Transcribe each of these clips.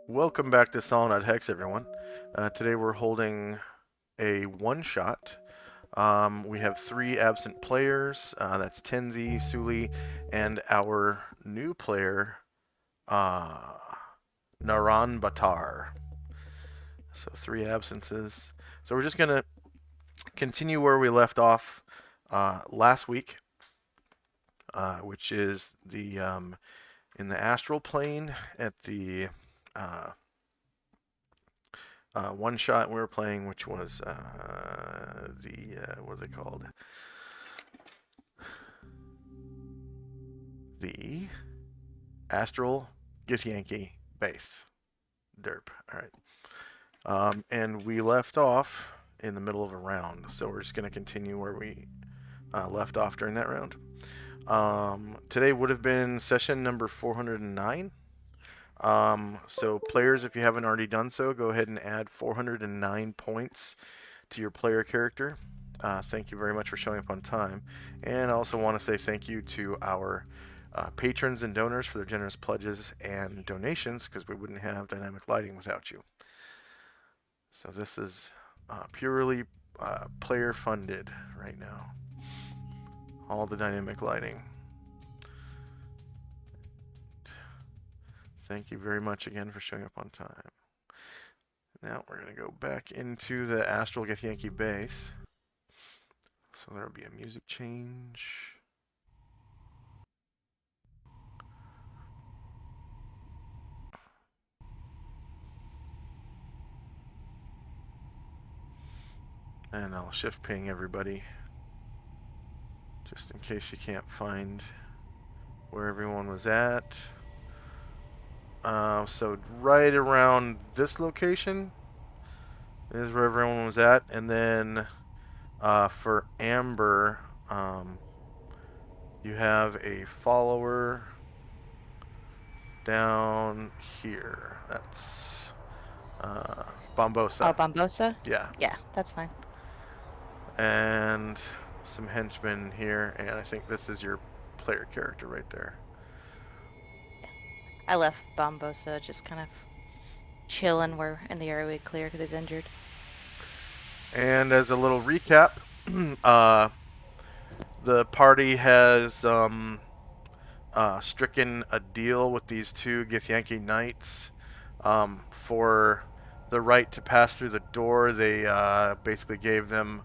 Welcome back to Solynod Hex, everyone. Today we're holding a one-shot. We have three absent players. That's Tenzi, Suli, and our new player, uh, Naran Batar. So three absences. So we're just going to continue where we left off last week, which is the in the astral plane at the uh, one shot we were playing, which was what are they called? The Astral Githyanki base. Derp. All right. And we left off in the middle of a round, so we're just going to continue where we left off during that round. Today would have been session number 409. So players, if you haven't already done so, go ahead and add 409 points to your player character. Thank you very much for showing up on time. And I also want to say thank you to our patrons and donors for their generous pledges and donations, because we wouldn't have dynamic lighting without you. So this is purely player funded right now. All the dynamic lighting. Thank you very much again for showing up on time. Now we're going to go back into the Astral Githyanki base. So there will be a music change. And I'll shift ping everybody, just in case you can't find where everyone was at. So right around this location is where everyone was at. And then for Amber, you have a follower down here. That's Bombosa. Oh, Bombosa? Yeah. Yeah, that's fine. And some henchmen here, and I think this is your player character right there. I left Bombosa just kind of chilling where in the area we clear because he's injured. And as a little recap, the party has stricken a deal with these two Githyanki knights for the right to pass through the door. They basically gave them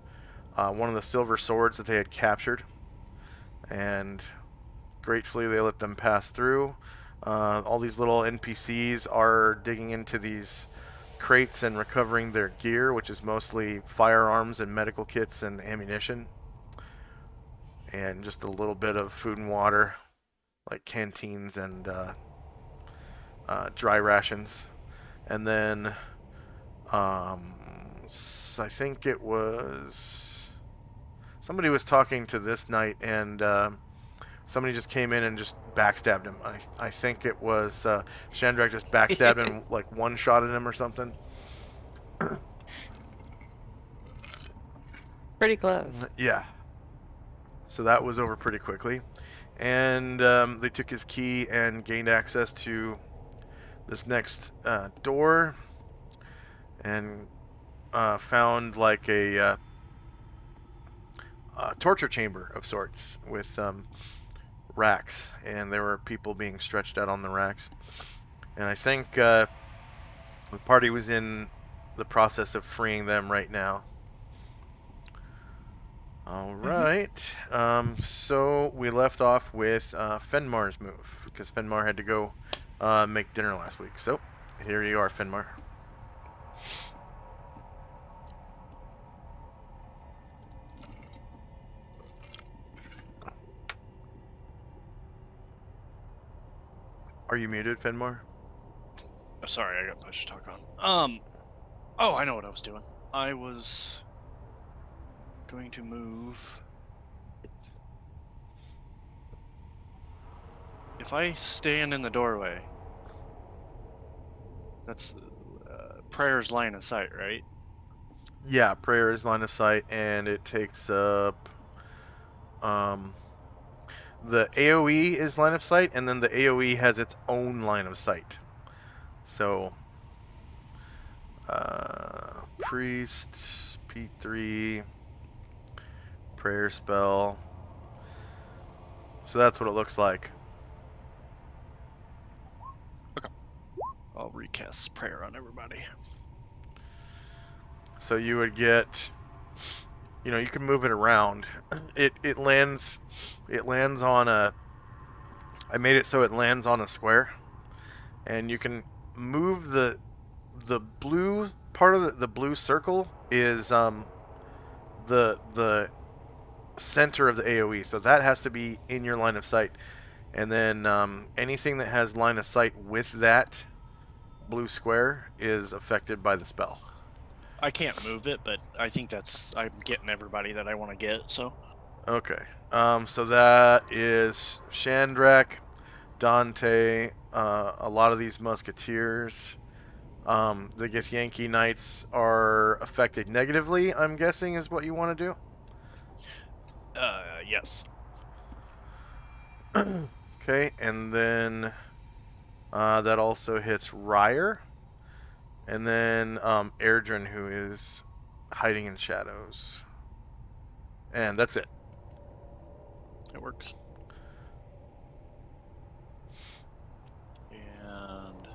one of the silver swords that they had captured, and gratefully they let them pass through. All these little NPCs are digging into these crates and recovering their gear, which is mostly firearms and medical kits and ammunition, and just a little bit of food and water, like canteens and dry rations. And then I think it was somebody was talking to this knight, and somebody just came in and just backstabbed him. I think it was Shandrak just backstabbed him, like one-shotted him or something. Pretty close. Yeah. So that was over pretty quickly. And they took his key and gained access to this next door, and found like a torture chamber of sorts with racks, and there were people being stretched out on the racks. And I think the party was in the process of freeing them right now. All right. So we left off with Fenmar's move, because Fenmar had to go make dinner last week. So here you are, Fenmar. Are you muted, Fenmar? Oh, sorry, I got push to talk on. Oh, I know what I was doing. I was going to move. If I stand in the doorway, that's prayer's line of sight, right? Yeah, prayer is line of sight, and it takes up the AOE is line of sight, and then the AOE has its own line of sight. So, priest, P3, prayer spell. So that's what it looks like. I'll recast prayer on everybody. So you would get, you can move it around. It lands on a. I made it so it lands on a square, and you can move the blue part of the blue circle is the center of the AOE, so that has to be in your line of sight. And then anything that has line of sight with that blue square is affected by the spell. I can't move it, but I think I'm getting everybody that I want to get. So Okay. So that is Shandrak, Dante, a lot of these musketeers. The Githyanki Knights are affected negatively, I'm guessing, is what you want to do. yes. Okay, and then that also hits Ryer. And then Erdrin, who is hiding in shadows. And that's it. It works. And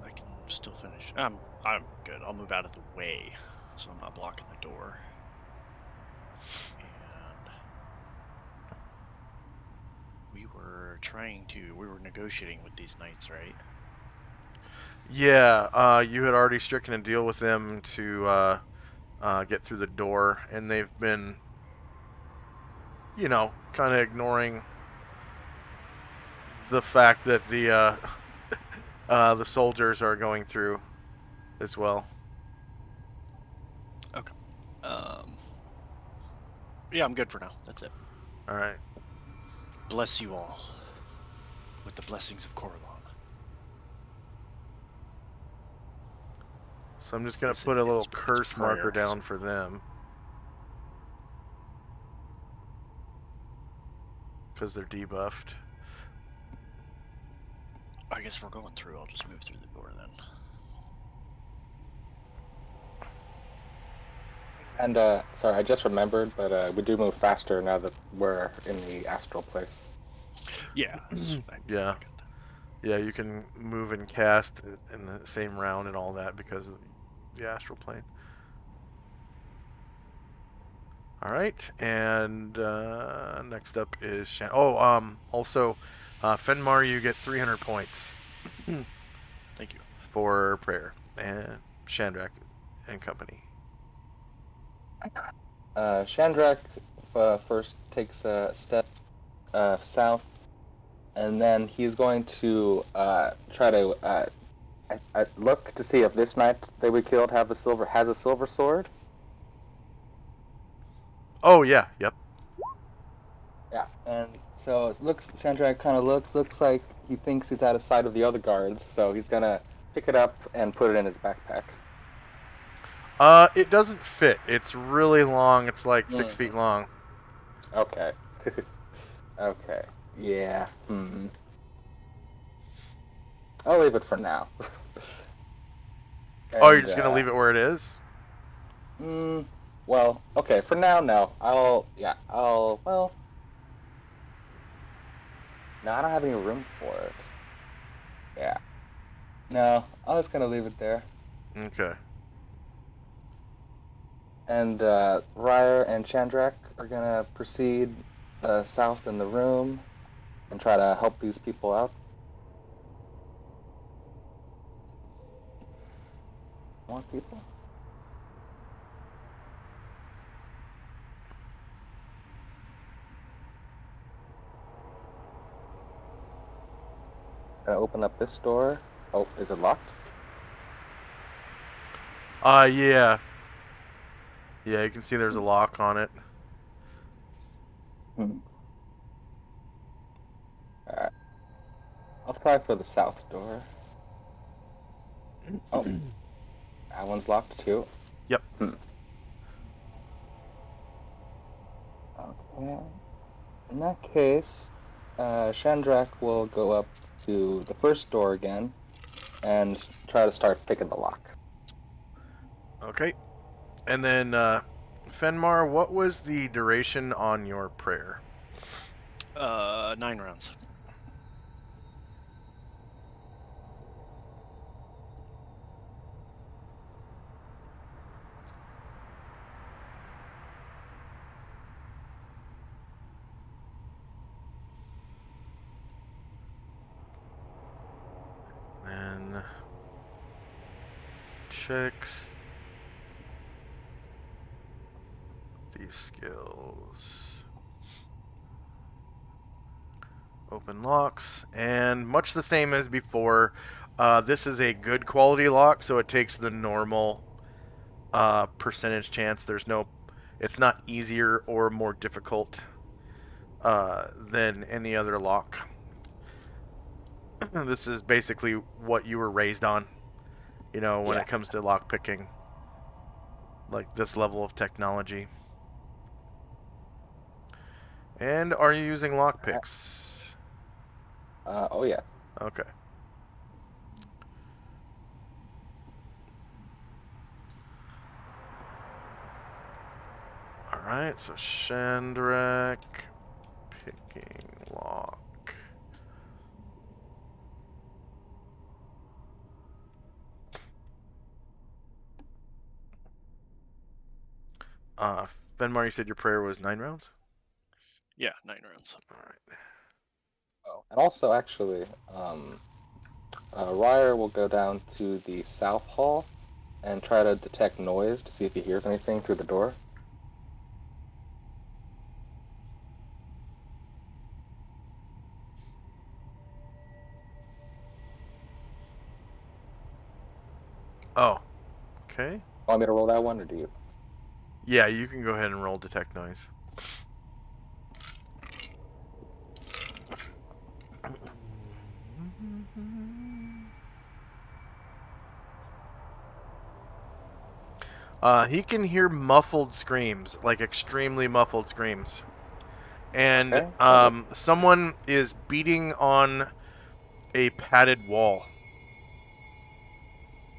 I can still finish. I'm good. I'll move out of the way, so I'm not blocking the door. And we were negotiating with these knights, right? Yeah, you had already stricken a deal with them to get through the door, and they've been, kind of ignoring the fact that the soldiers are going through as well. Okay. Yeah, I'm good for now. That's it. All right. Bless you all with the blessings of Coralon. So I'm just gonna put a little curse marker down for them because they're debuffed. I guess if we're going through, I'll just move through the door then. And, sorry, I just remembered, but we do move faster now that we're in the astral place. Yeah. Yeah. Yeah, you can move and cast in the same round and all that because of the astral plane. All right, and next up is also, Fenmar, you get 300 points. Thank you. For prayer, and Shandrak and company. Shandrak first takes a step south, and then he's going to try to look to see if this knight that we killed has a silver sword. Oh yeah, yep. Yeah, and so Shandrak kind of looks like he thinks he's out of sight of the other guards, so he's gonna pick it up and put it in his backpack. It doesn't fit. It's really long. It's like 6 feet long. Okay. Okay. Yeah. I'll leave it for now. Oh, you're just gonna leave it where it is? Well, okay. For now, no. Well. No, I don't have any room for it. Yeah. No, I'm just gonna leave it there. Okay. And Ryer and Chandrak are gonna proceed south in the room and try to help these people out. More people? Gonna open up this door. Oh, is it locked? Yeah. Yeah, you can see there's a lock on it. Alright. I'll try for the south door. Oh. That one's locked too. Yep. Well, in that case, Shandrak will go up to the first door again and try to start picking the lock. Okay. And then, Fenmar, what was the duration on your prayer? 9 rounds. And checks these skills. Open locks, and much the same as before. This is a good quality lock, so it takes the normal percentage chance. It's not easier or more difficult than any other lock. This is basically what you were raised on, when Yeah. it comes to lock picking, like this level of technology. And are you using lock picks? Oh yeah. Okay. Alright, so Shandrak, picking lock. Uh, Fenmar, you said your prayer was 9 rounds? Yeah, 9 rounds. Alright. Oh, and also actually, Ryer will go down to the south hall and try to detect noise to see if he hears anything through the door. Oh, okay. Want me to roll that one, or do you? Yeah, you can go ahead and roll detect noise. He can hear muffled screams, like extremely muffled screams. And Okay. someone is beating on a padded wall.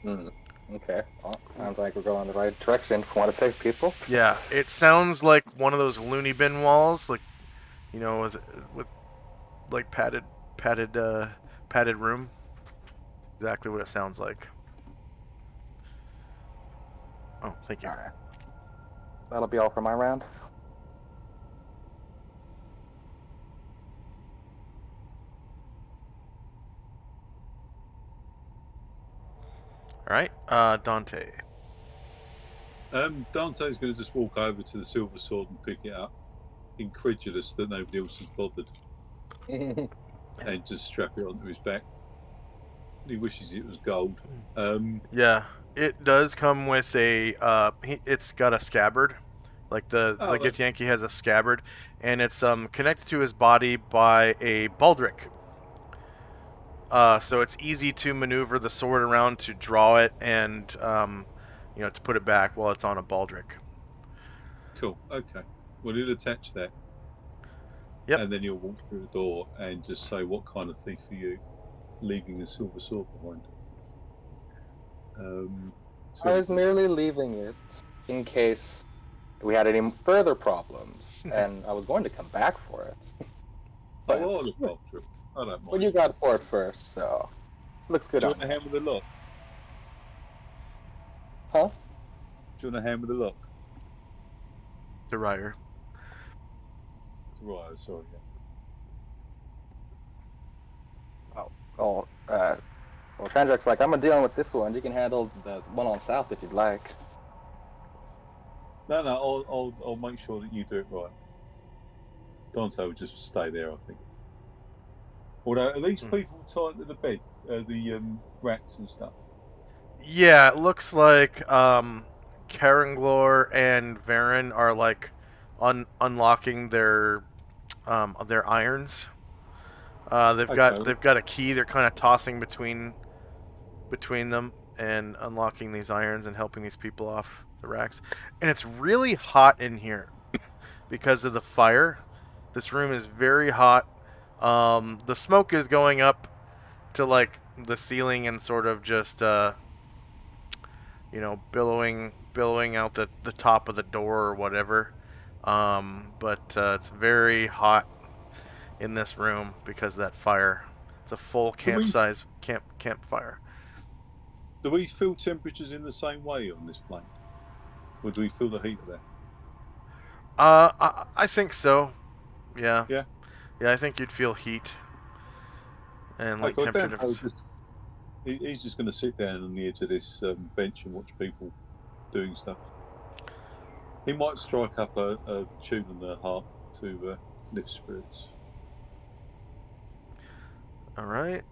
Hmm. Okay. Well, sounds like we're going in the right direction if we want to save people. Yeah, it sounds like one of those loony bin walls, like with like padded room. Exactly what it sounds like. Oh, thank you. All right. That'll be all for my round. All right, Dante. Dante's going to just walk over to the silver sword and pick it up, incredulous that nobody else has bothered, and just strap it onto his back. He wishes it was gold. Yeah, it does come with it's got a scabbard, like the Githyanki has a scabbard, and it's connected to his body by a baldric. So it's easy to maneuver the sword around to draw it and to put it back while it's on a baldric. Cool. Okay. Well, he'll attach that. Yep. And then you'll walk through the door and just say, "What kind of thief are you?" Leaving the silver sword behind. I was merely leaving it in case we had any further problems, and I was going to come back for it. But I'll look after it. I don't mind. Well, you got for it first, so looks good. Do you on want to hammer the lock? Huh? Do you want to hammer the lock? To Ryer. Right. Sorry. Yeah. Well, Chandrak's like, I'm dealing with this one. You can handle the one on south if you'd like. No. I'll make sure that you do it right. Dante will just stay there, I think. Although, are these people tied to the bed? The rats and stuff? Yeah, it looks like Karanglor and Varen are like unlocking their irons. They've got a key. They're kind of tossing between them and unlocking these irons and helping these people off the racks. And it's really hot in here. because of the fire. This room is very hot. The smoke is going up to like the ceiling and sort of just billowing out the top of the door or whatever. But it's very hot in this room because of that fire. It's a full Do we campfire. do we feel temperatures in the same way on this plane? Or do we feel the heat there? I think so. Yeah. Yeah. Yeah, I think you'd feel heat and like Okay, temperature Dan, difference. he's just going to sit down on the edge of this bench and watch people doing stuff. He might strike up a tune in the harp to lift spirits. All right.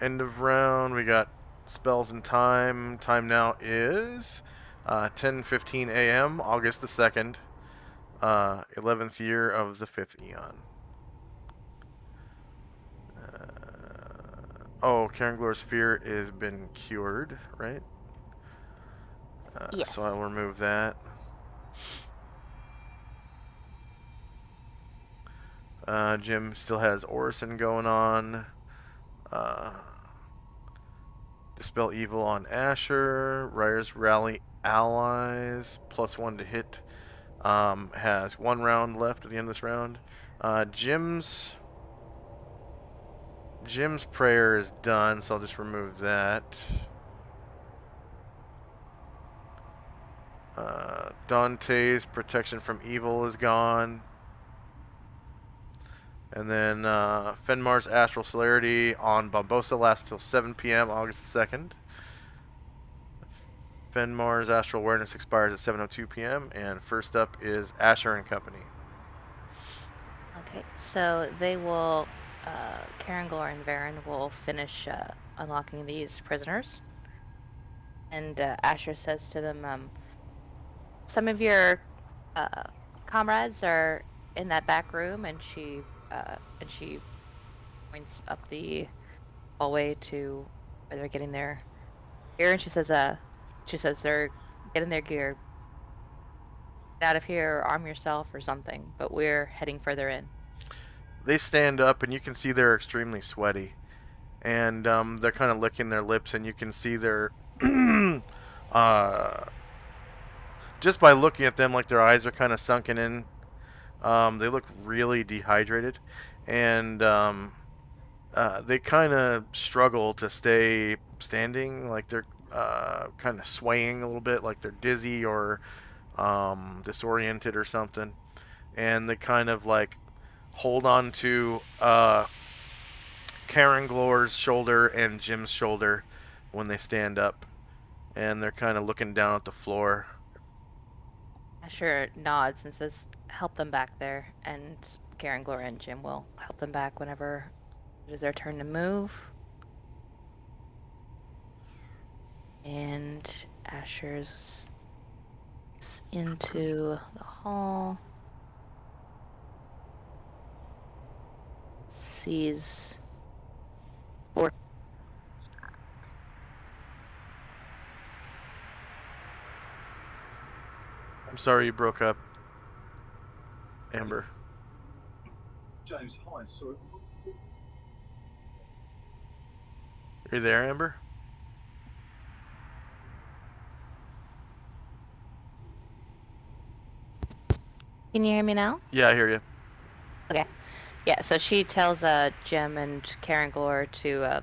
End of round. We got spells and time. Time now is 10:15 a.m. August the 2nd, 11th year of the 5th eon. Oh, Karen Glor's fear has been cured, right? Yes. So I'll remove that. Jim still has Orison going on. Dispel evil on Asher. Ryer's rally allies. +1 to hit. Has 1 round left at the end of this round. Jim's prayer is done, so I'll just remove that. Dante's protection from evil is gone. And then Fenmar's astral celerity on Bombosa lasts till 7 p.m. August 2nd. Fenmar's astral awareness expires at 7:02 p.m. And first up is Asher and Company. Okay, so they will, Karangor and Varen will finish unlocking these prisoners. And Asher says to them, some of your comrades are in that back room, and she points up the hallway to where they're getting their gear, and she says they're getting their gear. Get out of here, or arm yourself or something, but we're heading further in. They stand up, and you can see they're extremely sweaty. And they're kind of licking their lips, and you can see they're... just by looking at them, like their eyes are kind of sunken in. They look really dehydrated. And they kind of struggle to stay standing. Like they're kind of swaying a little bit, like they're dizzy or disoriented or something. And they kind of like hold on to Karen Glor's shoulder and Jim's shoulder when they stand up, and they're kind of looking down at the floor. Asher nods and says, help them back there, and Karen, Gloria, and Jim will help them back whenever it is their turn to move. And Asher's into the hall. Sees I'm sorry you broke up, Amber. James, hi. Sorry. Are you there, Amber? Can you hear me now? Yeah, I hear you. Okay. Yeah, so she tells Jim and Karen Glor to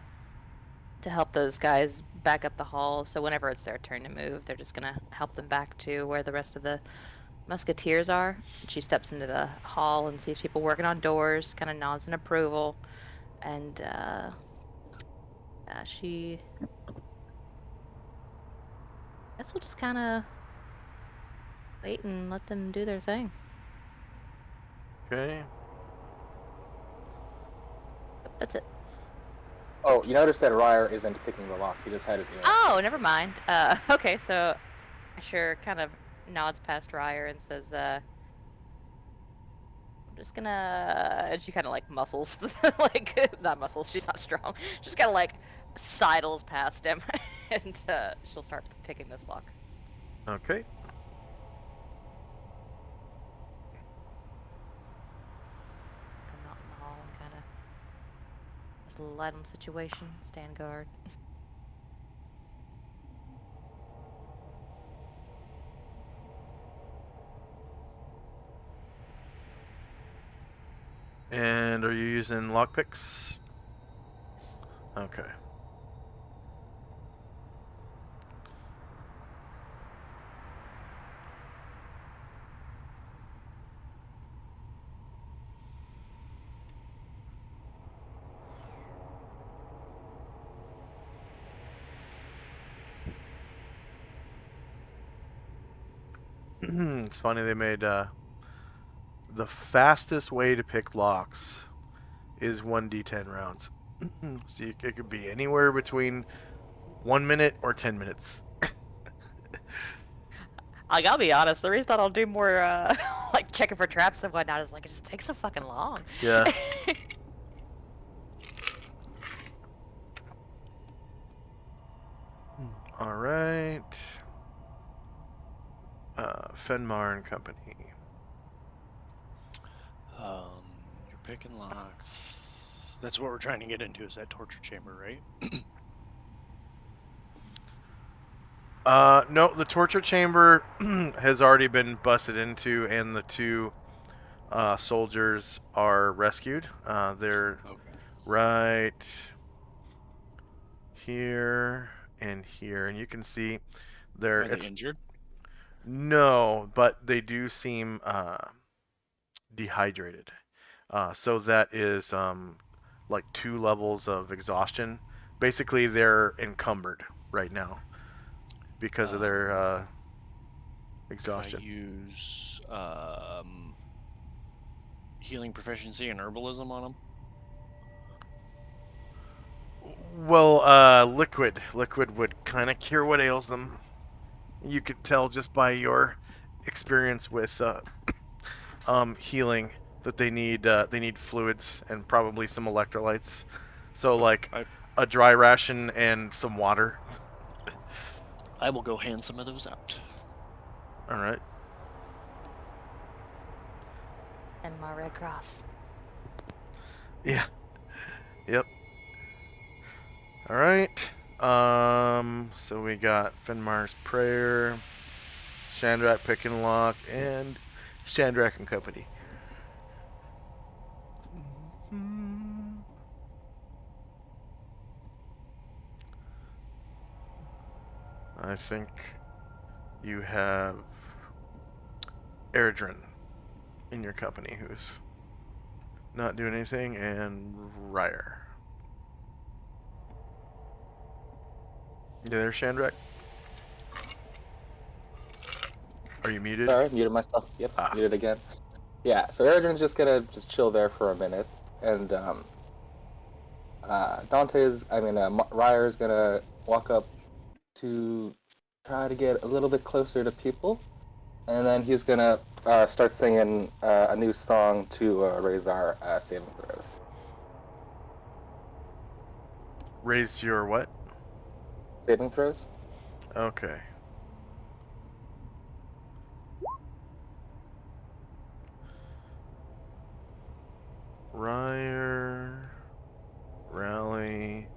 help those guys back up the hall. So whenever it's their turn to move, they're just gonna help them back to where the rest of the musketeers are. She steps into the hall and sees people working on doors, kind of nods in approval, and she... I guess we'll just kind of wait and let them do their thing. Okay. That's it. Oh, you notice that Ryer isn't picking the lock. He just had his ear. Oh, never mind. Okay, so Asher kind of nods past Ryer and says, I'm just gonna... And she kind of like muscles, like, not muscles, she's not strong. Just kind of like sidles past him and she'll start picking this lock. Okay. Come out in the hall and kind of just a light on the situation, stand guard. And are you using lockpicks? Yes. Okay. It's funny they made the fastest way to pick locks is 1d10 rounds. So it could be anywhere between 1 minute or 10 minutes. Like, I'll be honest, the reason I don't do more, like, checking for traps and whatnot is, like, it just takes so fucking long. Yeah. All right. Fenmar and Company. You're picking locks. That's what we're trying to get into, is that torture chamber, right? No, the torture chamber has already been busted into, and the two soldiers are rescued. They're Okay. right here and here, and you can see they're Are they injured? no, but they do seem dehydrated. So that is like 2 levels of exhaustion. Basically, they're encumbered right now because of their Could I exhaustion. use healing proficiency and herbalism on them? Well, liquid would kind of cure what ails them. You could tell just by your experience with healing that they need fluids and probably some electrolytes. So like I a dry ration and some water. I will go hand some of those out. All right. And my Red Cross. Yeah. Yep. All right. So we got Fenmar's Prayer, Shandrak Pick and Lock, and Shandrak and Company. I think you have Erdrin in your company who's not doing anything, and Ryer. You there, Shandrak? Are you muted? Sorry, muted myself. Yep, Ah. muted again. Yeah, so Eridrin's just gonna just chill there for a minute, and Ryer's gonna walk up to try to get a little bit closer to people, and then he's gonna start singing a new song to raise our saving throws. Raise your what? Saving throws? Okay. Ryer, Rally,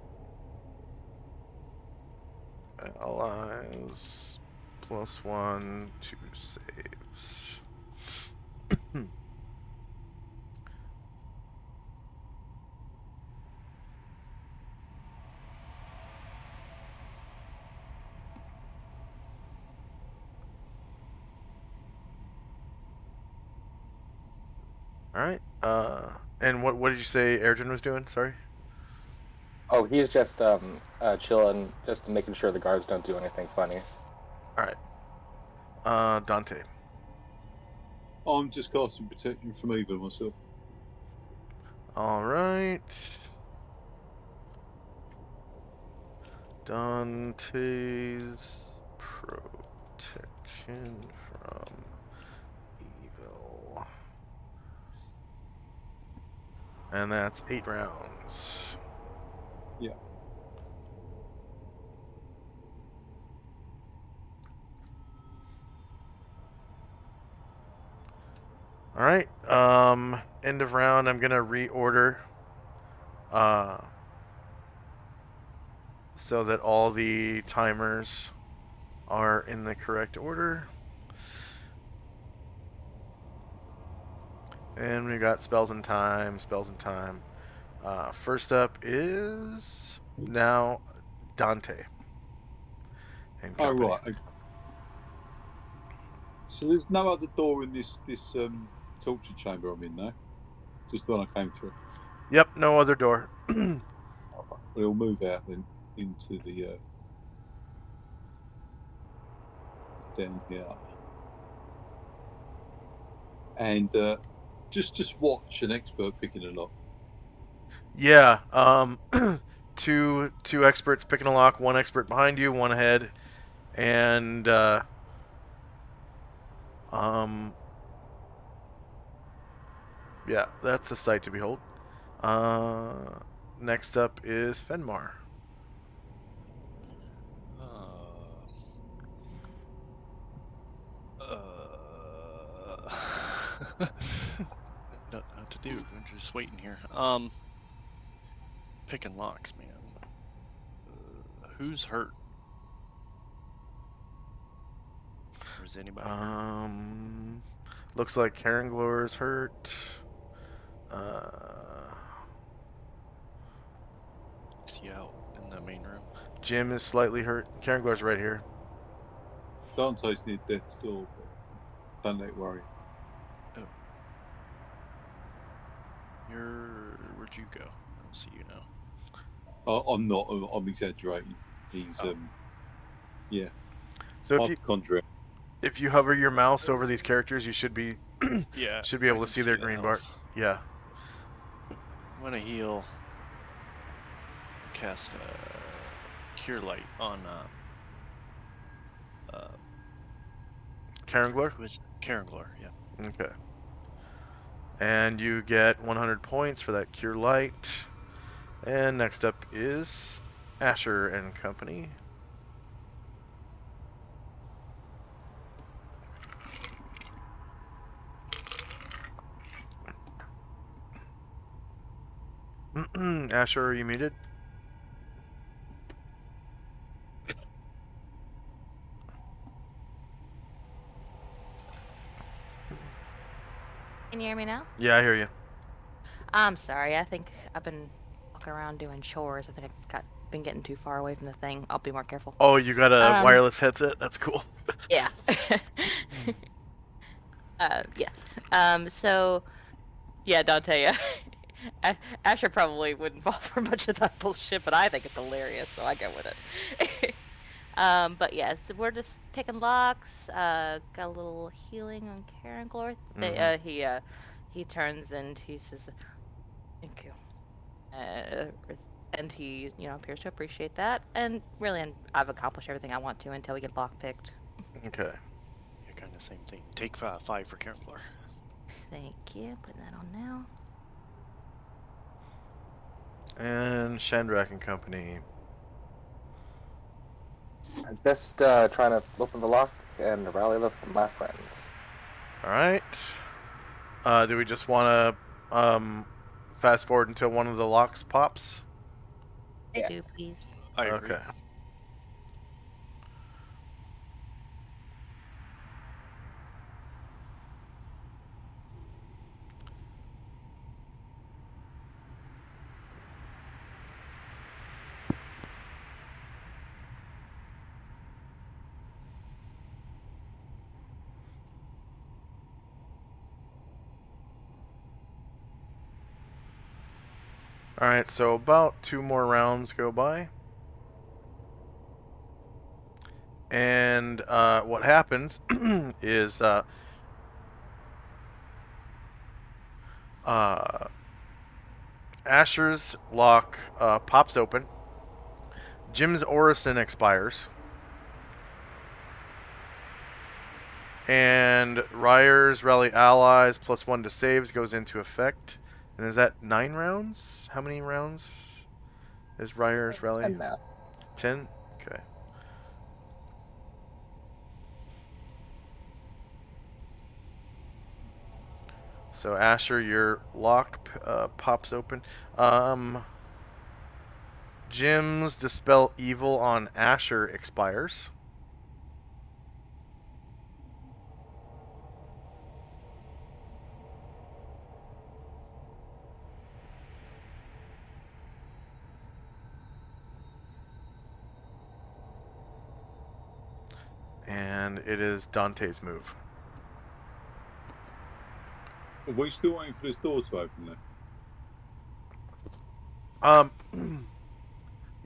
Allies, +1 to saves. All right. And what did you say Erdrin was doing? Sorry. Oh, he's just chilling, just making sure the guards don't do anything funny. All right. Dante. I'm just casting protection from evil myself. All right. Dante's protection from evil. And that's 8 rounds. Yeah. All right. End of round. I'm gonna reorder. Uh, so that all the timers are in the correct order. And we got spells and time. Spells and time. First up is now Dante and Oh company. right. So there's no other door in this torture chamber I'm in, no? Just the one I came through. Yep, no other door. We'll move out then into the down here, and just watch an expert picking a lock. Yeah. Two experts picking a lock. One expert behind you, one ahead, and um, yeah, that's a sight to behold. Next up is Fenmar. Don't know what to do. I'm just waiting here. Picking locks, man. Who's hurt? Or is anybody hurt? Looks like Caranglor's hurt. Is he out in the main room? Jim is slightly hurt. Caranglor's right here. Dante's near death's door, but don't let it worry. Where'd you go? I don't see you now. I'm not. I'm exaggerating. He's yeah. So if you hover your mouse over these characters, you should be Yeah, should be I able to can see their the green bar. health. Yeah. I'm gonna heal. Cast Cure Light on Caranglor? who is it? Caranglor, yeah. Okay. And you get 100 points for that Cure Light. And next up is Asher and Company. Asher, are you muted? Can you hear me now? Yeah, I hear you. I'm sorry. I think I've been walking around doing chores. I think been getting too far away from the thing. I'll be more careful. Oh, you got a wireless headset? That's cool. Yeah. Yeah. So, yeah, Dante. Asher probably wouldn't fall for much of that bullshit, but I think it's hilarious, so I go with it. But yeah, so we're just picking locks. Got a little healing on Caranglor. He turns and he says, "Thank you," and he appears to appreciate that. And really, I've accomplished everything I want to until we get lock picked. Okay. Yeah, kind of same thing. Take 5 for Caranglor. Thank you. Putting that on now. And Shandrak and Company. I'm just trying to open the lock and rally my friends. All right. Do we just want to fast forward until one of the locks pops? I Yeah. do, please. I agree. Okay. Alright, so about 2 more rounds go by. And what happens is Asher's lock pops open. Jim's Orison expires. And Ryer's Rally Allies +1 to saves goes into effect. And is that 9 rounds? How many rounds is Ryer's Rally? 10 now. 10? Okay. So Asher, your lock pops open. Jim's Dispel Evil on Asher expires. And it is Dante's move. Are we still waiting for this door to open then?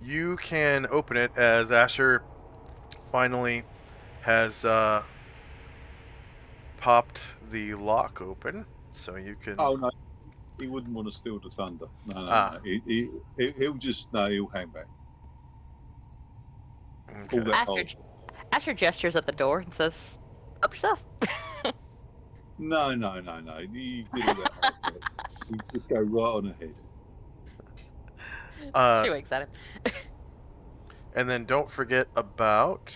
You can open it as Asher finally has popped the lock open, so you can. Oh no, he wouldn't want to steal the thunder. No. Ah. He'll just no. He'll hang back. Okay. All that Asher, whole. Asher gestures at the door and says, "Help yourself." No. You did all that hard work. You just go right on ahead. She winks at him. And then don't forget about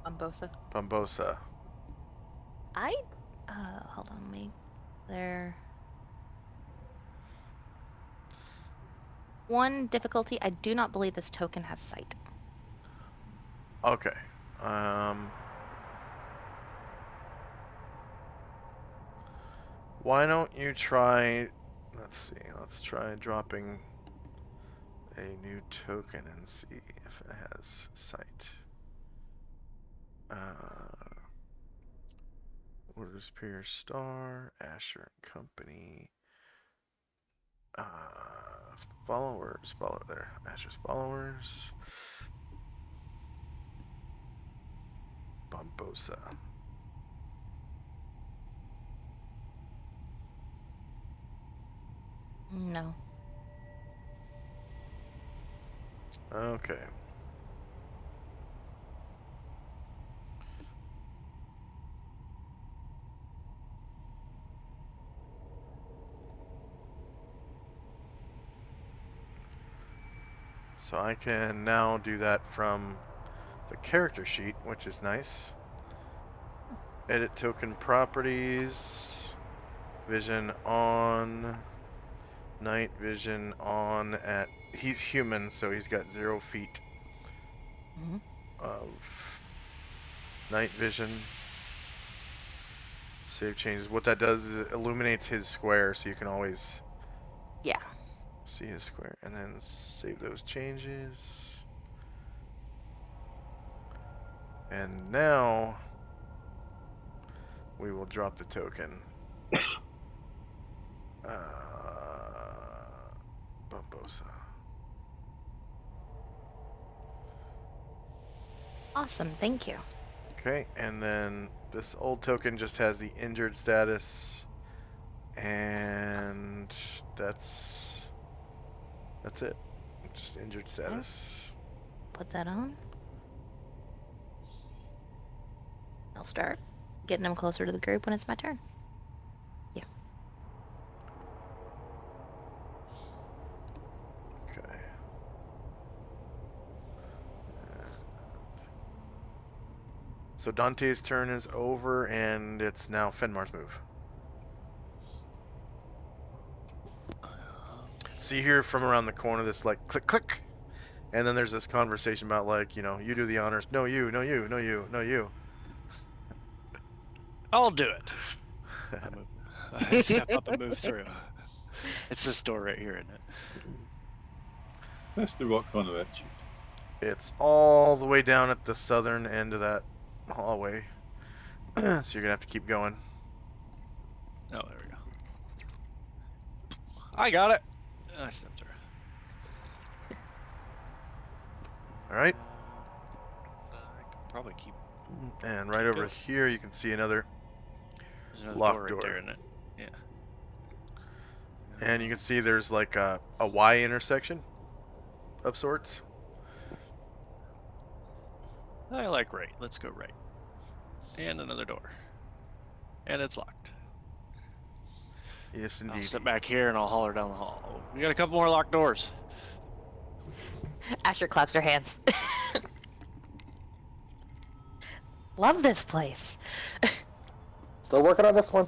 Bambosa. Bambosa. Hold on, me. There. One difficulty, I do not believe this token has sight. Okay. Why don't you try? Let's see. Let's try dropping a new token and see if it has sight. Orders Superior Star, Asher and Company. Followers. There. Asher's followers. Bambosa. No. Okay. So I can now do that from the character sheet, which is nice. Edit token properties. Vision on. Night vision on at. He's human, so he's got 0 feet of night vision. Save changes. What that does is it illuminates his square, so you can always see his square. And then save those changes. And now we will drop the token. Bambosa. Awesome, thank you. Okay, and then this old token just has the injured status, and that's it. Just injured status. Put that on. I'll start getting them closer to the group when it's my turn. Yeah. Okay. So Dante's turn is over, and it's now Fenmar's move. So you hear from around the corner this like click click, and then there's this conversation about like, you do the honors. No, you, no, you, no, you, no, you. I'll do it. I step up and move through. It's this door right here, isn't it? That's the right kind of attitude. It's all the way down at the southern end of that hallway. So you're gonna have to keep going. Oh, there we go. I got it. I stepped through. All right. I could probably keep. And right over here, you can see another There's another locked door right door. there, isn't it? Yeah. And you can see there's like a Y intersection of sorts. I like right. Let's go right. And another door. And it's locked. Yes, I'll indeed. sit back here and I'll holler down the hall. We got a couple more locked doors. Asher claps her hands. Love this place. Still working on this one.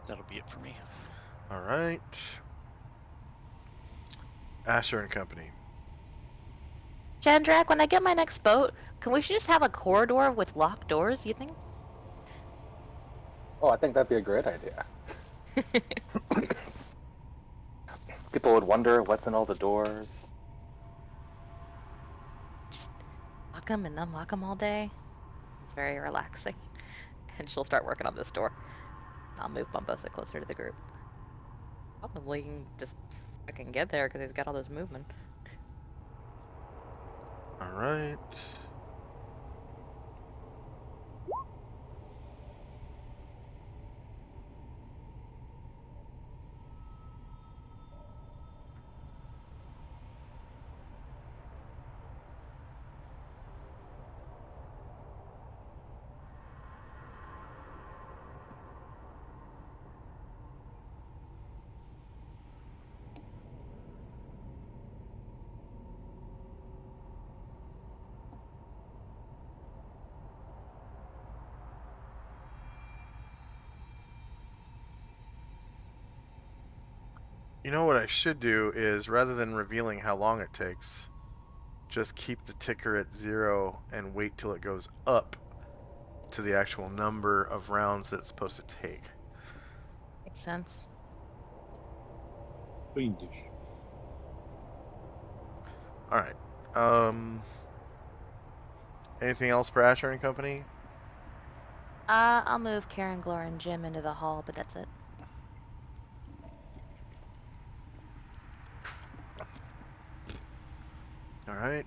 That'll be it for me. All right. Asher and Company. Chandrak, when I get my next boat, can we just have a corridor with locked doors, you think? Oh, I think that'd be a great idea. People would wonder what's in all the doors. Just lock them and unlock them all day. It's very relaxing. And she'll start working on this door. I'll move Bumbosa closer to the group. Probably can just fucking get there because he's got all this movement. All right. You know what I should do is, rather than revealing how long it takes, just keep the ticker at 0 and wait till it goes up to the actual number of rounds that it's supposed to take. Makes sense. Fiendish. All right. Anything else for Asher and Company? I'll move Karen, Glor, and Jim into the hall, but that's it. All right.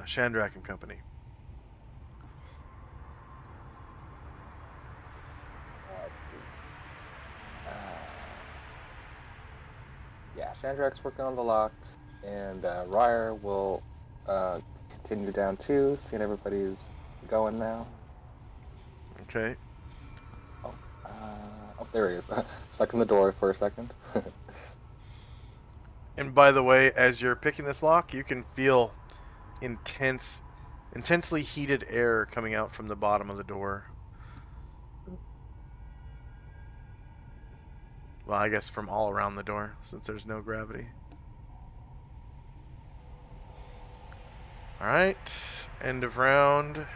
Chandrak and Company. Let's see. Yeah, Chandrak's working on the lock, and Ryer will continue down too, seeing everybody's going now. Okay. Oh, there he is. Stuck in the door for a second. And by the way, as you're picking this lock, you can feel intensely heated air coming out from the bottom of the door. Well, I guess from all around the door, since there's no gravity. All right. End of round.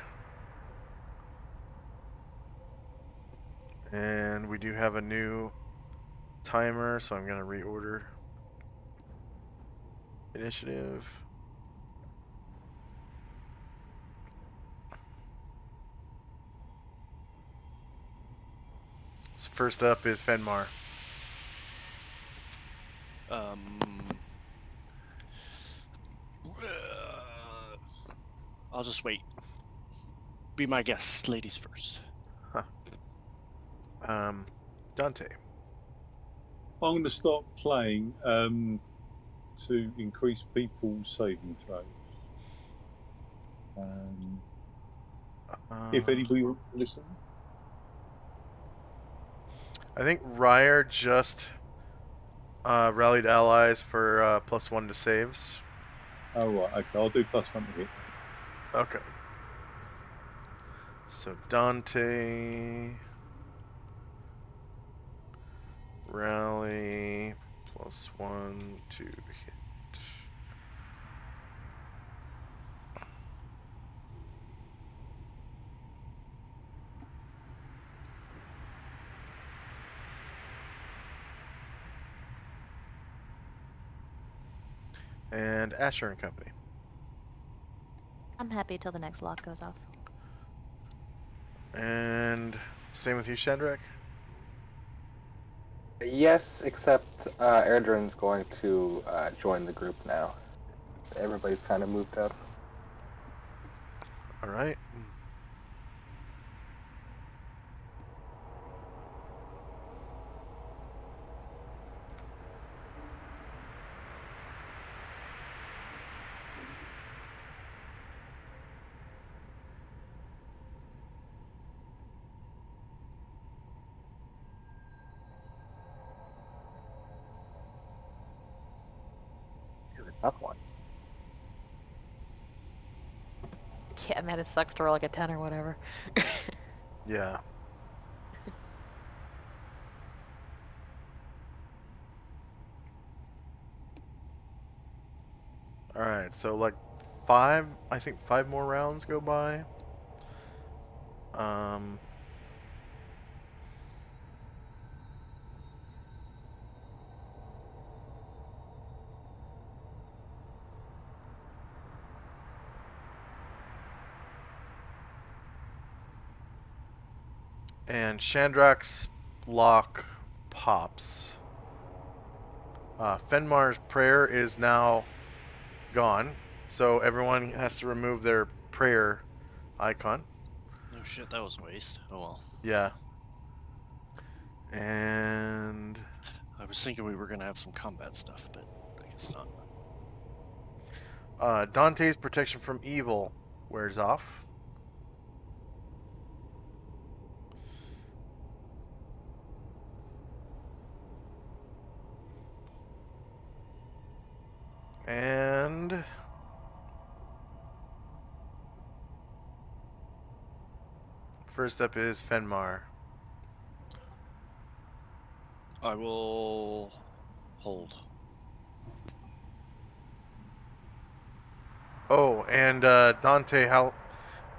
And we do have a new timer, so I'm going to reorder initiative. So first up is Fenmar. I'll just wait. Be my guest, ladies first. Dante. I'm going to start playing to increase people's saving throws. If anybody will listen. I think Ryer just rallied allies for +1 to saves. Oh, right. Okay, I'll do +1 to hit. Okay. So Dante, rally, +1 to hit. And Asher and Company. I'm happy till the next lock goes off. And same with you, Chandrak? Yes, except Erdrin's going to join the group now. Everybody's kind of moved up. All right. Here's a tough one. Yeah, man, it sucks to roll like a 10 or whatever. Yeah. Alright, so like I think 5 more rounds go by. Um, and Chandrak's lock pops. Fenmar's prayer is now gone, so everyone has to remove their prayer icon. No shit, that was a waste. Oh well. Yeah. And I was thinking we were gonna have some combat stuff, but I guess not. Dante's protection from evil wears off. And first up is Fenmar. I will hold. Oh, and Dante, how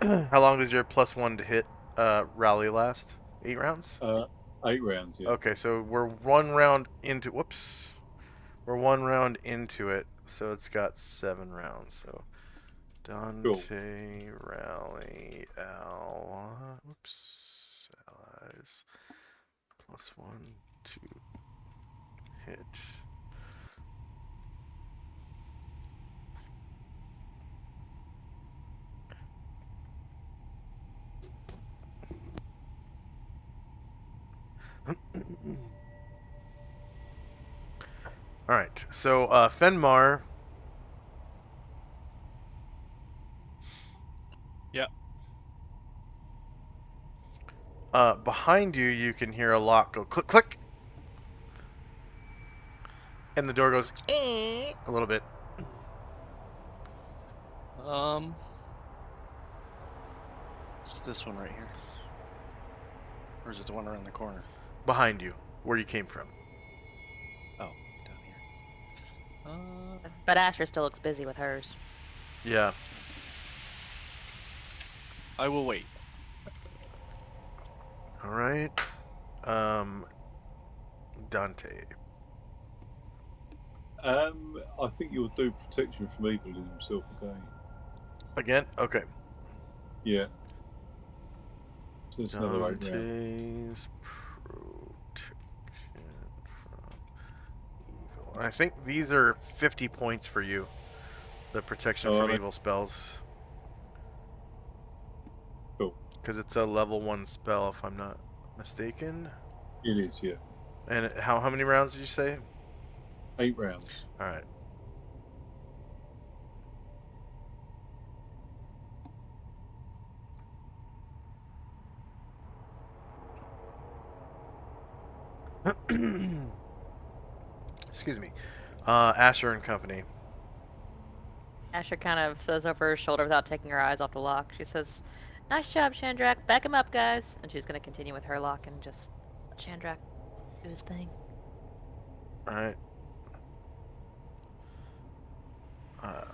how long does your +1 to hit rally last? 8 rounds? 8 rounds, yeah. Okay, so we're 1 round into. Whoops. We're 1 round into it, so it's got 7 rounds. So Dante, rally, oops, allies, +1 to hit. All right, so Fenmar. Yeah. Behind you, you can hear a lock go click click, and the door goes a little bit. It's this one right here. Or is it the one around the corner? Behind you, where you came from. Oh, down here. But Asher still looks busy with hers. Yeah. I will wait. All right. Dante. I think you'll do protection from evil himself again. Again? Okay. Yeah. So it's another 8 rounds. Dante's protection from evil. I think these are 50 points for you. The protection Oh, from are they? evil spells. Cool. Because it's a level 1 spell, if I'm not mistaken. It is, yeah. And how many rounds did you say? 8 rounds. All right. Excuse me. Asher and Company. Asher kind of says over her shoulder without taking her eyes off the lock. She says, "Nice job, Chandrak. Back him up, guys." And she's going to continue with her lock and just let Chandrak do his thing. All right.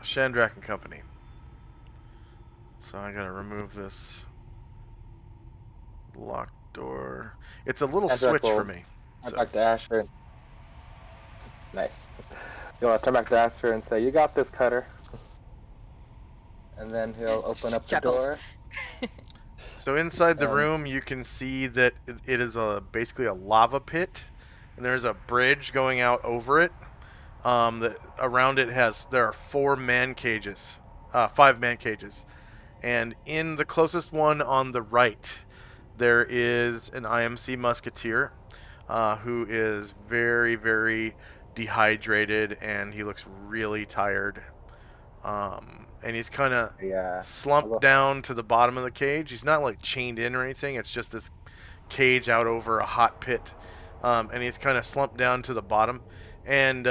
Chandrak and Company. So I gotta remove this locked door. It's a little Chandrak switch will for me. Turn So. back to Asher. Nice. You want to turn back to Asher and say, "You got this, Cutter." And then he'll open up the Chuckles. door. So inside the And- room, you can see that it is basically a lava pit, and there's a bridge going out over it. That around it there are 5 man cages, and in the closest one on the right, there is an IMC musketeer, who is very, very dehydrated, and he looks really tired. And he's kind of Yeah. slumped down to the bottom of the cage. He's not like chained in or anything. It's just this cage out over a hot pit, and he's kind of slumped down to the bottom. And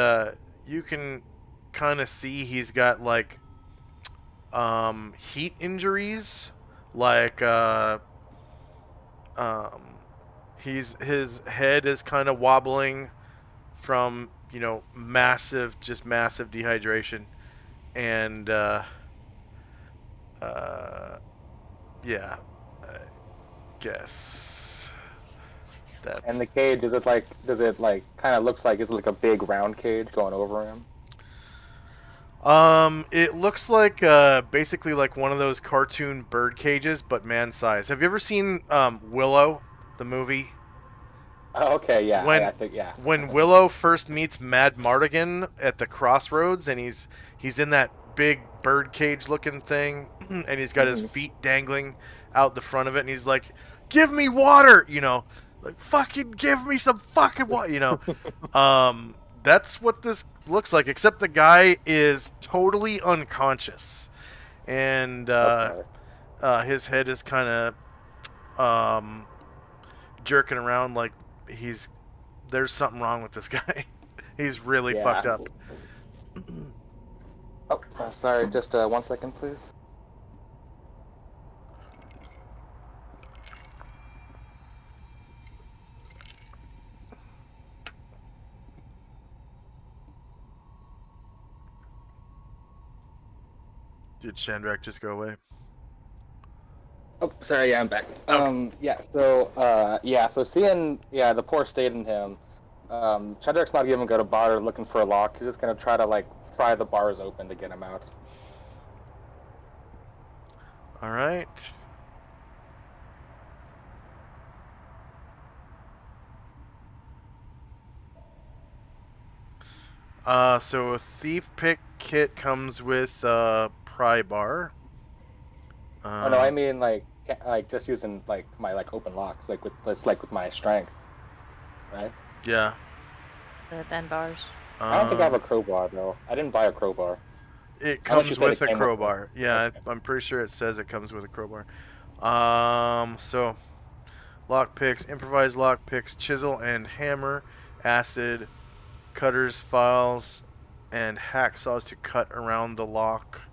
you can kind of see he's got like heat injuries, like his head is kind of wobbling from massive dehydration, and yeah, I guess And the that's. cage, does it like kind of looks like it's like a big round cage going over him? It looks like basically like one of those cartoon bird cages, but man size. Have you ever seen Willow, the movie? Oh, okay, yeah, I When think yeah. Willow first meets Mad Mardigan at the crossroads, and he's in that big bird cage looking thing, and he's got his Mhm. feet dangling out the front of it, and he's like, "Give me water," like fucking give me some fucking water. That's what this looks like, except the guy is totally unconscious, and Okay. his head is kind of jerking around like he's there's something wrong with this guy. He's really Yeah. fucked up. Oh, sorry. Just 1 second, please. Did Shandrak just go away? Oh, sorry. Yeah, I'm back. Okay. Yeah. So, yeah. So seeing, yeah, the poor state in him, Cheddar's not even gonna bother looking for a lock. He's just gonna try to like pry the bars open to get him out. All right. So a thief pick kit comes with pry bar. Oh no, I mean like just using like my like open locks, like with my strength, right? Yeah. The bend bars. I don't think I have a Um, crowbar though. I didn't buy a crowbar. it Unless you comes said it with a came with one. crowbar. Yeah, Okay. I'm pretty sure it says it comes with a crowbar. So lock picks, improvised lock picks, chisel and hammer, acid, cutters, files, and hacksaws to cut around the lock.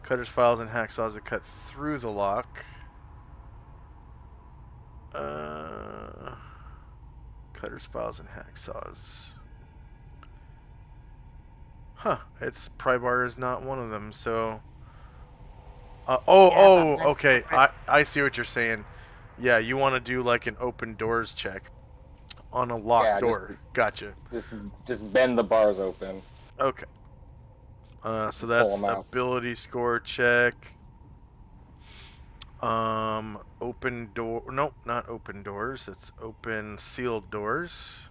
Cutters, files, and hacksaws to cut through the lock. Cutters, files, and hacksaws. Huh. It's pry bar is not one of them. So. Yeah, that one's Okay. separate. I see what you're saying. Yeah, you want to do like an open doors check on a locked Yeah, door. Gotcha. just just bend the bars open Okay. So and pull that's them out. ability score check. Open door. Nope, not open doors. It's open sealed doors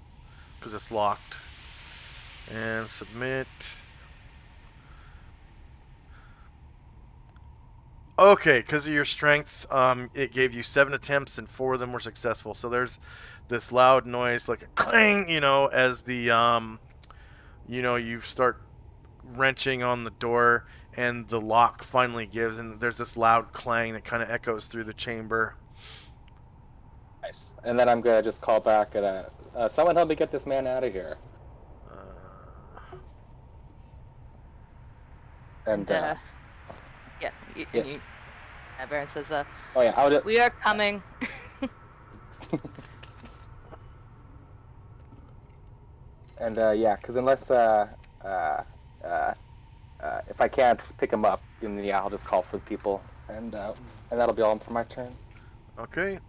because it's locked. And submit. Okay, because of your strength, it gave you 7 attempts and 4 of them were successful. So there's this loud noise, like a clang, as you start wrenching on the door, and the lock finally gives, and there's this loud clang that kind of echoes through the chamber. Nice. And then I'm gonna just call back at someone help me get this man out of here. Uh, And Yeah, yeah. and you. Baron says, Oh yeah, I'll just. "We are coming." And yeah, because unless if I can't pick him up, then yeah, I'll just call for the people, and that'll be all for my turn. okay.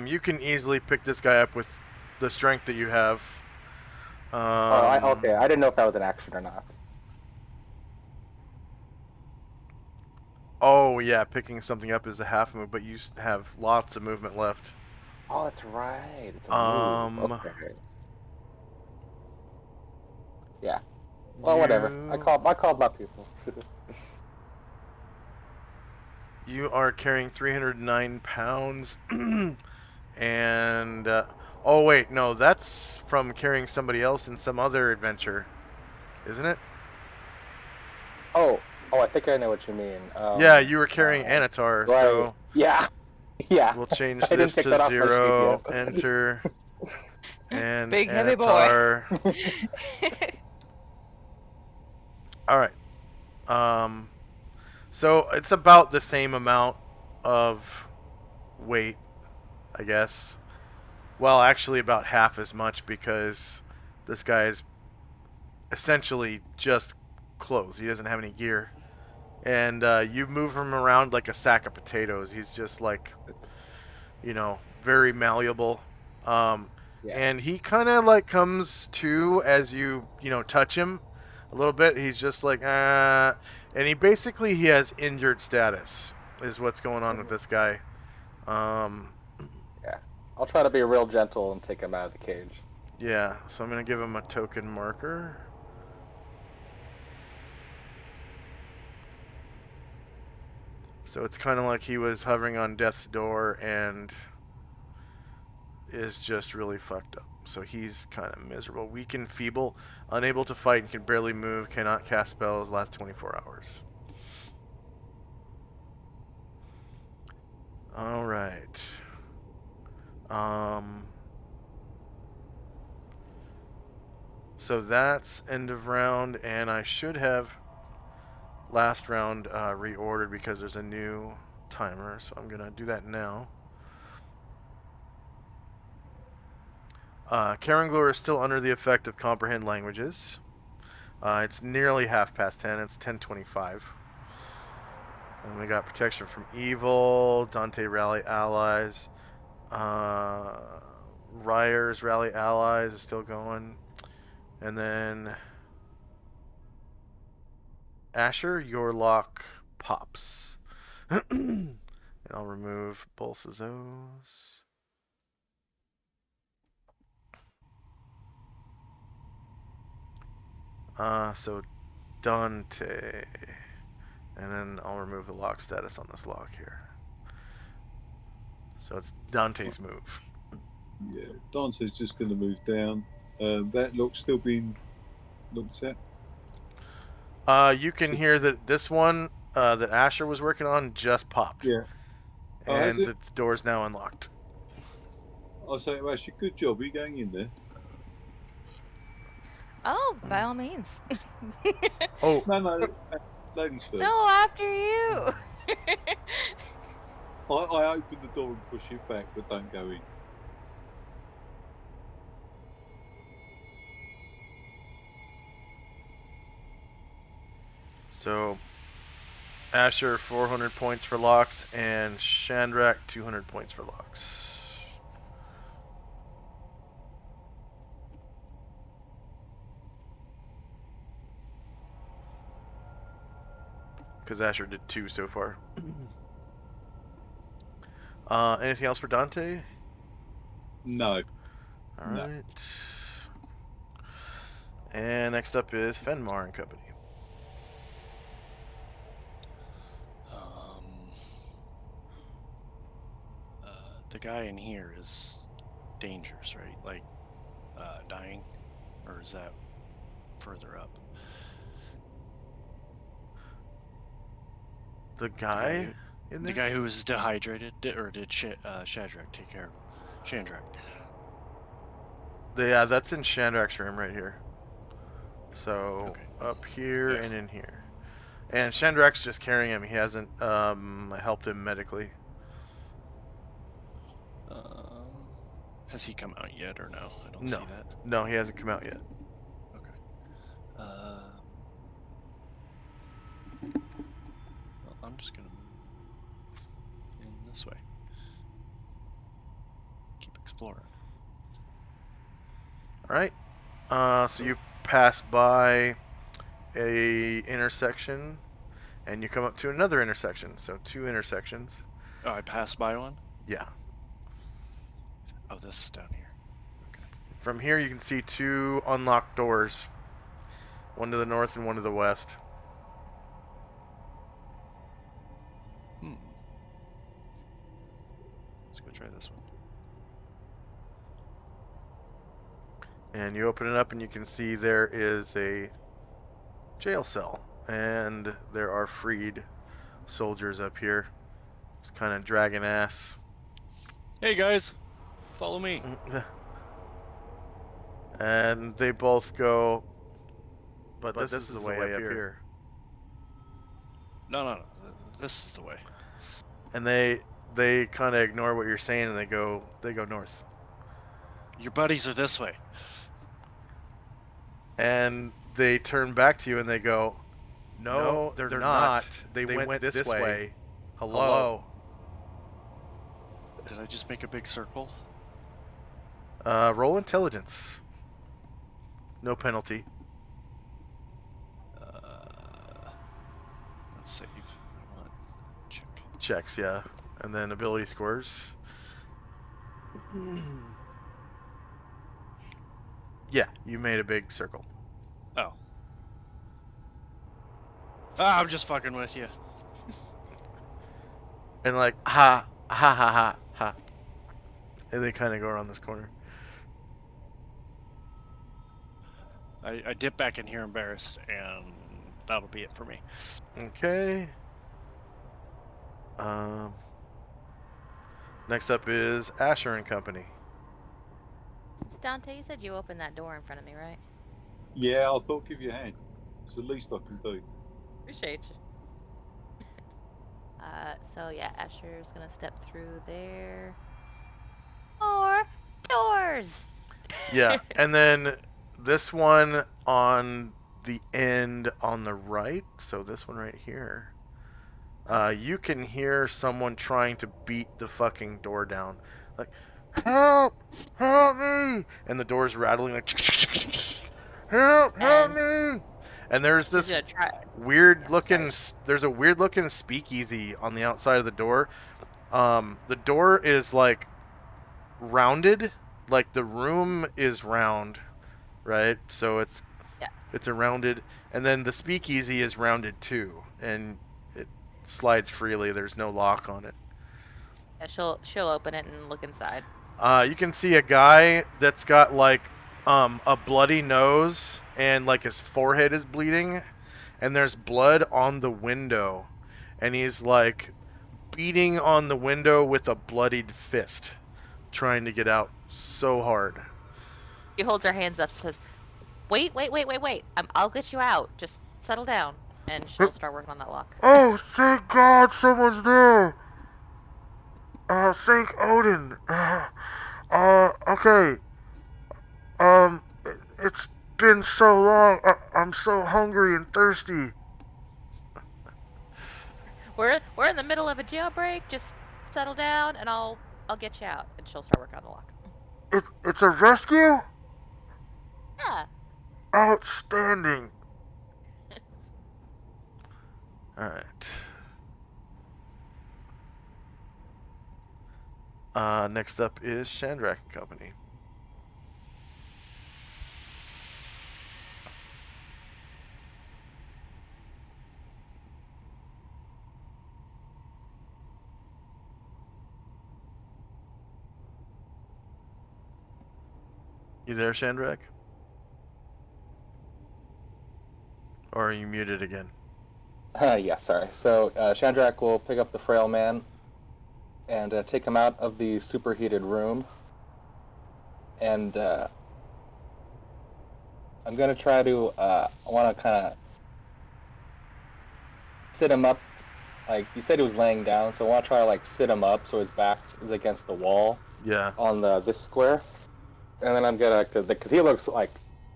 You can easily pick this guy up with the strength that you have. Okay, I didn't know if that was an action or not. Oh yeah, picking something up is a half move, but you have lots of movement left. Oh, that's right. It's a move. Um, Okay. Yeah. Well, whatever. I called my people. You are carrying 309 pounds, and oh wait, no, that's from carrying somebody else in some other adventure, isn't it? Oh, I think I know what you mean. Yeah, you were carrying Anatar, Right. so Yeah. Yeah. we'll change I didn't this take to that off my sheet 0. yet. Enter and Big heavy boy. Anatar. All right. So it's about the same amount of weight, I guess. Well, actually, about half as much because this guy is essentially just clothes. He doesn't have any gear. And you move him around like a sack of potatoes. He's just like, very malleable. Yeah. And he kind of like comes to as you touch him a little bit. He's just like, and he has injured status is what's going on with this guy. Yeah. I'll try to be real gentle and take him out of the cage. Yeah, so I'm gonna give him a token marker. So it's kind of like he was hovering on death's door and is just really fucked up. So he's kind of miserable. Weak and feeble, unable to fight and can barely move, cannot cast spells, last 24 hours. Alright. So that's end of round, and I should have last round reordered because there's a new timer, so I'm going to do that now. Karanglor is still under the effect of comprehend languages. It's nearly 10:30. It's 10:25. And we got protection from evil. Dante rally allies. Ryer's rally allies is still going. And then Asher, your lock pops. And I'll remove both of those. So Dante. And then I'll remove the lock status on this lock here. So it's Dante's move. Yeah, Dante's just going to move down. That lock's still being looked at. You can hear that this one that Asher was working on just popped. Yeah. Oh, has And it? the door's now unlocked. I'll say, Ashley, good job. Are you going in there? Oh, by all means. Oh, No, ladies first. No, after you. I open the door and push it back, but don't go in. so Asher 400 points for locks and Shandrak 200 points for locks. Because Asher did 2 so far. Anything else for Dante? No. Alright. No. And next up is Fenmar and Company. The guy in here is dangerous, right? Like, dying? Or is that further up? The guy in The there? guy who was dehydrated? Did Shadrach take care of Shandrak? Yeah, that's in Shandrak's room right here. So Okay. up here Yeah. and in here. And Shandrak's just carrying him. He hasn't helped him medically. Has he come out yet or no? I don't No. see that. No, he hasn't come out yet. Okay. Well, I'm just gonna move in this way. Keep exploring. Alright. So you pass by a intersection and you come up to another intersection. So 2 intersections. Oh, I passed by one? Yeah. Oh, this is down here. Okay. From here you can see 2 unlocked doors. One to the north and one to the west. Let's go try this one. And you open it up and you can see there is a jail cell. And there are freed soldiers up here. Just kind of dragging ass. Hey guys, follow me. And they both go, but this is the way up here. No. This is the way. And they kind of ignore what you're saying and they go north. Your buddies are this way. And they turn back to you and they go, "No, they're not. They went this way. Hello." Did I just make a big circle? Roll intelligence. No penalty. Let's save. I want check. Checks, yeah. And then ability scores. Yeah, you made a big circle. Oh. I'm just fucking with you. And like, ha, ha, ha, ha, ha. And they kind of go around this corner. I dip back in here embarrassed, and that'll be it for me. Okay. Next up is Asher and Company. Dante, you said you opened that door in front of me, right? Yeah, I thought give you a hand. It's the least I can do. Appreciate you. So yeah, Asher's gonna step through there. More doors! Yeah, and then this one on the end on the right, so this one right here. You can hear someone trying to beat the fucking door down. Like, help! Help me! And the door's rattling like, help! Help me! And there's He's this gonna try. weird Yeah, looking, there's a weird looking speakeasy on the outside of the door. The door is like rounded, like the room is round, right? So it's a rounded, and then the speakeasy is rounded too, and it slides freely. There's no lock on it. Yeah, she'll open it and look inside. You can see a guy that's got like a bloody nose and like his forehead is bleeding, and there's blood on the window, and he's like beating on the window with a bloodied fist, trying to get out so hard. She holds her hands up and says, wait. I'll get you out. Just settle down. And she'll start working on that lock. Oh, thank God someone's there. Thank Odin. Okay. It's been so long. I'm so hungry and thirsty. We're in the middle of a jailbreak. Just settle down and I'll get you out. And she'll start working on the lock. It's a rescue? Yeah. Outstanding. Alright. Next up is Chandrak and Company. You there, Chandrak? Or are you muted again? Yeah, sorry. So Chandrak will pick up the frail man and take him out of the superheated room. And I'm going to try to, I want to kind of sit him up. Like, you said he was laying down, so I want to try to, like, sit him up so his back is against the wall Yeah. on this square. And then I'm going to, because he looks, like,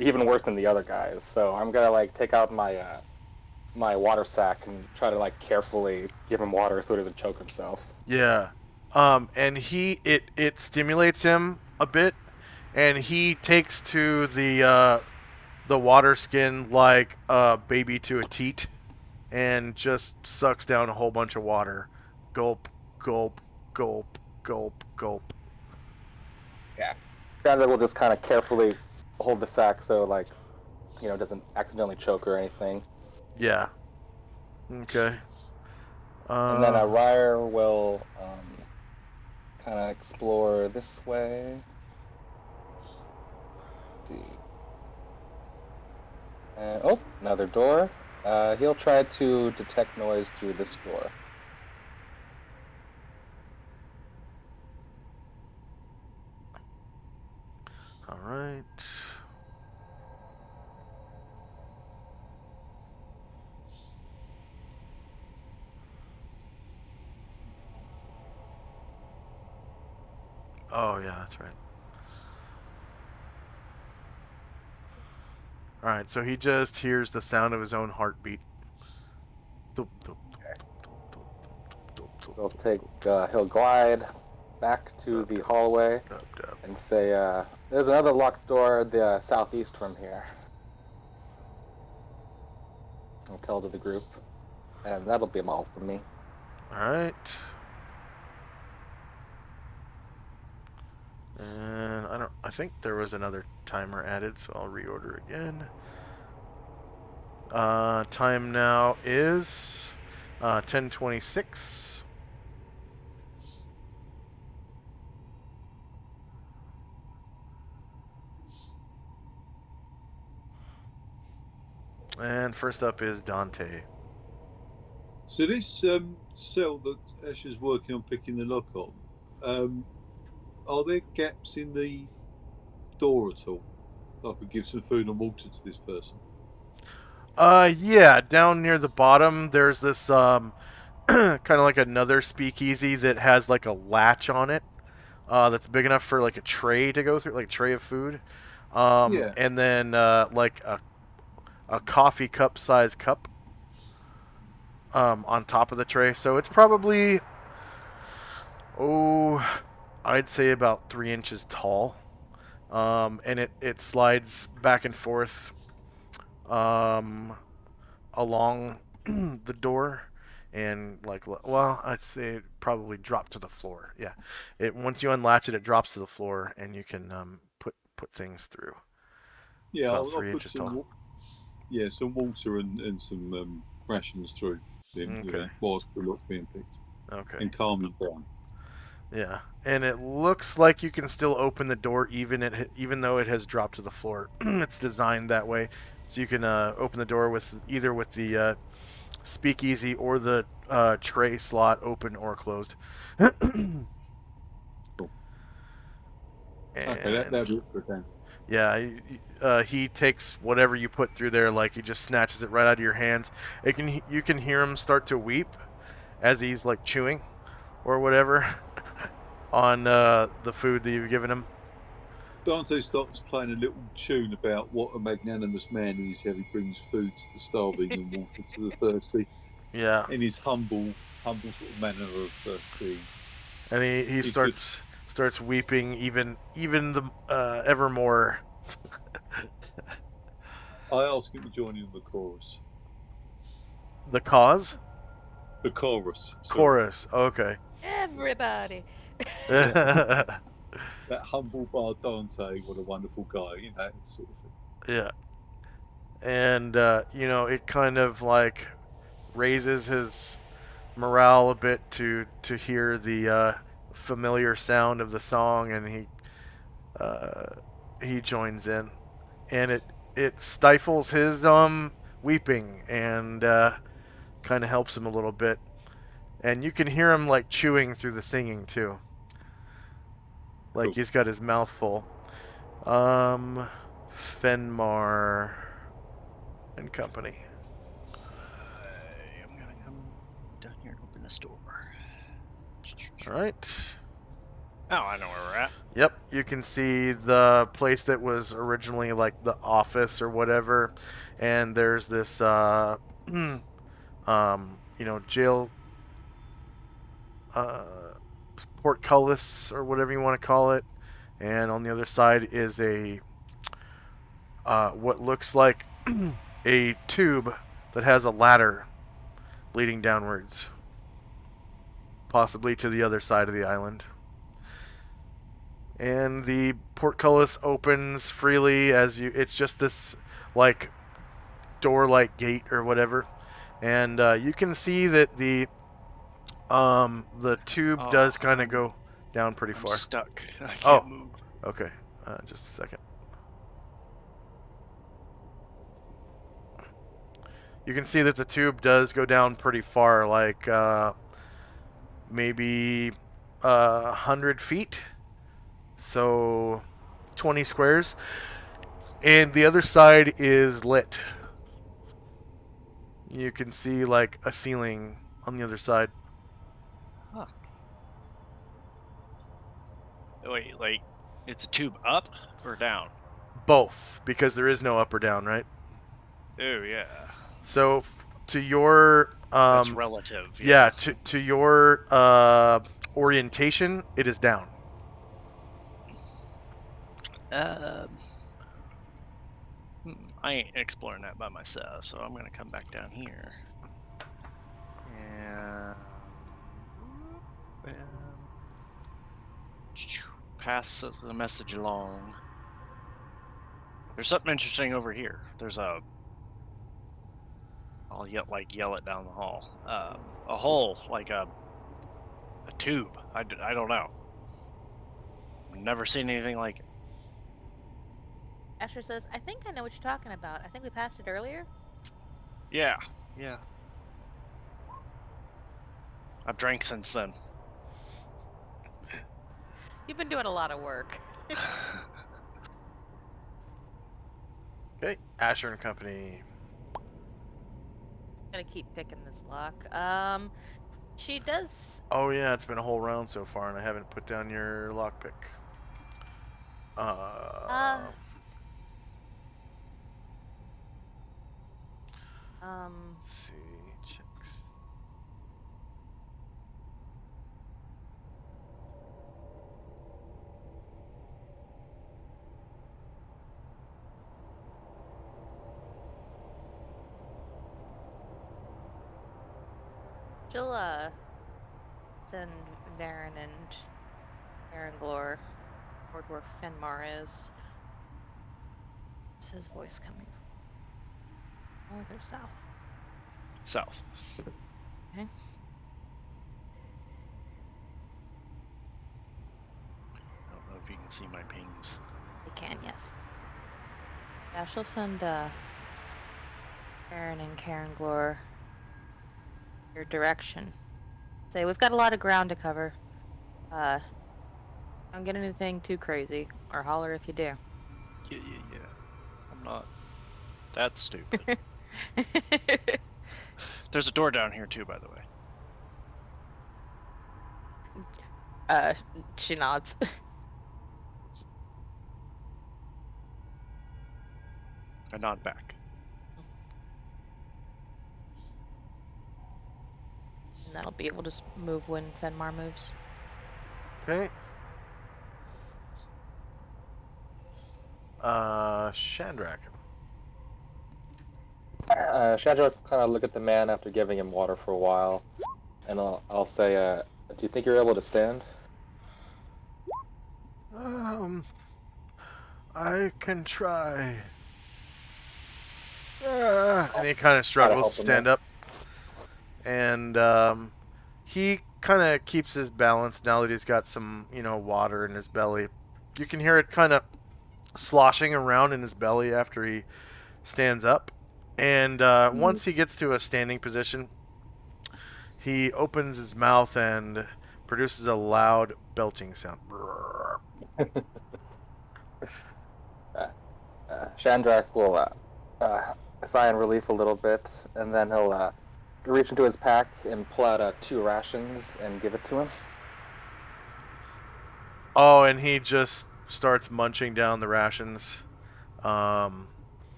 even worse than the other guys. So I'm going to, like, take out my my water sack and try to, like, carefully give him water so he doesn't choke himself. Yeah. And it stimulates him a bit, and he takes to the water skin like a baby to a teat, and just sucks down a whole bunch of water. Gulp, gulp, gulp, gulp, gulp. Yeah. Chandrak will just kind of carefully hold the sack so, like, doesn't accidentally choke or anything. Yeah. Okay. And then Ryer will kind of explore this way. And, another door. He'll try to detect noise through this door. All right. Oh yeah, that's right. All right, so he just hears the sound of his own heartbeat. Thump, thump, thump, thump, thump, He'll glide back to dub, the dub, hallway dub, dub. and say, "There's another locked door the southeast from here." I'll tell to the group, and that'll be all from me. All right. And I think there was another timer added, so I'll reorder again. Time now is 10:26. And first up is Dante. So this cell that Ash is working on picking the lock on, are there gaps in the door at all? I could give some food and water to this person. Yeah, down near the bottom, there's this kind of like another speakeasy that has like a latch on it. That's big enough for like a tray to go through, like a tray of food. Yeah. And then like a coffee cup size cup on top of the tray. So it's probably, I'd say about 3 inches tall. And it slides back and forth along the door. And like, well, I'd say it probably drop to the floor. Yeah, it once you unlatch it, it drops to the floor, and you can put things through. It's Yeah, about I'll three put inches tall. some water and some rations through him, Okay. whilst the lock's being picked, Okay. and calm him down. Yeah, and it looks like you can still open the door even though it has dropped to the floor. It's designed that way, so you can open the door with either with the speakeasy or the tray slot open or closed. Cool. And Okay, that'd be good then. yeah, he takes whatever you put through there, like he just snatches it right out of your hands. You can hear him start to weep as he's like chewing or whatever on the food that you've given him. Dante starts playing a little tune about what a magnanimous man he is, how he brings food to the starving and water to the thirsty, Yeah, in his humble sort of manner of being. and he He's good. starts weeping even the ever more. I ask him to join in the chorus. The cause? The chorus. Sorry. Chorus. Okay. Everybody. Yeah. That humble bar Dante, what a wonderful guy, that sort of thing. Yeah. And it kind of like raises his morale a bit to hear the familiar sound of the song, and he joins in, and it stifles his weeping and kind of helps him a little bit, and you can hear him like chewing through the singing too, like Cool. he's got his mouth full. Fenmar and company. I'm gonna come down here and open this door. All right. Oh, I know where we're at. Yep, you can see the place that was originally like the office or whatever, and there's this jail portcullis or whatever you want to call it, and on the other side is a what looks like a tube that has a ladder leading downwards, possibly to the other side of the island. And the portcullis opens freely as you. It's just this like door-like gate or whatever, and you can see that the tube does kind of go down pretty I'm far. stuck. I Oh. can't move. Okay, just a second. You can see that the tube does go down pretty far, like maybe 100 feet, so 20 squares. And the other side is lit. You can see like a ceiling on the other side. Huh. Wait, like, it's a tube up or down? Both, because there is no up or down, right? Oh, yeah. So to your That's relative. yeah, to your orientation, it is down. I ain't exploring that by myself, so I'm gonna come back down here. And pass the message along. There's something interesting over here. There's I'll yell it down the hall. A hole, like a tube. I don't know. Never seen anything like it. Asher says, I think I know what you're talking about. I think we passed it earlier. Yeah. I've drank since then. You've been doing a lot of work. Okay, Asher and Company. Gonna keep picking this lock. She does. Oh yeah, it's been a whole round so far, and I haven't put down your lockpick. Let's see, checks. She'll send Varen and Aranglor toward where Fenmar is. Where's his voice coming from? North or south? South. Okay. I don't know if you can see my pings. You can, yes. Yeah, she'll send Varen and Caranglor your direction. Say, we've got a lot of ground to cover. Don't get anything too crazy, or holler if you do. Yeah. I'm not that stupid. There's a door down here too, by the way. She nods. I nod back. And that'll be able to move when Fenmar moves. Okay. Shandrak. Shadrach kind of look at the man after giving him water for a while, and I'll say, do you think you're able to stand? I can try. And he kind of struggles to stand up. And he kind of keeps his balance now that he's got some, water in his belly. You can hear it kind of sloshing around in his belly after he stands up. And once he gets to a standing position, he opens his mouth and produces a loud belching sound. Shandrak will sigh in relief a little bit, and then he'll reach into his pack and pull out 2 rations and give it to him. Oh, and he just starts munching down the rations.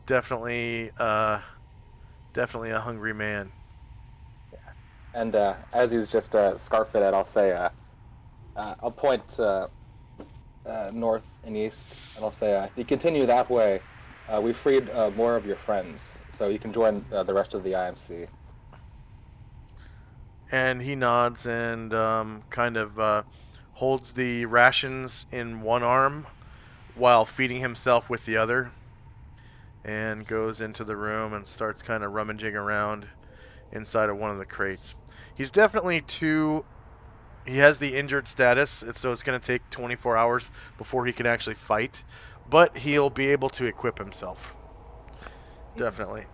Definitely a hungry man. Yeah. And as he's just scarfing it, I'll say, I'll point north and east, and I'll say, if you continue that way, we freed more of your friends, so you can join the rest of the IMC. And he nods and kind of holds the rations in one arm while feeding himself with the other, and goes into the room and starts kind of rummaging around inside of one of the crates. He's definitely he has the injured status, so it's going to take 24 hours before he can actually fight, but he'll be able to equip himself. Definitely.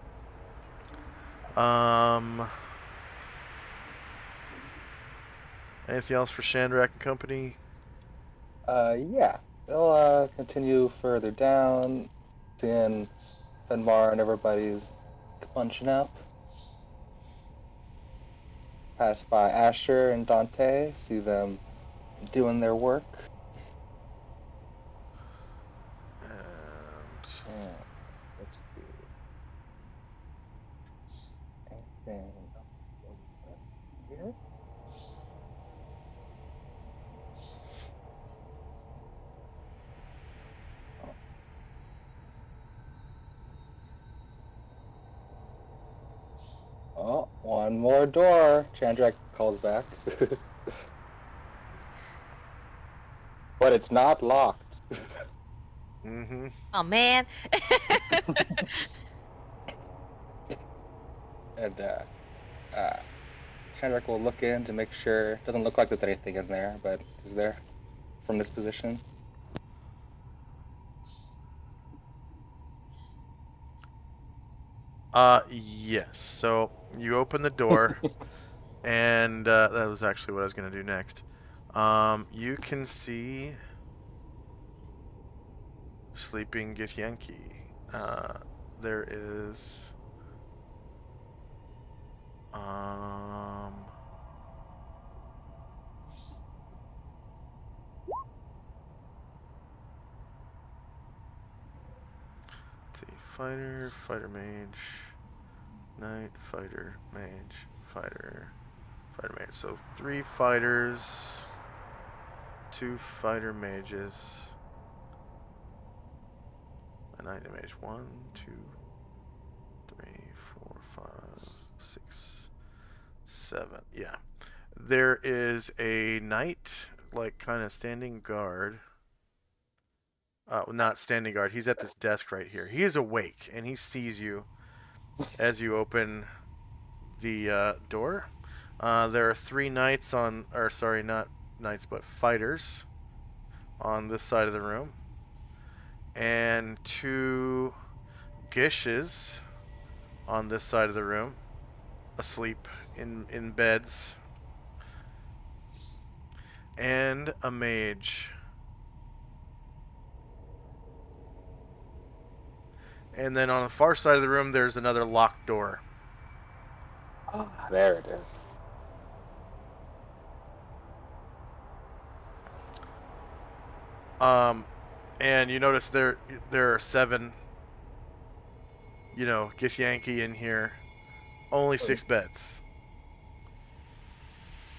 Anything else for Shandrak and Company? Yeah. They'll continue further down, seeing Fenmar and everybody's punching up. Pass by Asher and Dante, see them doing their work. Let's see. Anything else here? Oh, one more door. Chandrak calls back. But it's not locked. Mm-hmm. Oh man. And Chandrak will look in to make sure. Doesn't look like there's anything in there, but is there from this position? Yes. So you open the door, and that was actually what I was gonna do next. You can see sleeping Githyanki. There is let's see, fighter mage, knight, fighter, mage, fighter mage. So 3 fighters, 2 fighter mages, a knight and a mage. 1, 2, 3, 4, 5, 6, 7. Yeah. There is a knight, like, kind of standing guard. Not standing guard. He's at this desk right here. He is awake, and he sees you as you open the door. There are 3 knights on, or sorry, not knights, but fighters on this side of the room, and 2 gishes on this side of the room, asleep in beds, and a mage. And then on the far side of the room, there's another locked door. Ah, there it is. And you notice there are 7, Githyanki in here. Only 6 beds.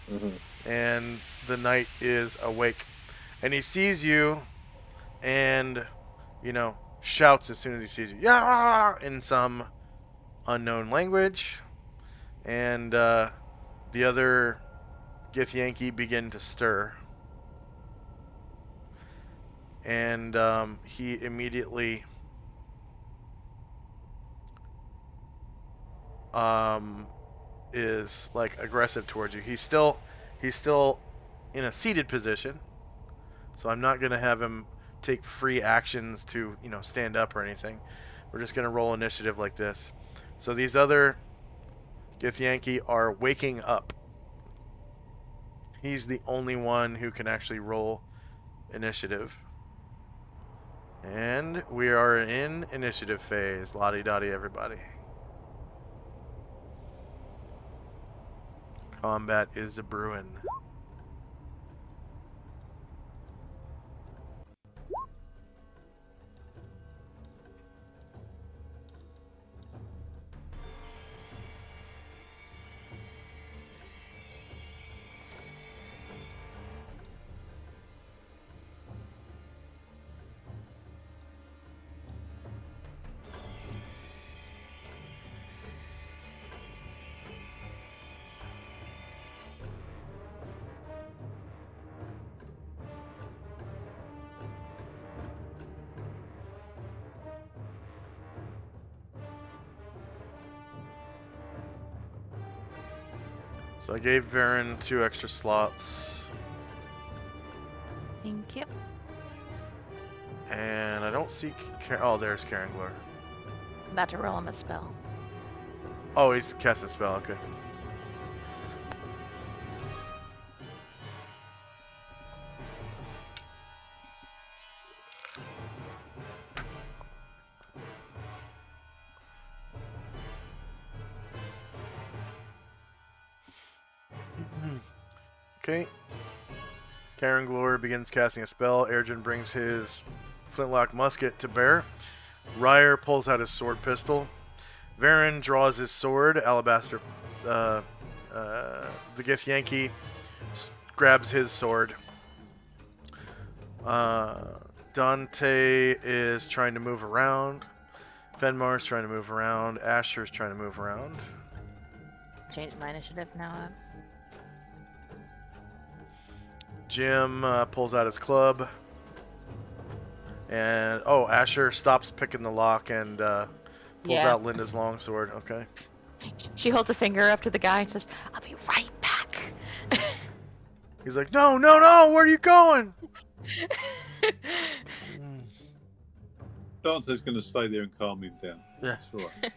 Mm-hmm. And the knight is awake. And he sees you and, shouts as soon as he sees you. Yeah, in some unknown language. And the other Githyanki begin to stir. And he immediately is like aggressive towards you. He's still in a seated position, so I'm not gonna have him take free actions to stand up or anything. We're just gonna roll initiative like this. So these other Githyanki are waking up. He's the only one who can actually roll initiative. And we are in initiative phase. Lottie-dottie, everybody. Combat is a brewin'. So I gave Varen 2 extra slots. Thank you. And I don't see... oh, there's Karen Glor. About to roll him a spell. Oh, he's casting a spell, okay. Okay. Karen Glor begins casting a spell. Ergen brings his flintlock musket to bear. Ryer pulls out his sword pistol. Varen draws his sword. Alabaster, the Githyanki grabs his sword. Dante is trying to move around. Fenmar's trying to move around. Asher's trying to move around. Change my initiative now. Jim pulls out his club. And, Asher stops picking the lock and pulls Yeah. out Linda's longsword. Okay. She holds a finger up to the guy and says, "I'll be right back." He's like, no, where are you going? Dante's going to stay there and calm him down. Yeah. That's all right.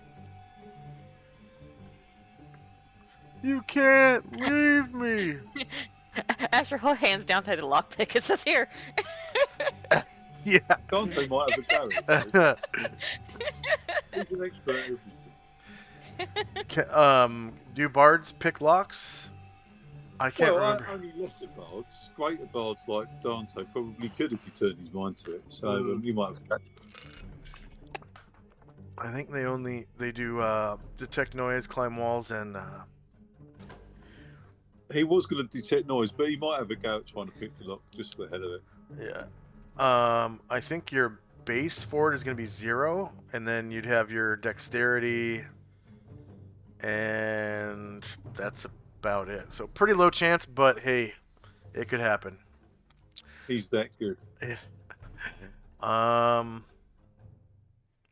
You can't leave me. Asher hands down to the lockpick. It says here. Yeah. Dante might have a go. Though. He's an expert at everything. Do bards pick locks? I can't remember. Only lesser bards. Greater bards like Dante probably could if you turned his mind to it. So you might have. I think they do detect noise, climb walls, and He was going to detect noise, but he might have a go at trying to pick the lock just for the head of it. yeah. I think your base for it is going to be 0, and then you'd have your dexterity, and that's about it. So pretty low chance, but hey, it could happen. He's that good.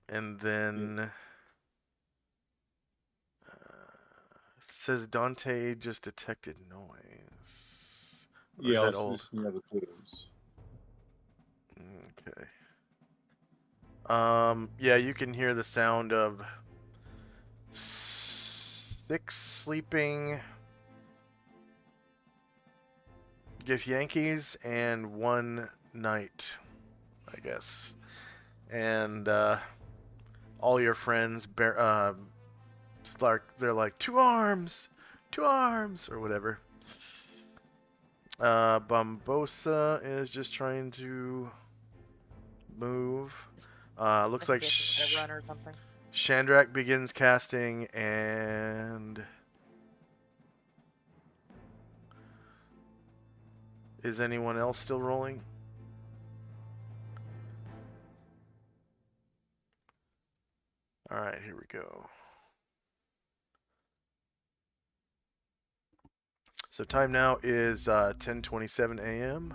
And then it says Dante just detected noise. Or Yeah, I is was that old? listening to the videos. Okay. Yeah, you can hear the sound of 6 sleeping Githyanki's and 1 night, I guess. And all your friends, they're like 2 arms, or whatever. Bambosa is just trying to move. Looks like run or something. Shandrak begins casting, and is anyone else still rolling? All right, here we go. So time now is 10:27 a.m.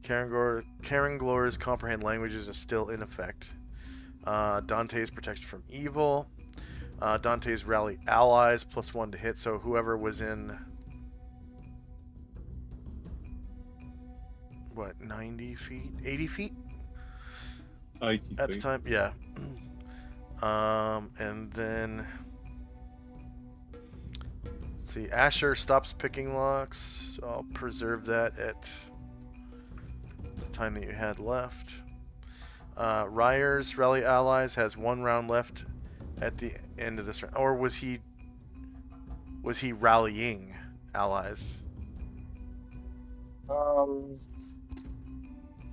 Karenglor's comprehend languages is still in effect. Dante's protection from evil. Dante's rally allies +1 to hit. So whoever was in 90 feet, 80 feet 80 at the feet. time, yeah. And then let's see. Asher stops picking locks. So I'll preserve that at the time that you had left. Ryer's rally allies has 1 round left at the end of this round. Or was he rallying allies?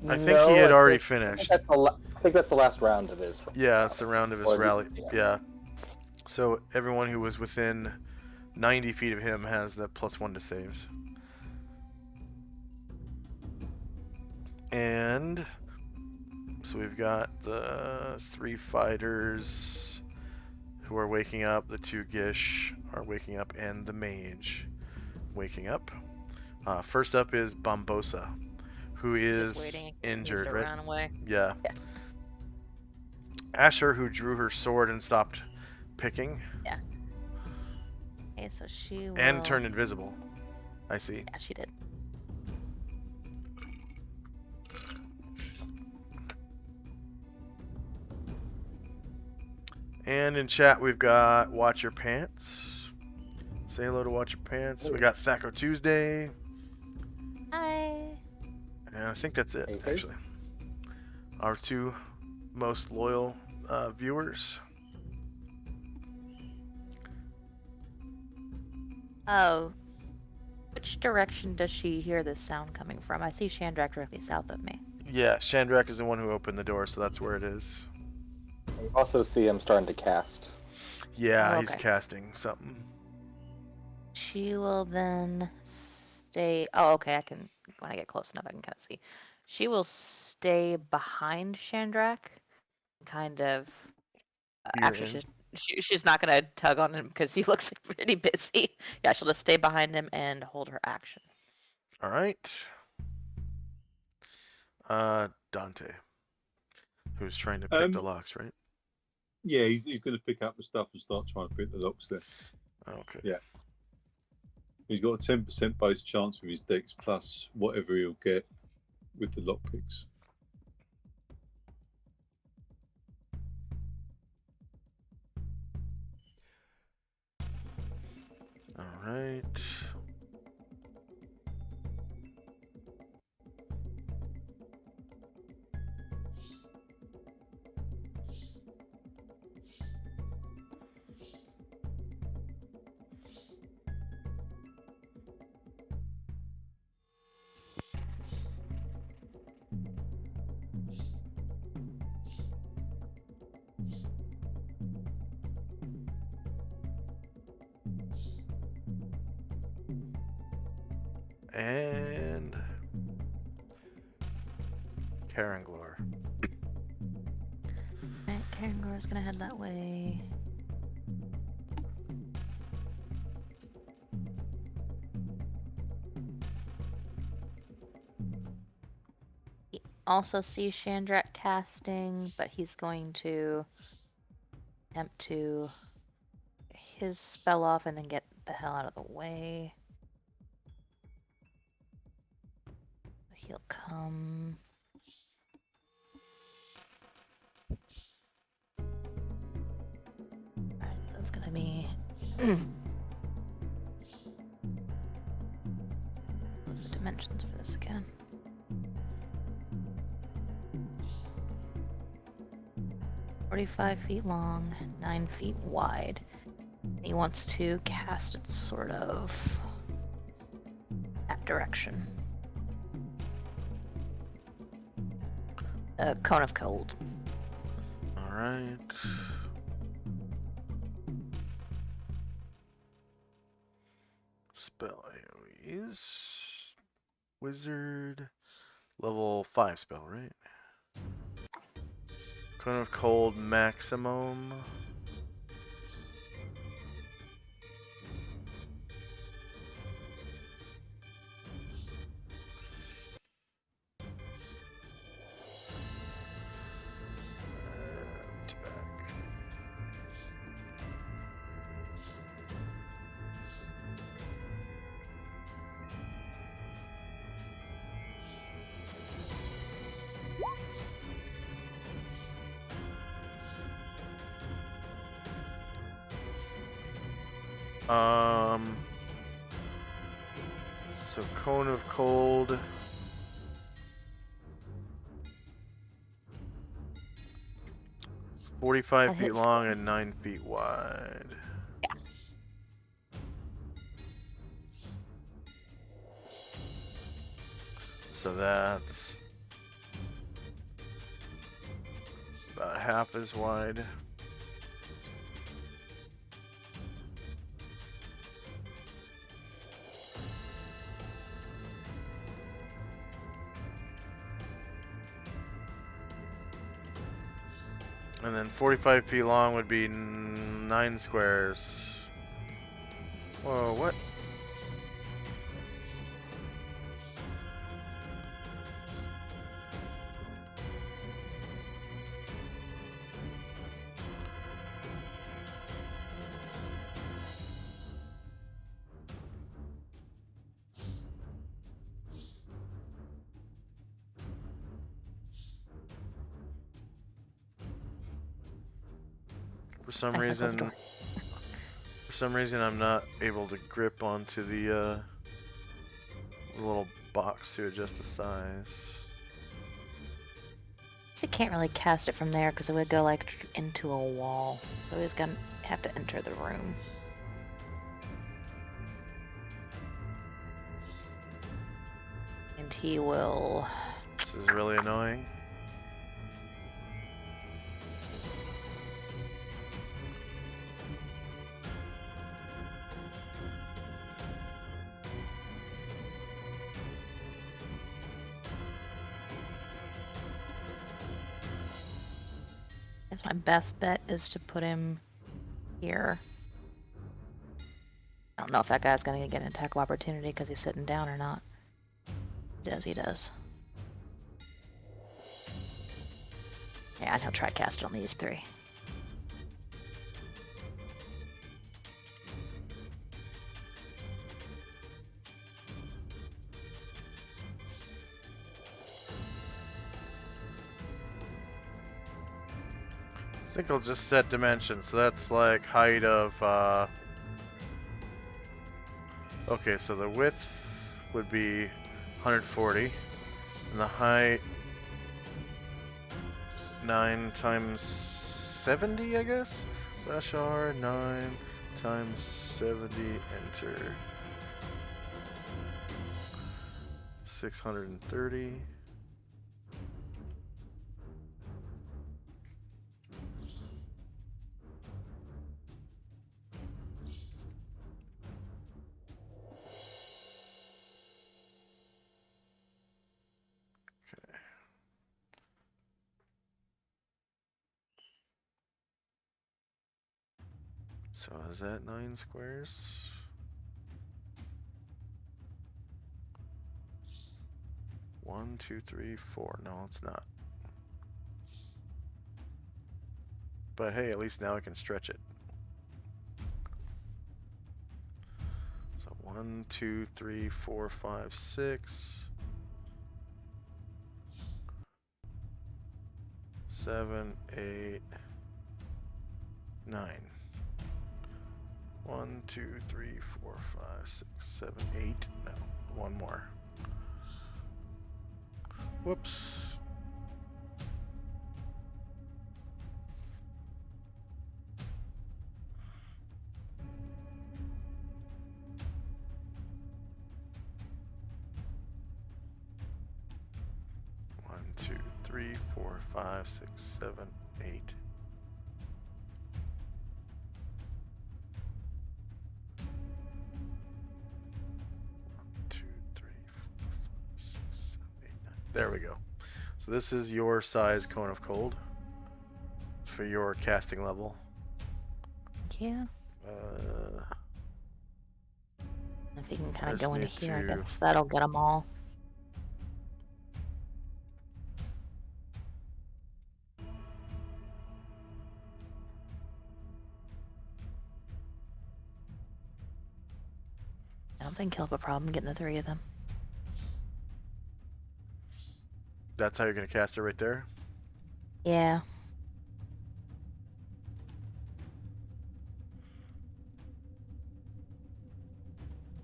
I think he had already finished. I think that's the last round of his. Yeah, it's the round of his Or rally. Yeah. So everyone who was within 90 feet of him has the +1 to saves. And so we've got the 3 fighters who are waking up. The 2 Gish are waking up, and the mage waking up. First up is Bambosa, who is injured, right? Run away. Yeah. Asher, who drew her sword and stopped picking. Yeah. Okay, so she will... And turned invisible. I see. Yeah, she did. And in chat, we've got Watch Your Pants. Say hello to Watch Your Pants. We got Thaco Tuesday. Hi. And I think that's it, Hey, actually. Our 2 most loyal viewers. Oh. Which direction does she hear this sound coming from? I see Shandrak directly south of me. Yeah, Shandrak is the one who opened the door, so that's where it is. You also see him starting to cast. Yeah, Oh, he's okay. casting something. She will then stay. Oh, okay. I can, when I get close enough, I can kind of see. She will stay behind Shandrak, kind of. Peer Actually, in. she's not gonna tug on him because he looks like pretty busy. Yeah, she'll just stay behind him and hold her action. All right. Dante, who's trying to pick the locks, right? Yeah, he's going to pick up the stuff and start trying to pick the locks there. Okay. Yeah. He's got a 10% base chance with his dex plus whatever he'll get with the lockpicks. All right. And Karanglor. Alright, Karangor's gonna head that way. He also sees Shandrak casting, but he's going to attempt to get his spell off and then get the hell out of the way. He'll come. Alright, so it's gonna be. What are the dimensions for this again? 45 feet long, 9 feet wide. He wants to cast it sort of that direction. A cone of cold. All right. Spell AoEs. Wizard. Level 5 spell, right? Cone of Cold maximum. And back. So Cone of Cold. That 45 feet hits long them. and 9 feet wide. Yeah. So that's about half as wide. And then 45 feet long would be 9 squares. Whoa, what? For some Accidentally closed the reason, door. I'm not able to grip onto the little box to adjust the size. He can't really cast it from there because it would go like into a wall. So he's gonna have to enter the room. And he will. This is really annoying. I guess my best bet is to put him here. I don't know if that guy's gonna get an attack of opportunity because he's sitting down or not. He does. Yeah, and he'll try cast it on these three. I think I'll just set dimensions. So that's like height of. Okay, so the width would be 140, and the height 9 times 70, I guess. Slash R 9 times 70. Enter. 630. So is that 9 squares? One, two, three, four. No, it's not. But hey, at least now I can stretch it. So 1, 2, 3, 4, 5, 6, 7, 8, 9. 1, 2, 3, 4, 5, 6, 7, 8. No, one more. Whoops. One, two, three, 4, 5, 6, 7, 8. There we go. So this is your size cone of cold for your casting level. Thank you. If he can kind of just go into need here, I to- guess that'll get them all. I don't think he'll have a problem getting the three of them. That's how you're going to cast it right there? Yeah.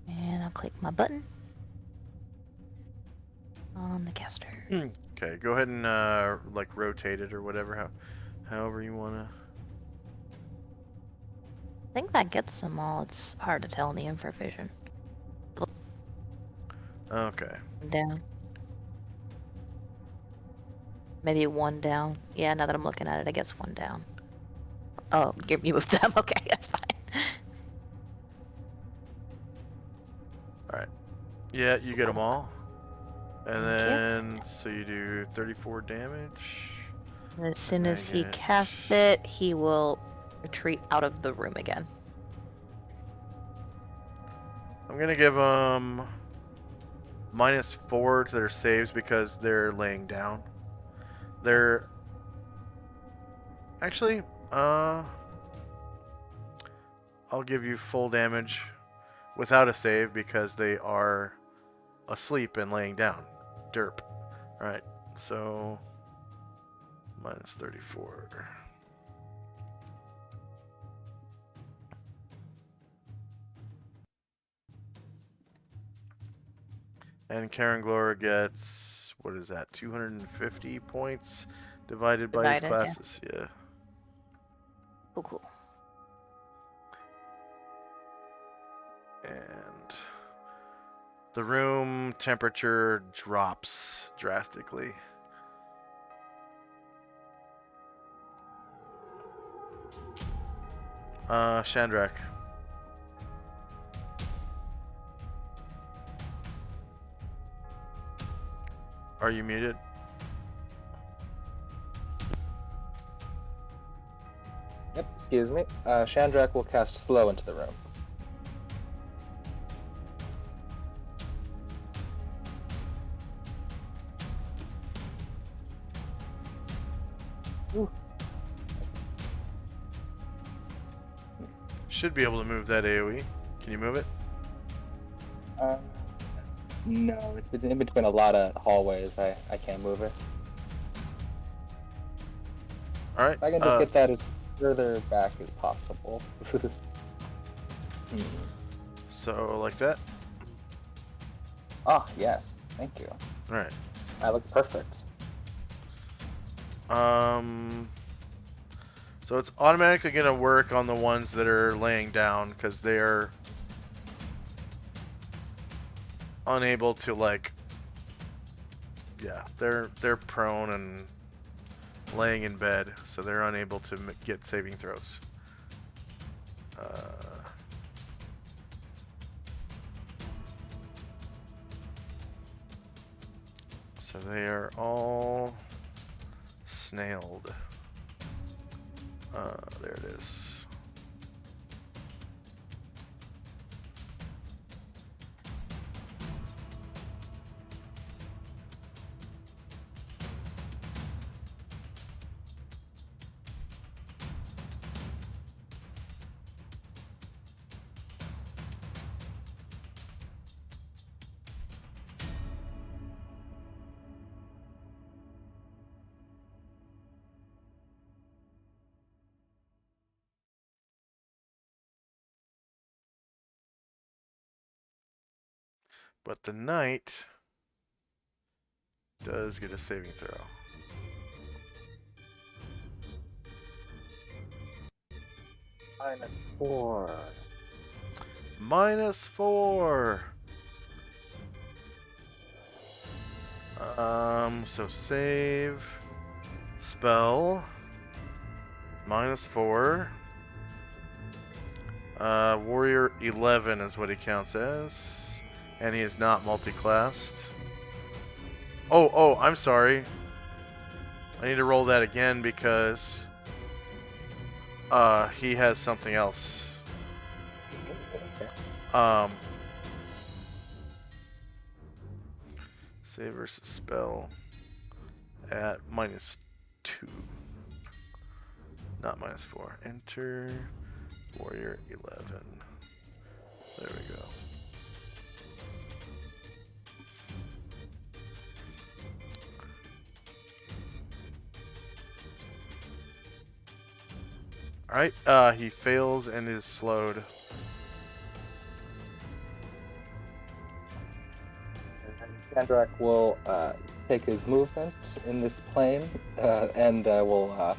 And I'll click my button on the caster. Okay, go ahead and like rotate it or whatever, however you want to. I think that gets them all. It's hard to tell in the infravision. Okay. Down. Maybe one down. Yeah, now that I'm looking at it, I guess one down. Oh, you moved them. Okay, that's fine. Alright. Yeah, you get them all. And Thank you. then, so you do 34 damage. And as soon as he get- casts it, he will retreat out of the room again. I'm going to give them -4 to their saves because they're laying down. They're... Actually, I'll give you full damage without a save because they are asleep and laying down. Derp. Alright, so -34. And Karen Glora gets, what is that, 250 points divided by his Divided, yeah. classes? Yeah. Oh, cool. And The room temperature drops drastically. Shandrak. Are you muted? Yep, excuse me. Shandrak will cast Slow into the room. Ooh. Should be able to move that AoE. Can you move it? No, it's in between a lot of hallways. I can't move it. All right. If I can just get that as further back as possible. So like that. Ah, yes. Thank you. All right. That looks perfect. So it's automatically gonna work on the ones that are laying down because they are unable to like. Yeah, they're prone and laying in bed, so they're unable to get saving throws. So they are all snailed. There it is. But the knight does get a saving throw. -4. -4. So save. Spell. -4. Warrior 11 is what he counts as. And he is not multi-classed. Oh, I'm sorry. I need to roll that again because he has something else. Save versus spell at -2. Not -4. Enter Warrior 11. There we go. Alright, he fails and is slowed. Shandrak will take his movement in this plane and will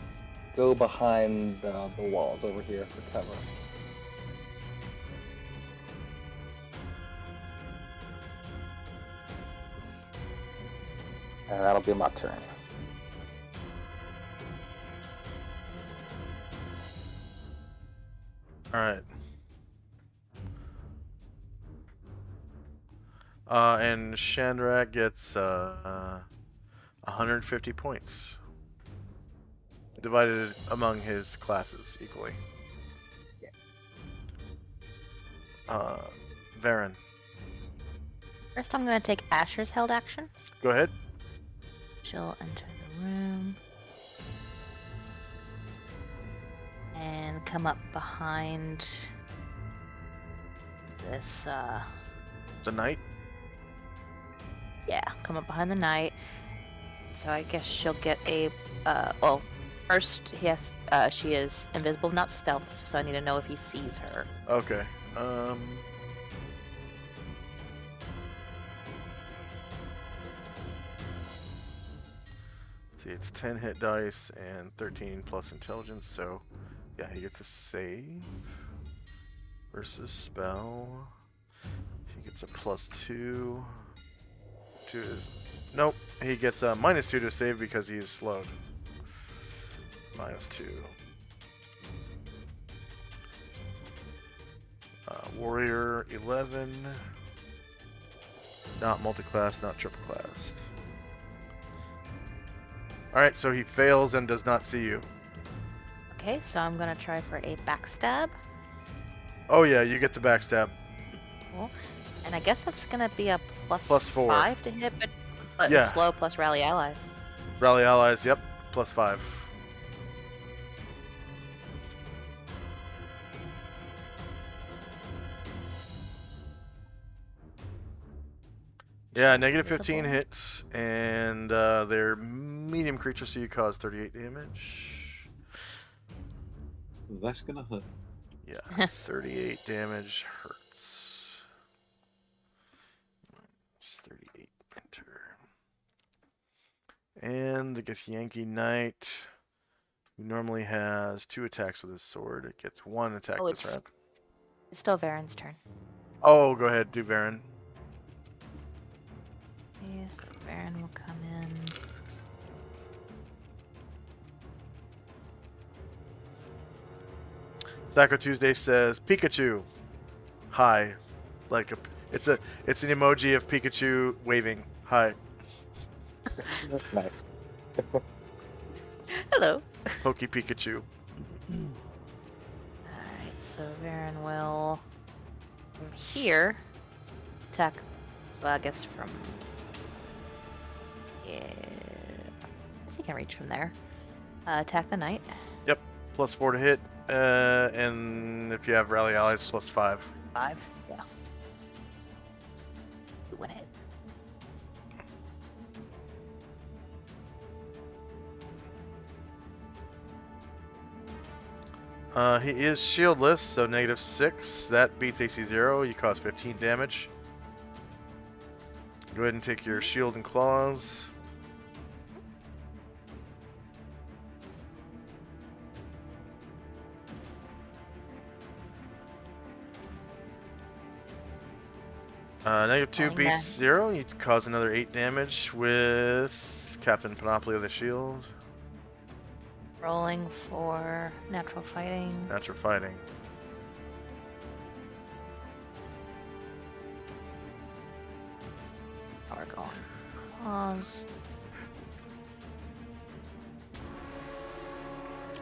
go behind the walls over here for cover. And that'll be my turn. Alright. And Shandrak gets 150 points. Divided among his classes equally. Varen. First, I'm going to take Asher's held action. Go ahead. She'll enter the room. And come up behind this, The knight. yeah, come up behind the knight. So I guess she'll get a, well, first, yes, she is invisible, not stealth, so I need to know if he sees her. Okay. Let's see, it's 10 hit dice and 13 plus intelligence, so yeah, he gets a save versus spell. He Gets a +2 to his... Nope, he gets a -2 to save because he's slowed. -2. Warrior 11. Not multi-class, not triple class. Alright, so he fails and does not see you. Okay, so I'm gonna try for a backstab. Oh yeah, you get the backstab. Cool. And I guess that's gonna be a +4. +5 to hit, but Yeah. slow plus rally allies. Rally allies, yep, +5. Yeah, -15 hits, and they're medium creatures, so you cause 38 damage. That's gonna hurt. Yeah, 38 damage hurts. It's 38 enter. And I guess Yankee Knight, who normally has 2 attacks with his sword, it gets 1 attack Oh, this round. It's still Varen's turn. Oh, go ahead, do Varen. Okay, so Varen will come in. Thaco Tuesday says Pikachu. Hi. Like it's an emoji of Pikachu waving. Hi. Nice. Hello. Pokey Pikachu. Alright, so Varen will from here attack, well, I guess from, yeah, I guess he can reach from there. Attack the knight. Yep. +4 to hit. And if you have rally allies, +5. 5, yeah. 1 hit. He is shieldless, so -6. That beats AC 0. You cause 15 damage. Go ahead and take your shield and claws. -2 Going beats back. 0. You cause another 8 damage with Captain Panoply of the Shield. Rolling for natural fighting. Natural fighting. We're going claws.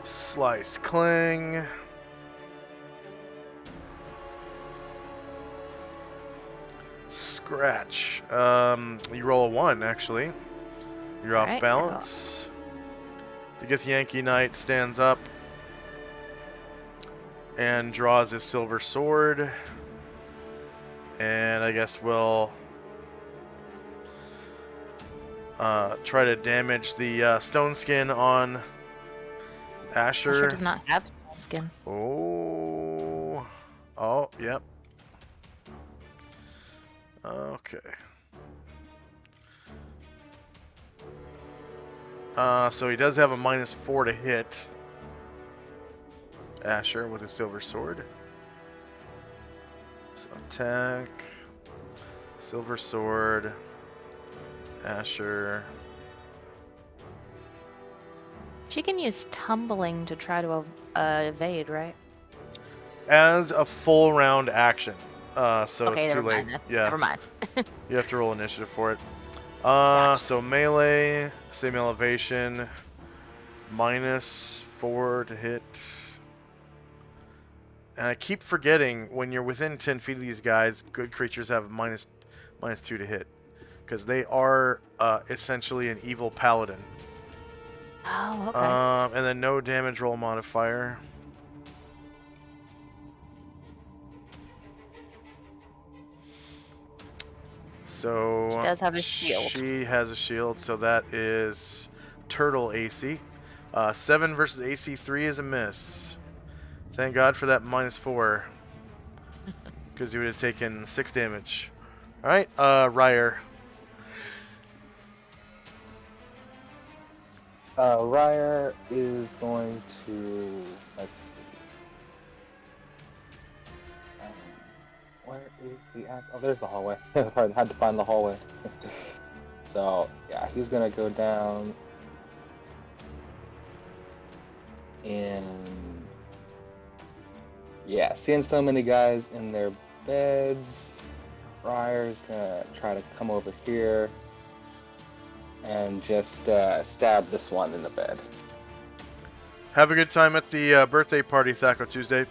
Slice, cling. Scratch. You roll a 1, actually. You're off Alright, balance. The Githyanki Knight stands up and draws his silver sword. And I guess we'll try to damage the stone skin on Asher. Asher does not have skin. Oh. Oh, yep. Okay. So he does have a -4 to hit Asher with his silver sword. So attack, silver sword, Asher. She can use tumbling to try to evade, right? As a full round action. So Okay, it's too never late. mind then. Yeah. Never mind. You have to roll initiative for it. Gotcha. So melee, same elevation, -4 to hit. And I keep forgetting when you're within 10 feet of these guys, good creatures have -2 to hit. Because they are essentially an evil paladin. Oh, okay. And then no damage roll modifier. So She does have a shield. She has a shield, so that is turtle AC. 7 versus AC 3 is a miss. Thank God for that -4, because you would have taken 6 damage. All right, Ryer. Ryer is going to, let's see. Where Where is the oh, there's the hallway. I had to find the hallway. So yeah, he's gonna go down and yeah, seeing so many guys in their beds, Ryer's gonna try to come over here and just stab this one in the bed. Have a good time at the birthday party, Thaco Tuesday.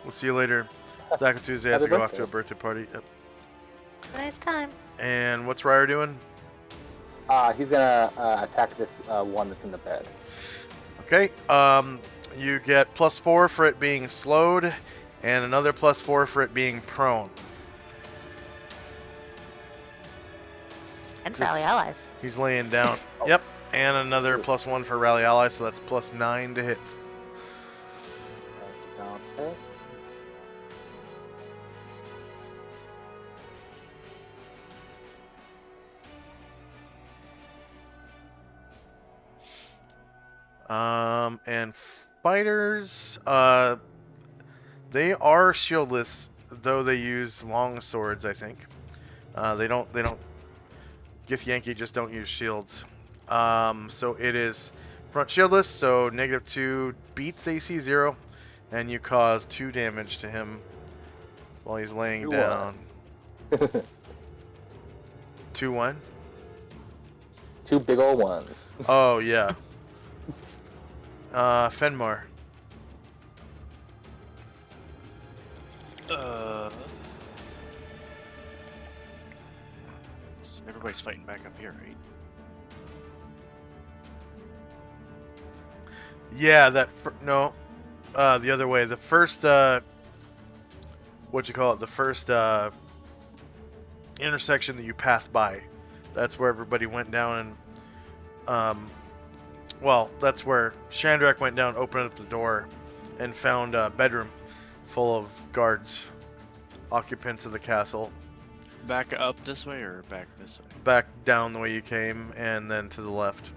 We'll see you later. Thaco Tuesday has to Happy go off to birthday. a birthday party. Yep. Nice time. And what's Ryer doing? He's gonna attack this one that's in the bed. Okay. You get +4 for it being slowed, and another +4 for it being prone. And rally allies. He's laying down. Yep. And another +1 for rally ally, so that's +9 to hit. Okay. And fighters, they are shieldless, though they use long swords. I think they don't. Githyanki just don't use shields. So it is front shieldless, so -2 beats AC 0, and you cause 2 damage to him while he's laying down. 2-1? 2 big old ones. Oh yeah. Fenmar. Everybody's fighting back up here, right? Yeah, no, the other way. The first, what you call it? The first intersection that you passed by. That's where everybody went down, and well, that's where Shandrak went down, opened up the door, and found a bedroom full of guards, occupants of the castle. Back up this way or back this way? Back down the way you came, and then to the left.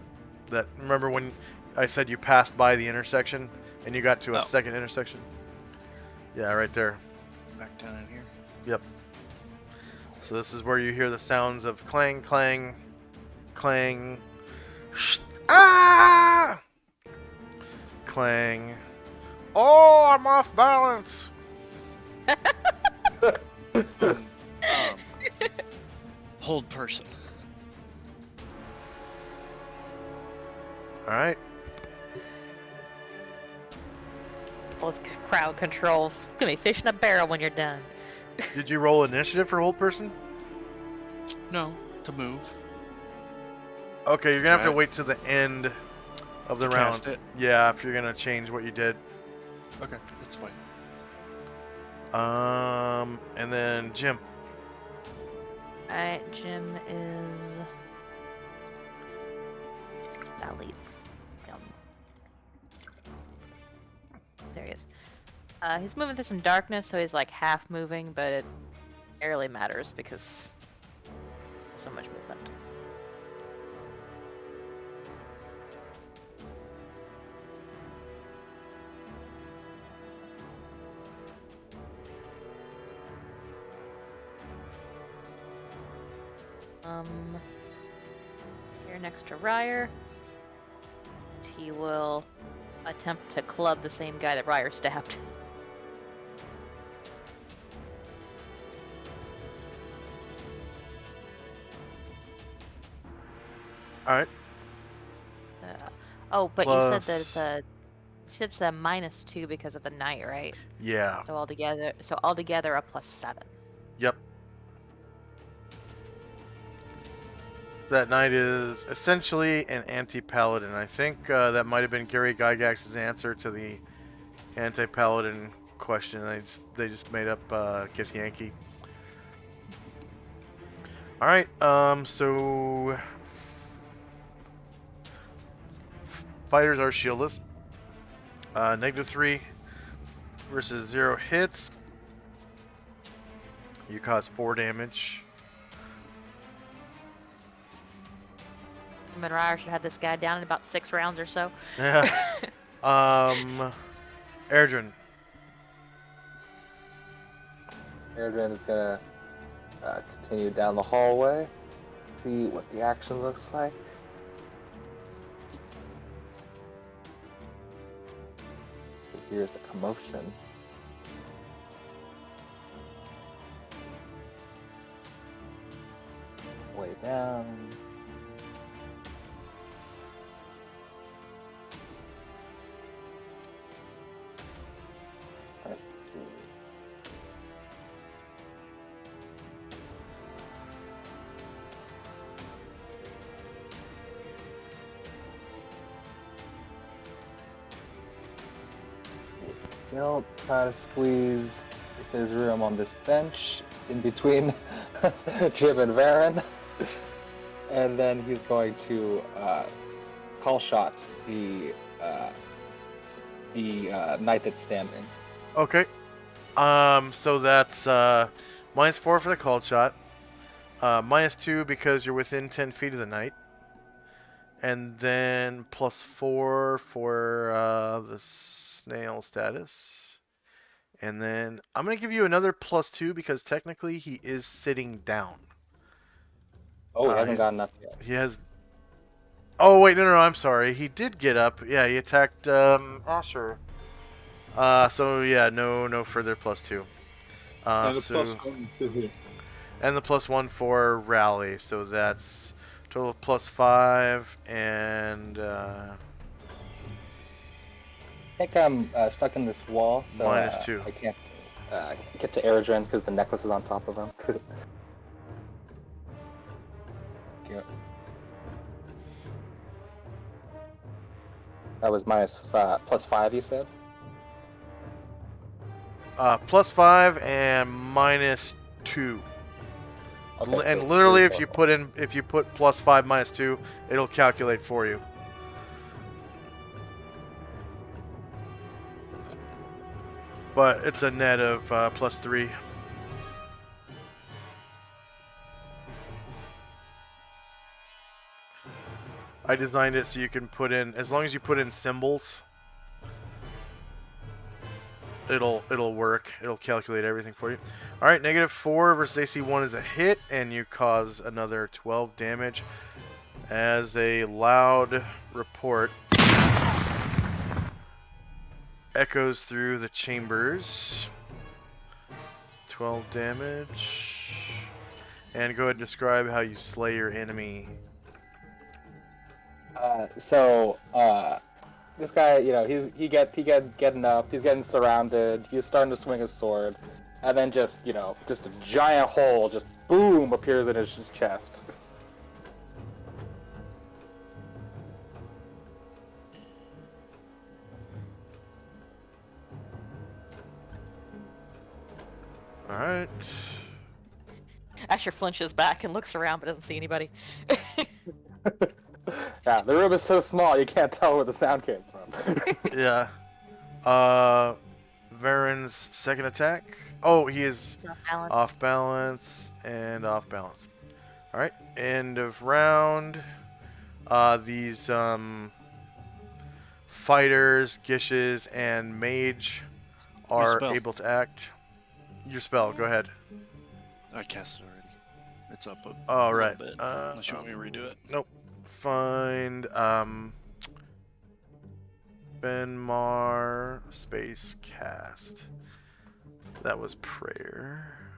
Remember when I said you passed by the intersection and you got to a second intersection? Yeah, right there. Back down in here? Yep. So this is where you hear the sounds of clang, clang, clang, ah! Clang. Oh, I'm off balance. Hold person. All right. Well, it's crowd controls. It's gonna be fish in a barrel when you're done. Did you roll initiative for hold person? No, to move. Okay, you're gonna have to Alright. wait to the end of the To round. cast it? Yeah, if you're gonna change what you did. Okay, that's fine. And then Jim. Alright, Jim is Sally. There he is. He's moving through some darkness, so he's like half moving, but it barely matters because so much movement. Here next to Ryer. And he will attempt to club the same guy that Ryer stabbed. Alright. Oh, but Plus... you said that it's a -2 because of the night, right? Yeah. So altogether a +7. Yep. That knight is essentially an anti-paladin. I think that might have been Gary Gygax's answer to the anti-paladin question. They just made up Githyanki. All right. So fighters are shieldless. -3 versus 0 hits. You cause 4 damage. And Ryer should have this guy down in about 6 rounds or so. Yeah. Erdrin. Erdrin is gonna continue down the hallway, see what the action looks like. Here's a commotion. Way down. Let's see. Still try to squeeze if there's room on this bench in between Jim and Varen. And then he's going to call shots the knight that's standing. Okay. So that's -4 for the called shot. -2 because you're within 10 feet of the knight. And then +4 for the snail status. And then I'm going to give you another +2 because technically he is sitting down. Oh, he hasn't gotten up yet. He has... Oh, wait, no, I'm sorry. He did get up. Yeah, he attacked Asher. So, yeah, no further +2. And a so, +1 to hit. and the +1 for rally. So that's total of +5 and... I think I'm stuck in this wall, so -2. I can't get to Eredrin because the necklace is on top of him. Yeah. That was +5, you said? +5 and -2. Okay, And so literally, 3 if you total. put +5 -2, it'll calculate for you. But it's a net of +3. I designed it so you can put in, as long as you put in symbols, it'll work. It'll calculate everything for you. All right, -4 versus AC1 is a hit, and you cause another 12 damage as a loud report echoes through the chambers. 12 damage. And go ahead and describe how you slay your enemy. This guy, he's getting up, he's getting surrounded, he's starting to swing his sword, and then just a giant hole just boom appears in his chest. All right. Asher flinches back and looks around but doesn't see anybody. Yeah, the room is so small you can't tell where the sound came from. Yeah. Varen's second attack. Oh, he is off balance and off balance. All right. End of round. These fighters, gishes, and mage are spell. able to act. Your spell. Go ahead. I cast it already. It's up a Oh, little right. bit. Unless you want me to redo it. Nope. Find Benmar space cast. That was prayer.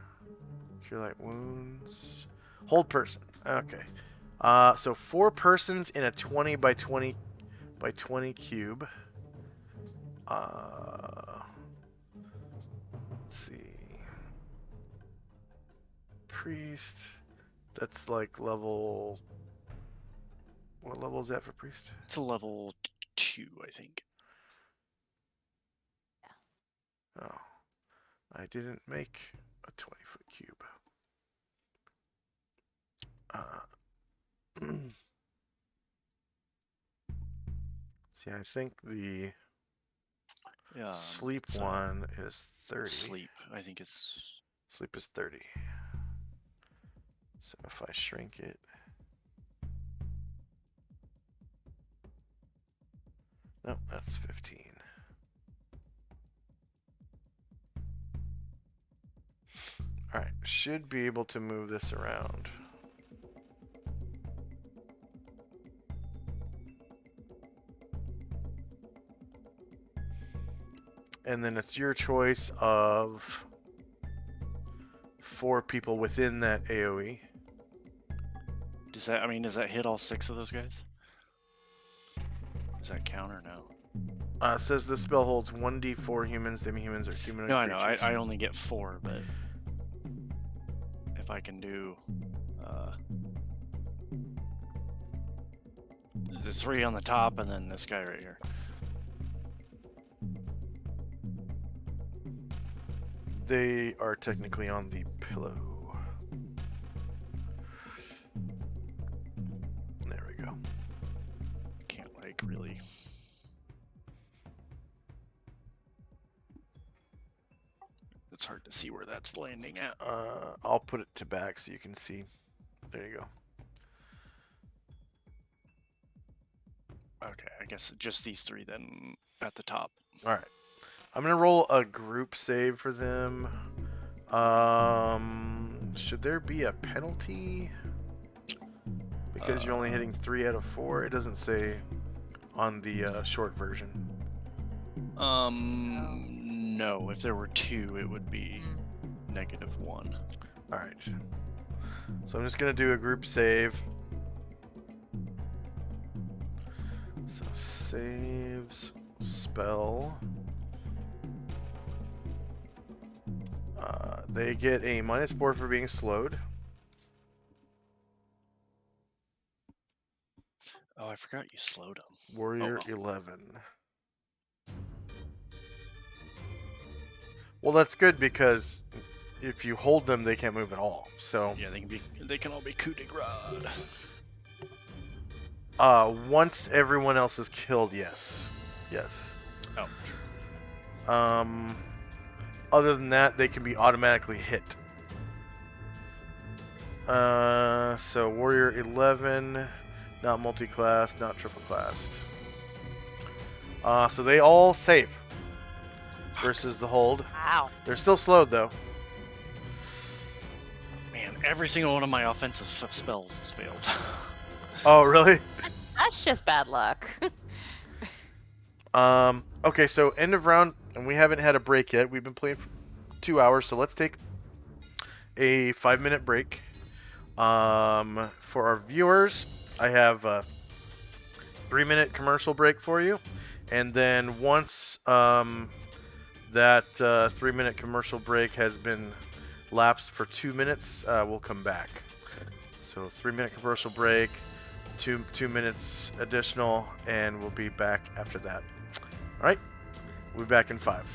Cure light wounds. Hold person. Okay. So 4 persons in a 20 by 20 by 20 cube. Let's see. Priest. That's like level. What level is that for priest? It's a level 2, I think. Oh. I didn't make a 20-foot cube. See, I think the sleep one is 30. Sleep, I think it's... Sleep is 30. So if I shrink it... No, that's 15. Alright, should be able to move this around. And then it's your choice of 4 people within that AoE. Does that hit all 6 of those guys? Does that count or no? It says this spell holds 1d4 humans, demi-humans, or humanoid No, I know. creatures. I only get 4, but if I can do the 3 on the top and then this guy right here. They are technically on the pillow. There we go. Can't like really. It's hard to see where that's landing at. I'll put it to back so you can see. There you go. Okay, I guess just these 3 then at the top. All right. I'm gonna roll a group save for them. Should there be a penalty? Because you're only hitting 3 out of 4. It doesn't say on the short version. No. If there were 2, it would be -1. All right. So I'm just gonna do a group save. So saves spell. They get a -4 for being slowed. Oh, I forgot you slowed them. Warrior Oh, 11. Well, that's good because if you hold them, they can't move at all. So Yeah, they can all be coup de grace. once everyone else is killed, yes. Oh, true. Other than that, they can be automatically hit. So Warrior 11, not multi-class, not triple-classed. So they all save versus the hold. Wow. They're still slowed though. Man, every single one of my offensive spells has failed. Oh, really? That's just bad luck. Okay, so end of round, and we haven't had a break yet. We've been playing for 2 hours, so let's take a 5-minute break. For our viewers, I have a 3-minute commercial break for you, and then once that 3-minute commercial break has been lapsed for 2 minutes, we'll come back. So 3-minute commercial break, 2 minutes additional, and we'll be back after that. All right, we'll be back in 5.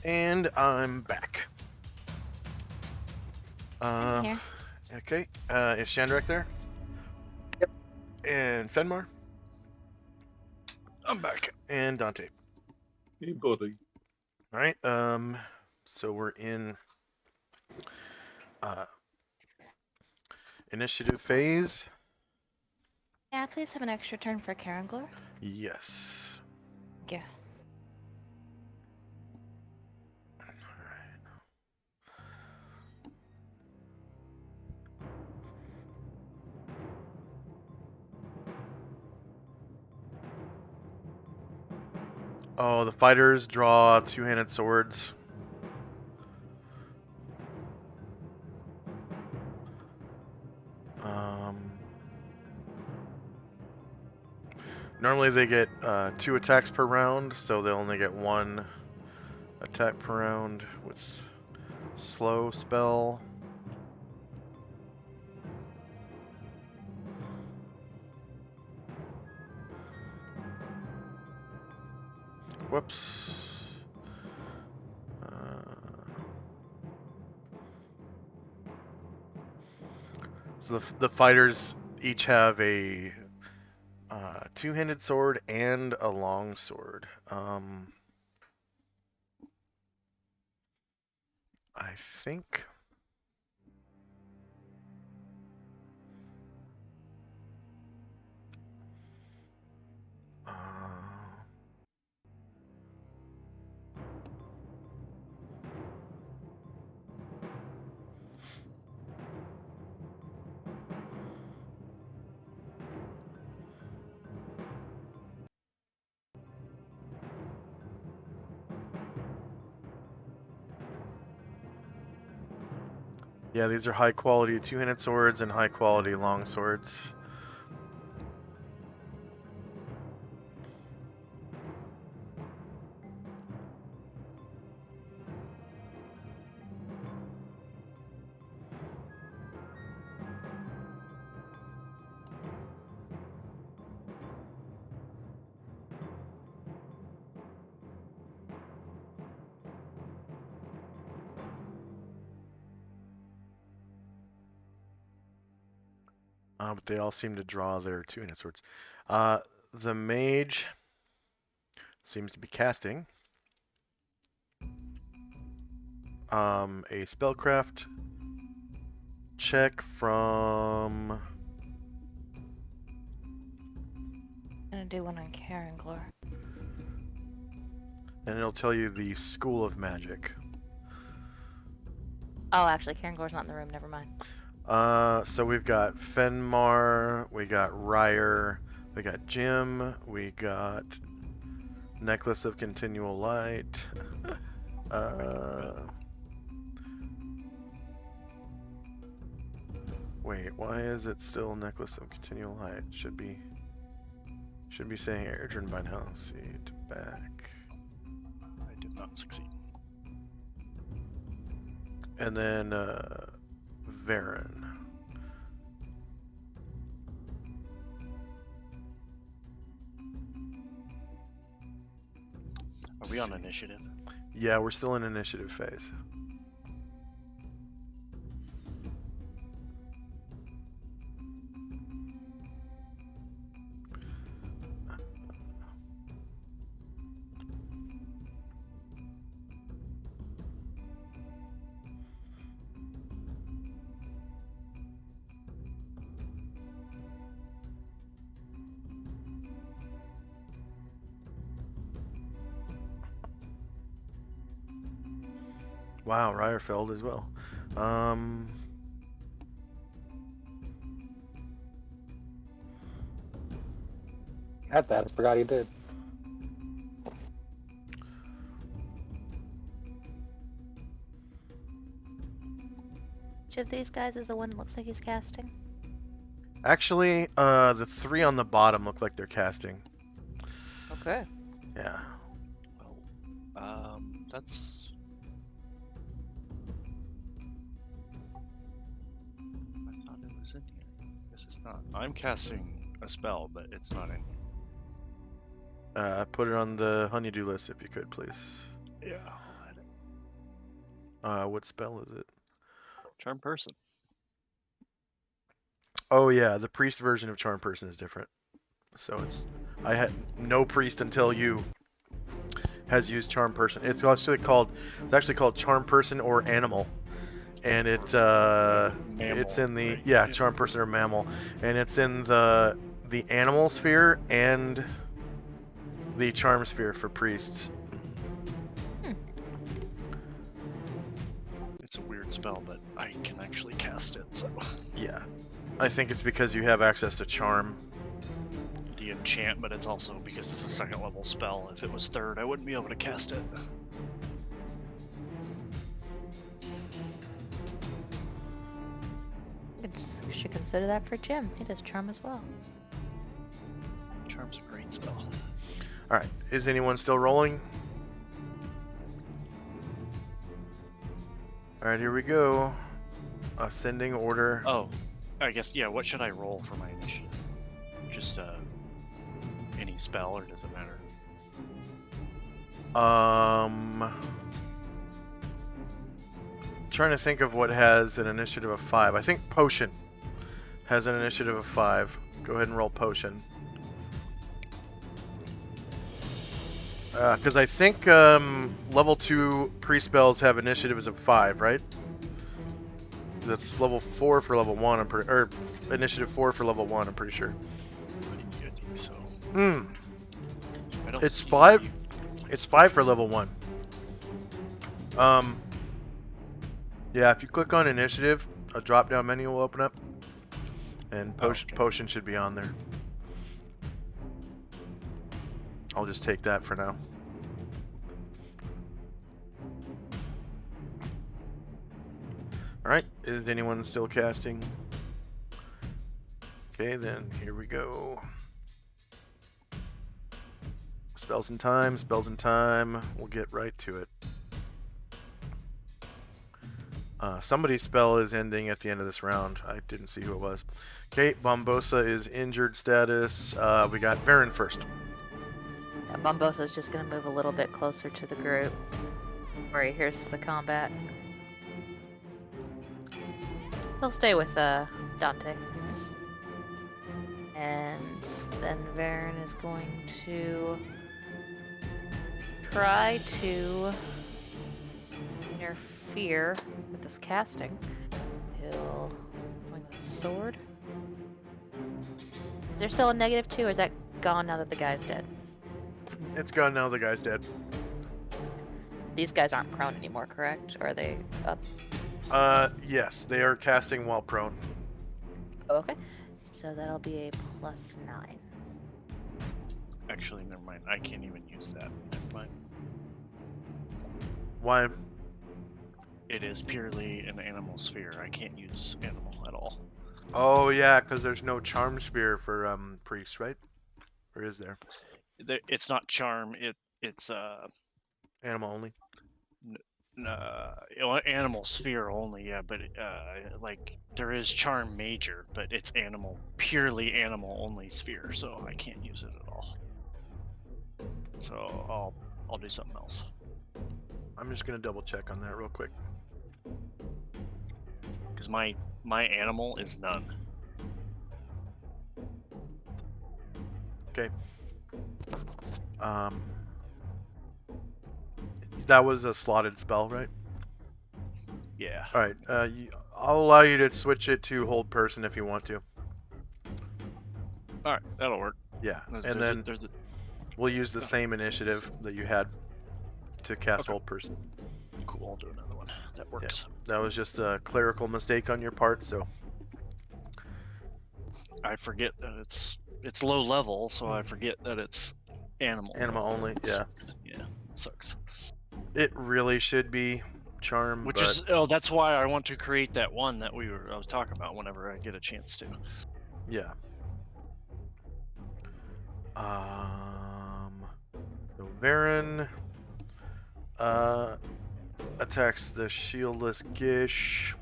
And I'm back. I'm here. Okay. Is Shandrak there? Yep. And Fenmar? I'm back. And Dante. Hey, buddy. All right. So we're in initiative phase. Yeah, please have an extra turn for Caranglor. Yes. Yeah. All right. Oh, the fighters draw two-handed swords. Normally they get 2 attacks per round, so they only get 1 attack per round with slow spell. Whoops. So the fighters each have a two-handed sword and a long sword. I think. Yeah, these are high quality two-handed swords and high quality long swords. But they all seem to draw their two-handed swords. The mage seems to be casting a spellcraft check from. I'm gonna do one on Caranglor. And it'll tell you the School of Magic. Oh, actually, Caranglor's not in the room. Never mind. So we've got Fenmar, we got Ryer, we got Jim, we got Necklace of Continual Light. Wait, why is it still Necklace of Continual Light? Should be saying Airdrin by now. Let's see, to back. I did not succeed. And then Varen. Are we on initiative? Yeah, we're still in initiative phase. Wow, Ryerfeld as well. At that, I forgot he did. Which of these guys is the one that looks like he's casting? Actually, the 3 on the bottom look like they're casting. Okay. Yeah. Well, that's. I thought it was in here. Guess it's not. I'm casting a spell, but it's not in here. Put it on the honeydew list if you could, please. Yeah, I'll add it. What spell is it? Charm person. Oh yeah, the priest version of Charm Person is different. So I had no priest until you has used Charm Person. It's actually called Charm Person or Animal, and it's in the right? Charm Person or Mammal, and it's in the Animal sphere and the Charm sphere for priests. It's a weird spell, but I can actually cast it, so. Yeah, I think it's because you have access to Charm. The enchant, but it's also because it's a 2nd level spell. If it was 3rd, I wouldn't be able to cast it. We should consider that for Jim. He does charm as well. Charm's a great spell. All right, is anyone still rolling? All right, here we go. Ascending order. Oh, I guess, yeah, what should I roll for my initiative? Just, any spell, or does it matter? Trying to think of what has an initiative of 5. I think Potion has an initiative of 5. Go ahead and roll Potion. Because I think level 2 pre-spells have initiatives of 5, right? That's level 4 for level 1, or initiative 4 for level 1, I'm pretty sure. I think so. I don't It's see 5. you- It's 5 for level 1. Yeah, if you click on initiative, a drop-down menu will open up, and Potion should be on there. I'll just take that for now. Alright, is anyone still casting? Okay, then here we go. Spells in time, spells in time. We'll get right to it. Somebody's spell is ending at the end of this round. I didn't see who it was. Okay, Bombosa is injured status. We got Varen first. Yeah, Bombosa's just gonna move a little bit closer to the group where he hears the combat. He'll stay with Dante. And then Varen is going to try to interfere with this casting. He'll swing the sword. Is there still a -2, or is that gone now that the guy's dead? It's gone now, the guy's dead. These guys aren't prone anymore, correct? Or are they up? Yes, they are casting while prone. Oh, okay. So that'll be a +9. Actually, never mind. I can't even use that. Never mind. Why? It is purely an animal sphere. I can't use animal at all. Oh yeah, because there's no charm sphere for priests, right? Or is there? It's not charm. It's Animal only. animal sphere only. Yeah, but like there is charm major, but it's purely animal only sphere. So I can't use it at all. So I'll do something else. I'm just gonna double check on that real quick. Because my animal is none. Okay. That was a slotted spell, right? Yeah. All right. I'll allow you to switch it to hold person if you want to. All right, that'll work. Yeah, There's and a- then there's a- we'll use the same initiative that you had to cast Okay. hold person. cool. I'll do another one. That works. That was just a clerical mistake on your part, so I forget that it's low level, so I forget that it's animal. animal only. It Yeah, sucks. Yeah, it sucks. it really should be charm, Which but is that's why I want to create that one that I was talking about whenever I get a chance to. yeah. So Varen attacks the shieldless Gish.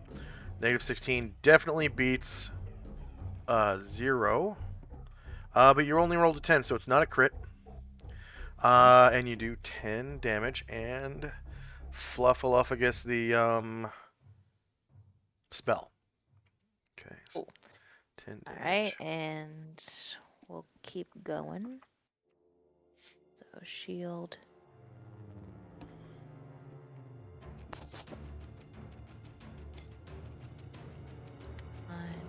-16 definitely beats 0. But you only rolled a 10, so it's not a crit. And you do 10 damage and Fluffaluffagus the spell. Okay. So Cool. 10 damage. Alright, and we'll keep going. So shield. Fine.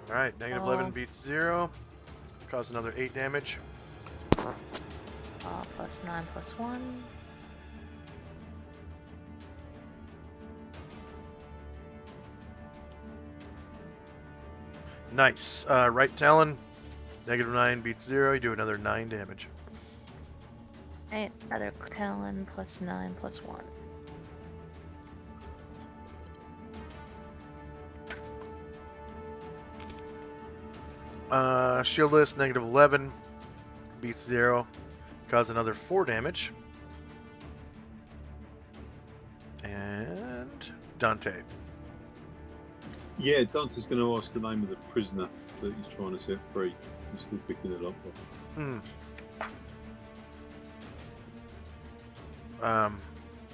Alright, -11 beats 0. Cause another 8 damage. +9 +1. Nice. Right Talon, -9 beats 0. You do another 9 damage. Right, other talon +9 +1. Shieldless, -11 beats 0. Cause another 4 damage. And Dante. Yeah, Dante's going to ask the name of the prisoner that he's trying to set free. He's still picking it up.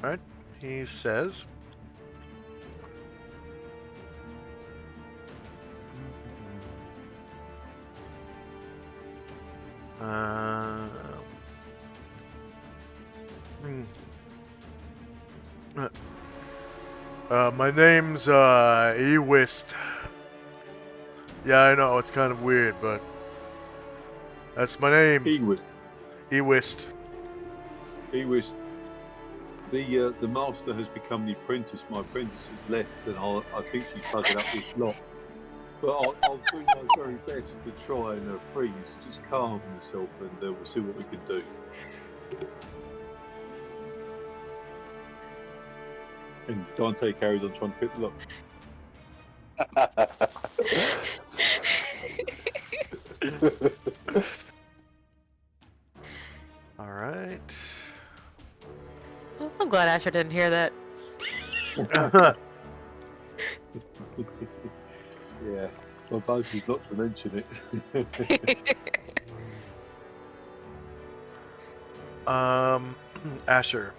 Alright. He says. My name's Ewist. Yeah, I know it's kind of weird, but that's my name. Ewist. Ewist. Ewist. The master has become the apprentice. My apprentice has left, and I think she's bugging up this lot. But I'll do my very best to try and free you. So just calm yourself, and we'll see what we can do. And Dante carries on trying to pick the lock. All right. I'm glad Asher didn't hear that. Yeah, my boss is not to mention it. Asher.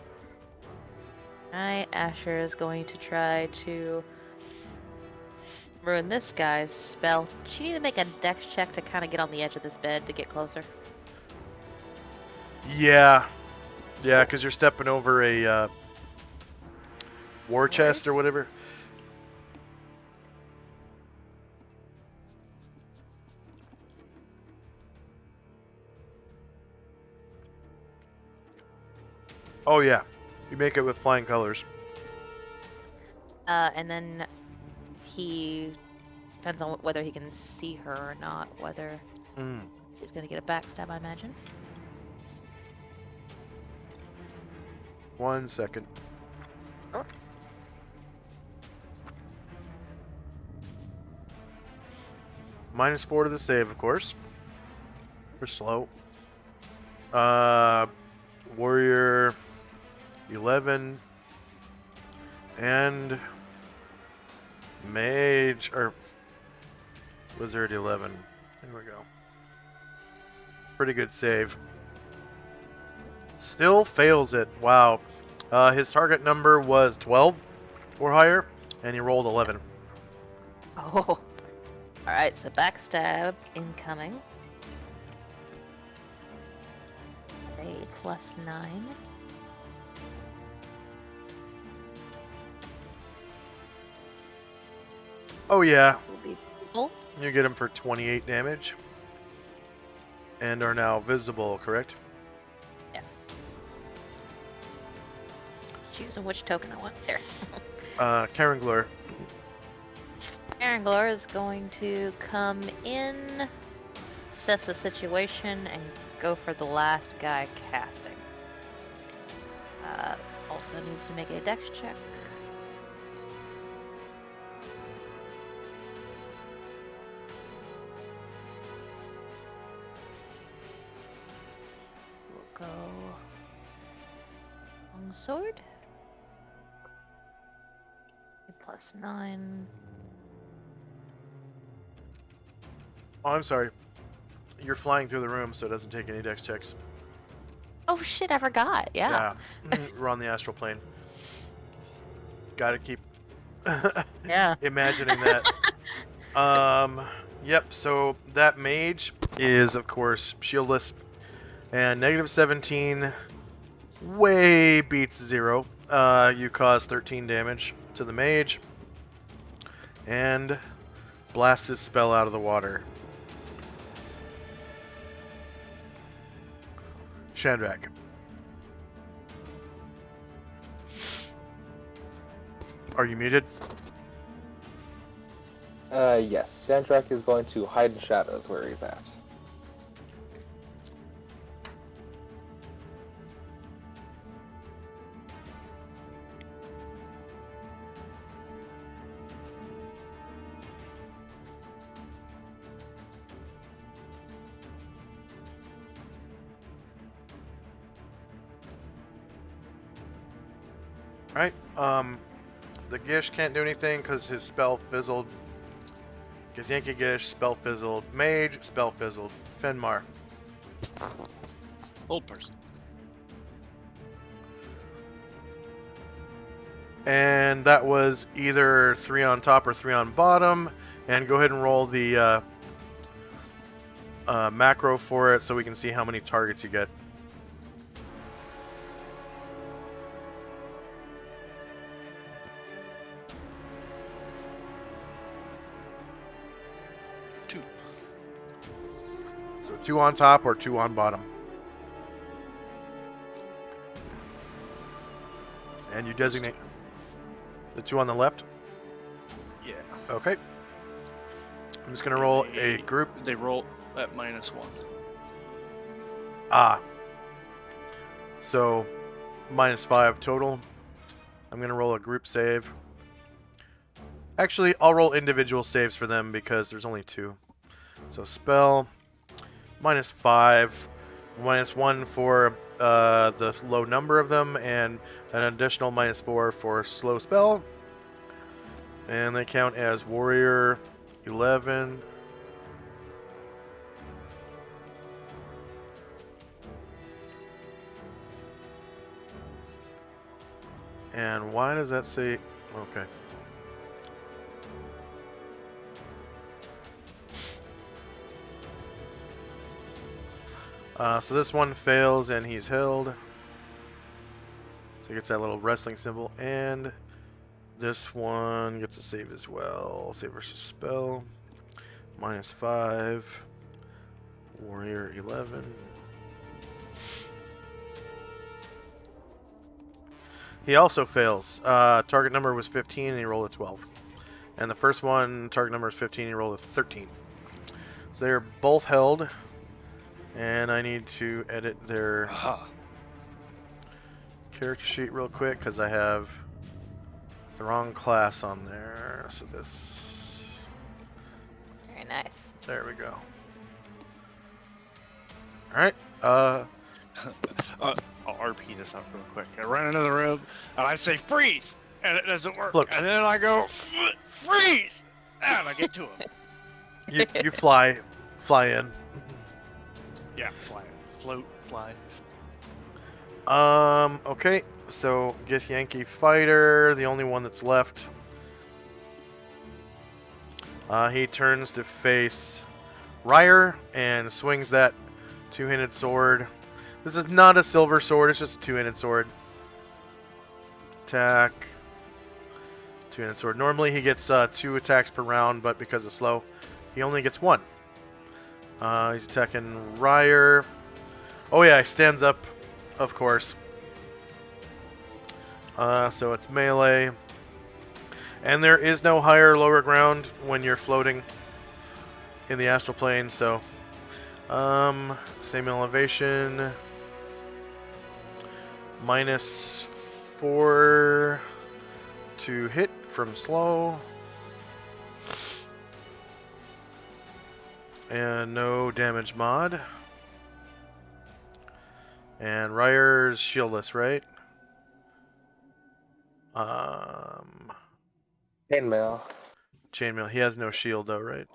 Alright, Asher is going to try to ruin this guy's spell. She need to make a dex check to kind of get on the edge of this bed to get closer. Yeah, because you're stepping over a war chest or whatever. Oh yeah, you make it with flying colors. And then he depends on whether he can see her or not. Whether Mm. he's gonna get a backstab, I imagine. 1 second. Sure. -4 to the save, of course. We're slow. Warrior 11 and Mage or Wizard 11. There we go. Pretty good save. Still fails it. Wow. His target number was 12 or higher, and he rolled 11. Oh. All right. So backstab incoming. A +9. Oh yeah, Will be visible. you get him for 28 damage, and are now visible. Correct? Yes. Choosing which token I want. There. Karengler. Aranglar is going to come in, assess the situation, and go for the last guy casting. Also needs to make a dex check. We'll go longsword. +9. Oh, I'm sorry. You're flying through the room, so it doesn't take any dex checks. Oh shit! I forgot. Yeah. We're on the astral plane. Gotta keep Yeah. imagining that. Yep, so that mage is, of course, shieldless. And -17 way beats 0. You cause 13 damage to the mage. And blast this spell out of the water. Shandrak. Are you muted? Yes. Shandrak is going to hide in shadows where he's at. Right. The Gish can't do anything because his spell fizzled. Githyanki Gish, spell fizzled. Mage, spell fizzled. Fenmar. Old person. And that was either 3 on top or 3 on bottom. And go ahead and roll the macro for it so we can see how many targets you get. Two. So 2 on top or 2 on bottom. And you designate the 2 on the left. Yeah. Okay. I'm just going to roll a group. They roll at -1. Ah. So, -5 total. I'm going to roll a group save. Actually, I'll roll individual saves for them because there's only 2. So, spell, -5, -1 for the low number of them, and an additional -4 for slow spell. And they count as Warrior 11. And why does that say... Okay. So this one fails and he's held. So he gets that little wrestling symbol. And this one gets a save as well. Save versus spell. -5. Warrior 11. He also fails. Target number was 15 and he rolled a 12. And the first one, target number is 15, he rolled a 13. So they're both held. And I need to edit their Aha. character sheet real quick because I have the wrong class on there. So this. Very nice. There we go. Alright. I'll RP this out real quick. I run into the room and I say freeze, and it doesn't work. Look. And then I go freeze, and I get to him. You fly in. Yeah, fly, float, fly. Okay. So Githyanki Fighter, the only one that's left. He turns to face Ryer and swings that two-handed sword. This is not a silver sword, it's just a two-handed sword. Attack. Two-handed sword. Normally he gets 2 attacks per round, but because it's slow, he only gets 1. He's attacking Ryer. Oh yeah, he stands up, of course. So it's melee. And there is no higher or lower ground when you're floating in the astral plane, so same elevation. -4 to hit from slow. And no damage mod. And Ryer's shieldless, right? Chainmail. Chainmail. He has no shield though, right?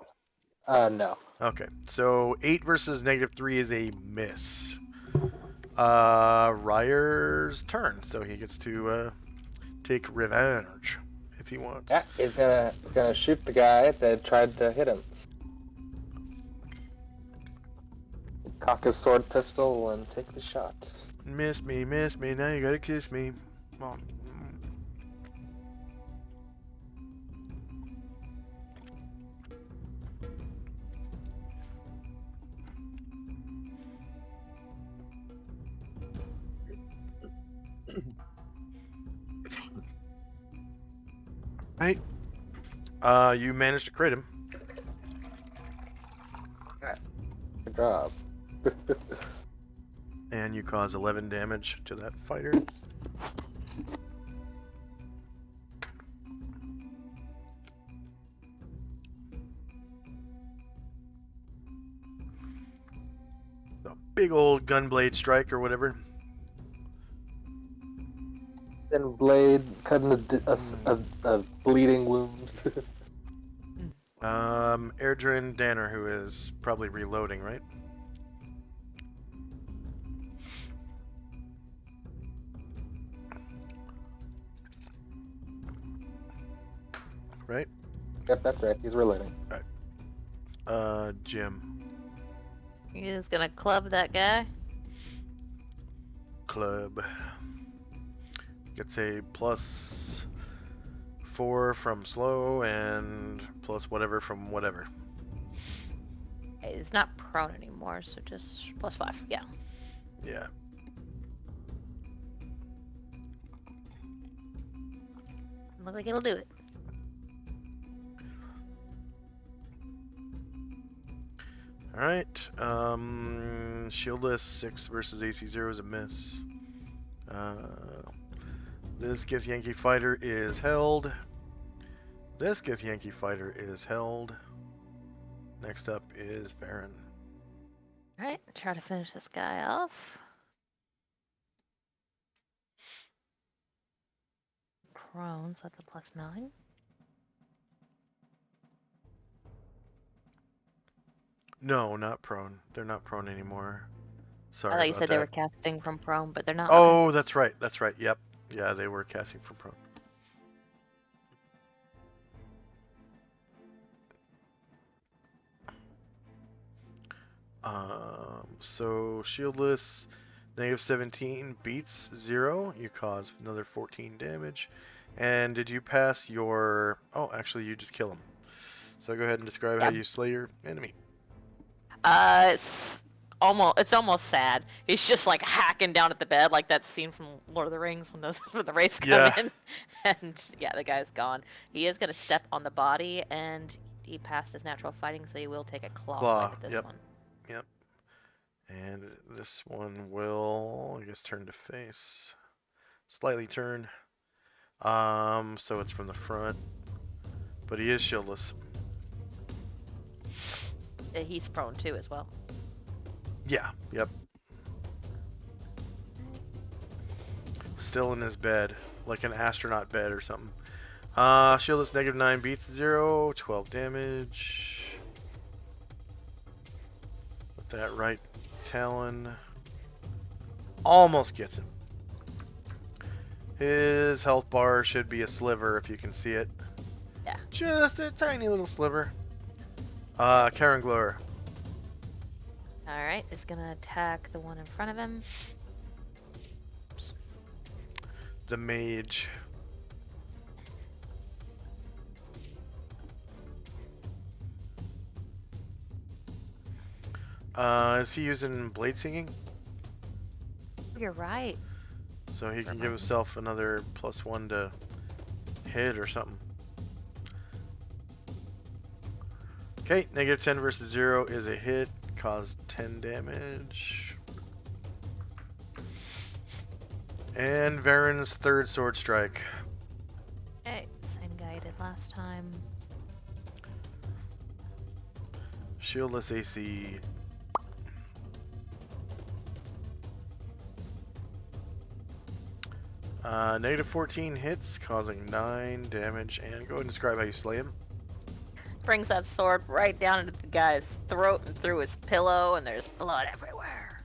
No. Okay. So 8 versus -3 is a miss. Ryer's turn, so he gets to take revenge if he wants. Yeah, he's gonna shoot the guy that tried to hit him. Cock his sword pistol and take the shot. Miss me, now you gotta kiss me. Come on. Right. You managed to crit him. Good job. And you cause 11 damage to that fighter. A big old gunblade strike or whatever. Then blade cutting a bleeding wound. Airdrin Danner, who is probably reloading, right? Right? Yep, that's right. He's reloading. Jim. He's gonna club that guy. Club. Gets a +4 from slow and plus whatever from whatever. He's not prone anymore, so just +5. Yeah. Yeah. Look like it'll do it. Alright. Shieldless 6 versus AC 0 is a miss. This Githyanki fighter is held. This Githyanki fighter is held. Next up is Baron. Alright, try to finish this guy off. Prone, so that's a +9. No, not prone. They're not prone anymore. Sorry I thought you about said that. they were casting from prone, but they're not. Oh, that's right. That's right. Yep. Yeah, they were casting from prone. So shieldless, -17 beats 0. You cause another 14 damage. And did you pass your... Oh, actually, you just kill him. So go ahead and describe how you slay your enemy. It's it's almost sad. He's just like hacking down at the bed, like that scene from Lord of the Rings when the wraiths come Yeah. in, and yeah, the guy's gone. He is gonna step on the body, and he passed his natural fighting, so he will take a claw swing at this Yep. one. Yep. And this one will, I guess, turn to face. Slightly turn. So it's from the front. But he is shieldless. He's prone too as well. Yeah. Yep. Still in his bed. Like an astronaut bed or something. Shieldless -9 beats 0. 12 damage. With that right talon. Almost gets him. His health bar should be a sliver if you can see it. Yeah. Just a tiny little sliver. Karen Glor. All right, is gonna attack the one in front of him. The mage. Is he using blade singing? You're right. So he can give himself another +1 to hit or something. Okay, -10 versus 0 is a hit. Cause 10 damage. And Varen's third sword strike. Okay, same guy I did last time. Shieldless AC. -14 hits, causing 9 damage. And go ahead and describe how you slay him. Brings that sword right down into the guy's throat and through his pillow, and there's blood everywhere.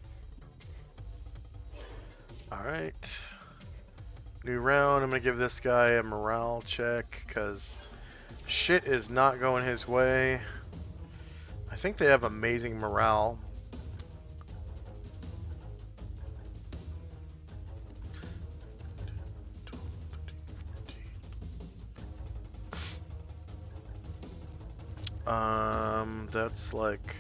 Alright. New round. I'm going to give this guy a morale check, because shit is not going his way. I think they have amazing morale. That's like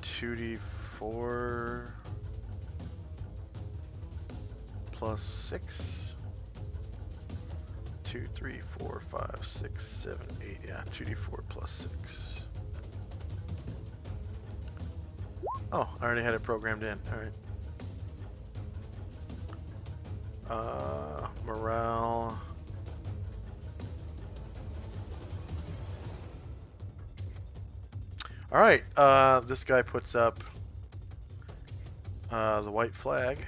2d4 plus 6. 2, 3, 4, 5, 6, 7, 8. Yeah, 2d4 plus 6. Oh, I already had it programmed in. Alright. Morale. Alright, this guy puts up the white flag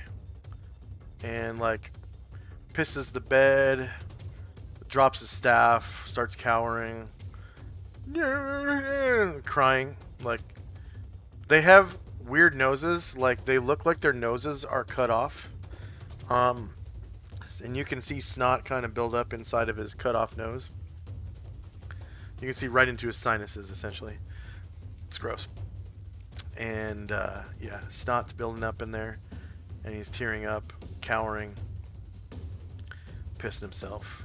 and, like, pisses the bed, drops his staff, starts cowering, crying. Like, they have weird noses. Like, they look like their noses are cut off. And you can see snot kind of build up inside of his cut off nose. You can see right into his sinuses, essentially. It's gross. And, yeah, snot's building up in there. And he's tearing up, cowering, pissing himself.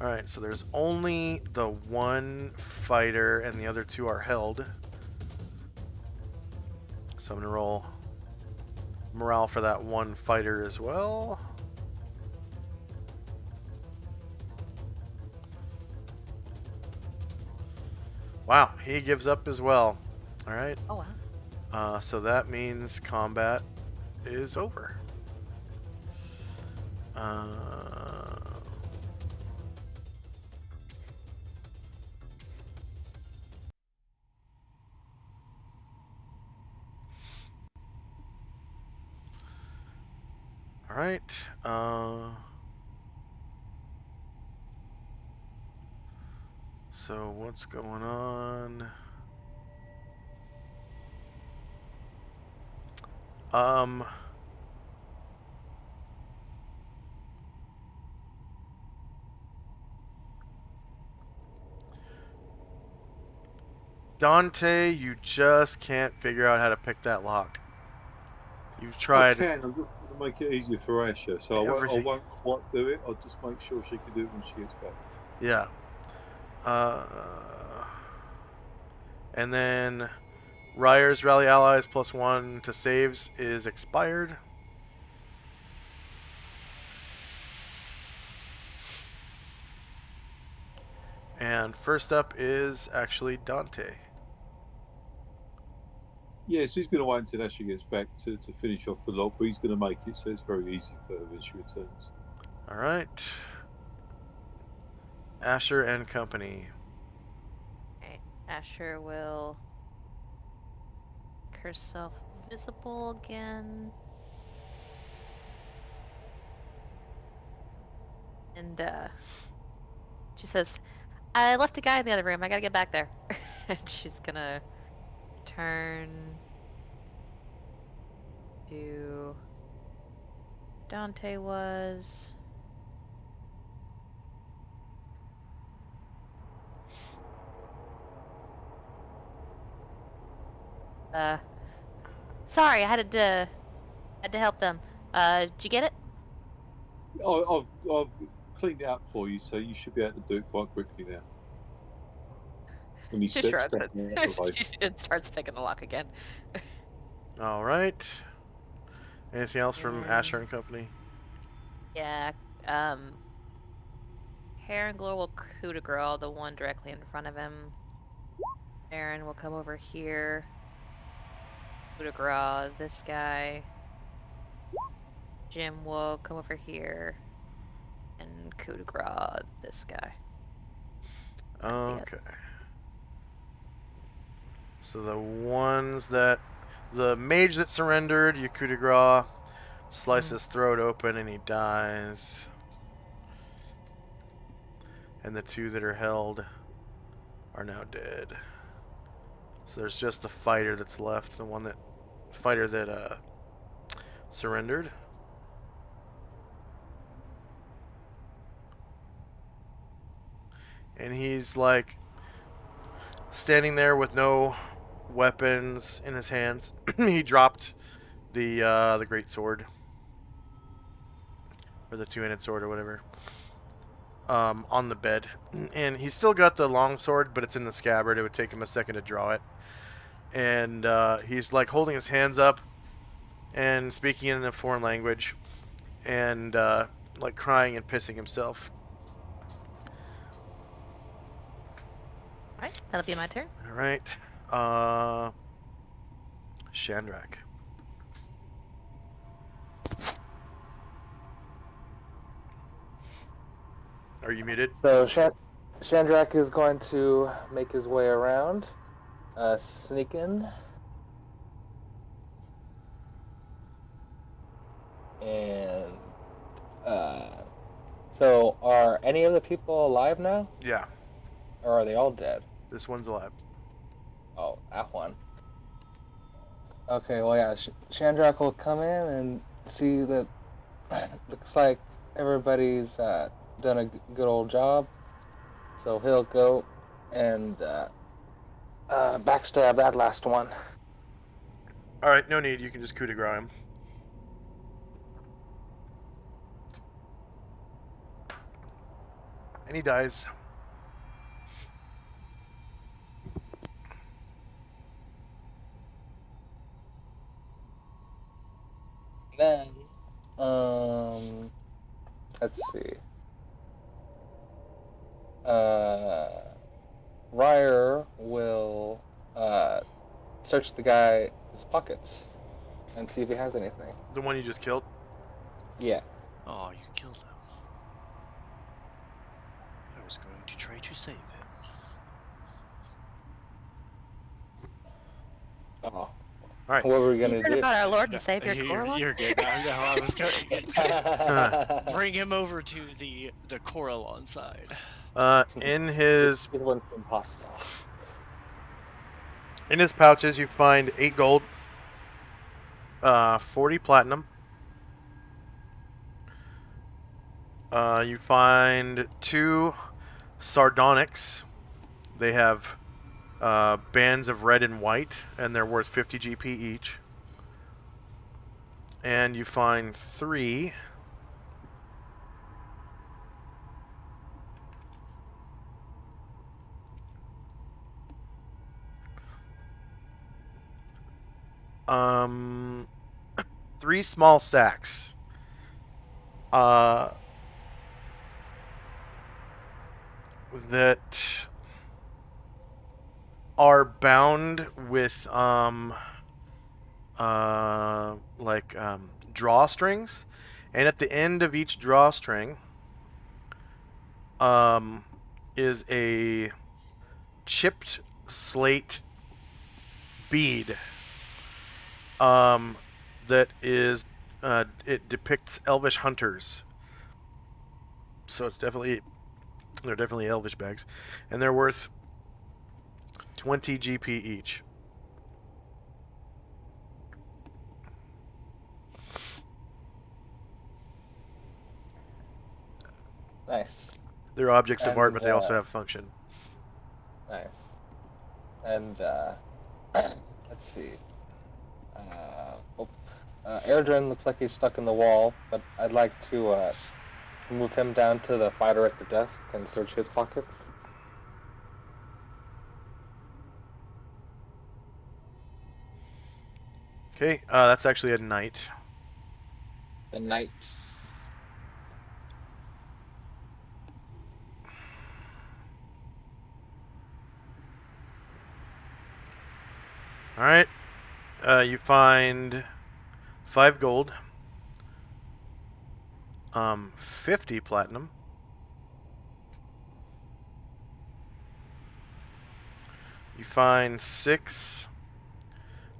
Alright, so there's only the one fighter, and the other two are held. So I'm going to roll morale for that one fighter as well. Wow, he gives up as well. Alright. Oh wow. So that means combat is over. Alright. So what's going on? Dante, you just can't figure out how to pick that lock. You've I tried can. I'm just going to make it easier for Asher, so I everything. won't quite do it. I'll just make sure she can do it when she gets back. Yeah. And then Ryer's Rally Allies +1 to saves is expired. And first up is actually Dante. Yeah, so he's going to wait until Asher gets back to finish off the lot, but he's going to make it so it's very easy for her when she returns. All right. Asher and company. Okay. Asher will make herself visible again. And she says, I left a guy in the other room. I gotta get back there. And she's gonna turn to Dante was. Sorry, I had to help them. Did you get it? I've cleaned it up for you, so you should be able to do it quite quickly now. When he She steps shrugs back out of the way. and starts picking the lock again. All right. Anything else from And Asher and company? yeah, Herringler will coup de grace the one directly in front of him. Aaron will come over here. Coup de grace this guy. Jim will come over here. And coup de grace this guy. Okay. So the ones that... The mage that surrendered, you coup de grace, slice his throat open and he dies. And the two that are held are now dead. So there's just the fighter that's left, the one that... Fighter that, surrendered. And he's like standing there with no weapons in his hands. He dropped the great sword, or the two-handed sword, or whatever, on the bed, and he's still got the long sword, but it's in the scabbard. It would take him a second to draw it, and he's like holding his hands up and speaking in a foreign language, and like crying and pissing himself. Alright, that'll be my turn. All right, Shandrak. Are you muted? So Shandrak is going to make his way around, sneak in, and so are any of the people alive now, Yeah, or are they all dead? this one's alive. Oh, that one. Okay, well yeah, Shandrak will come in and see that looks like everybody's done a good old job, so he'll go and backstab that last one. All right, no need. You can just coup de grace him. And he dies. Then, let's see. Ryer will search the guy's pockets and see if he has anything. The one you just killed? Yeah. Oh, you killed him. I was going to try to save him. Oh. All right. What were we gonna You heard do? about our Lord and Savior You're, Corlon? you're good. No, I was going to bring him over to the Coralon side. In his This one's impossible. pouches, you find 8 gold, 40 platinum. You find 2 sardonyx. They have bands of red and white, and they're worth 50 GP each. And you find 3 um, 3 small sacks. That are bound with drawstrings, and at the end of each drawstring is a chipped slate bead that is it depicts elvish hunters. So they're definitely elvish bags, and they're worth 20 GP each. Nice. They're objects of art, And but they also have function. nice. And let's see. Airdrin looks like he's stuck in the wall, but I'd like to move him down to the fighter at the desk and search his pockets. Okay, that's actually a knight. The knight. All right, you find 5 gold, 50 platinum, you find 6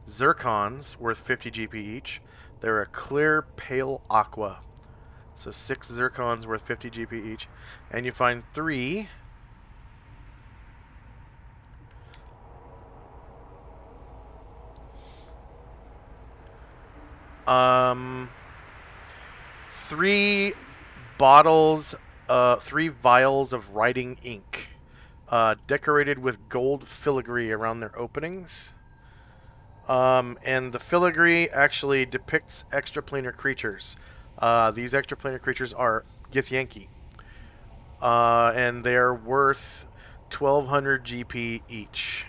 zircons worth 50 GP each. They're a clear pale aqua, so 6 zircons worth 50 GP each, and you find 3 3 bottles, 3 vials of writing ink, decorated with gold filigree around their openings. And the filigree actually depicts extraplanar creatures. These extraplanar creatures are Githyanki, and they are worth 1,200 GP each.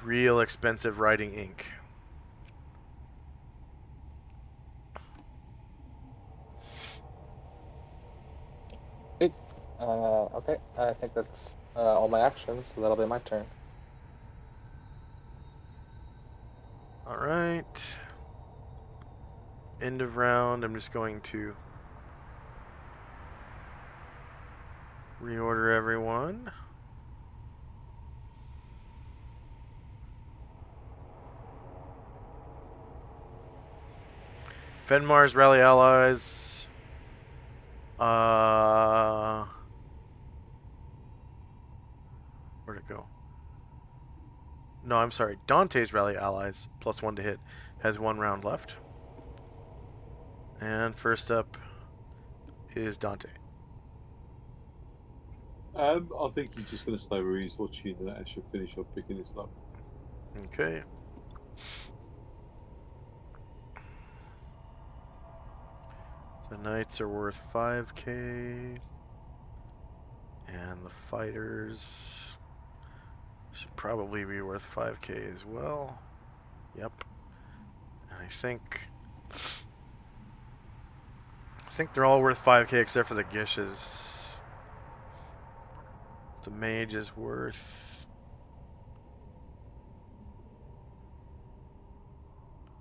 Real expensive writing ink. Good. Okay, I think that's all my actions, so that'll be my turn. All right. End of round. I'm just going to reorder everyone. Fenmar's rally allies. Where'd it go? No, I'm sorry. Dante's rally allies, +1 to hit, has 1 round left. And first up is Dante. I think he's just going to stay where he's watching that Asher finish off picking his luck. Okay. The knights are worth 5k. And the fighters should probably be worth 5k as well. Yep. And I think they're all worth 5k except for the Gishes. The mage is worth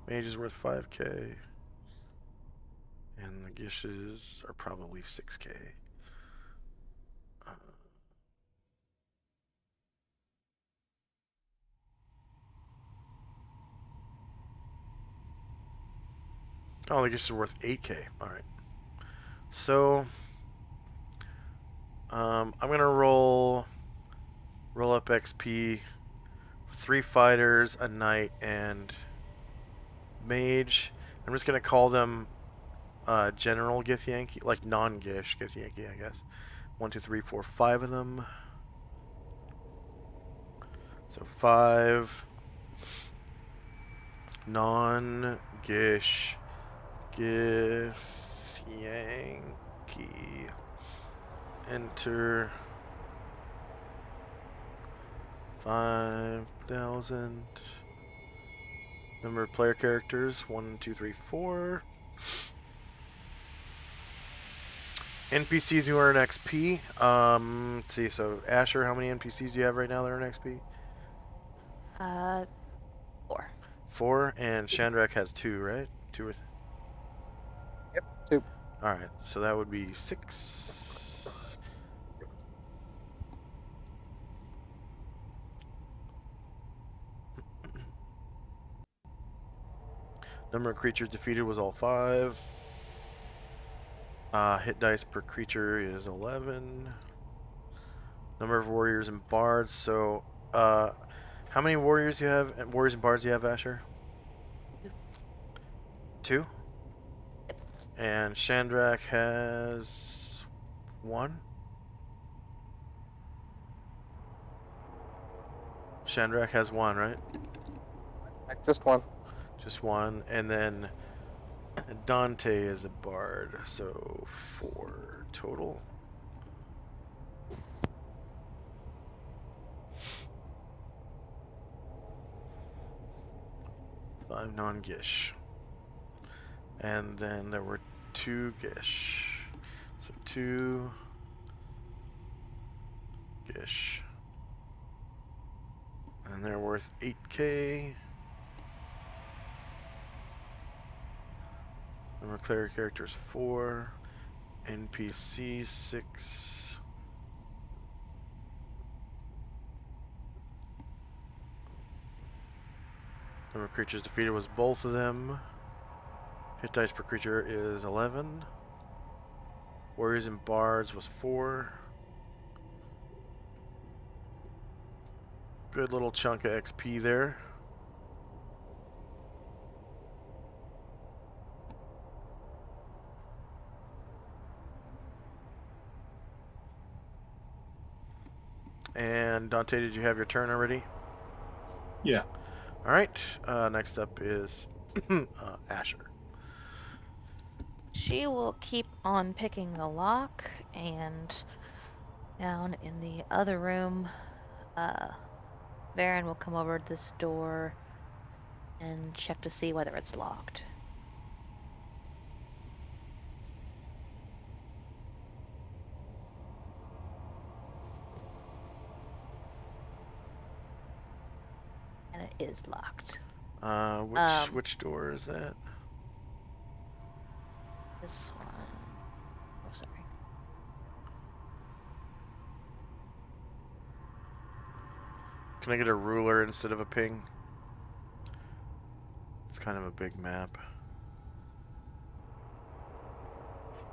5k. And the Gishes are probably 6k. Oh, the Gishes are worth 8k. Alright. So I'm gonna roll up XP, 3 fighters, a knight, and mage. I'm just gonna call them general Githyanki, like non-Gish Githyanki, I guess. 1, 2, 3, 4, 5 of them. So 5 non-Gish Githyanki. Enter 5,000 Number of player characters 1, 2, 3, 4. NPCs who earn XP. Let's see. So Asher, how many NPCs do you have right now that earn XP? 4. 4, and Chandrak has 2, right? 2 or. Yep, 2. All right, so that would be 6. Number of creatures defeated was all 5. Hit dice per creature is 11. Number of warriors and bards. So, how many warriors do you have? Warriors and bards do you have, Asher? 2. And Chandrak has 1. Chandrak has 1, right? Just 1. Just 1, and then Dante is a bard, so 4 total. Five non-Gish. And then there were 2 Gish. So 2 Gish. And they're worth 8k. Number of player characters 4. NPC 6. Number of creatures defeated was both of them. Hit dice per creature is 11. Warriors and bards was 4. Good little chunk of XP there. And Dante, did you have your turn already? Yeah. All right. Next up is Asher. She will keep on picking the lock, and down in the other room, Varen will come over to this door and check to see whether it's locked. And it is locked. Which door is that? This one. Oh, sorry. Can I get a ruler instead of a ping? It's kind of a big map.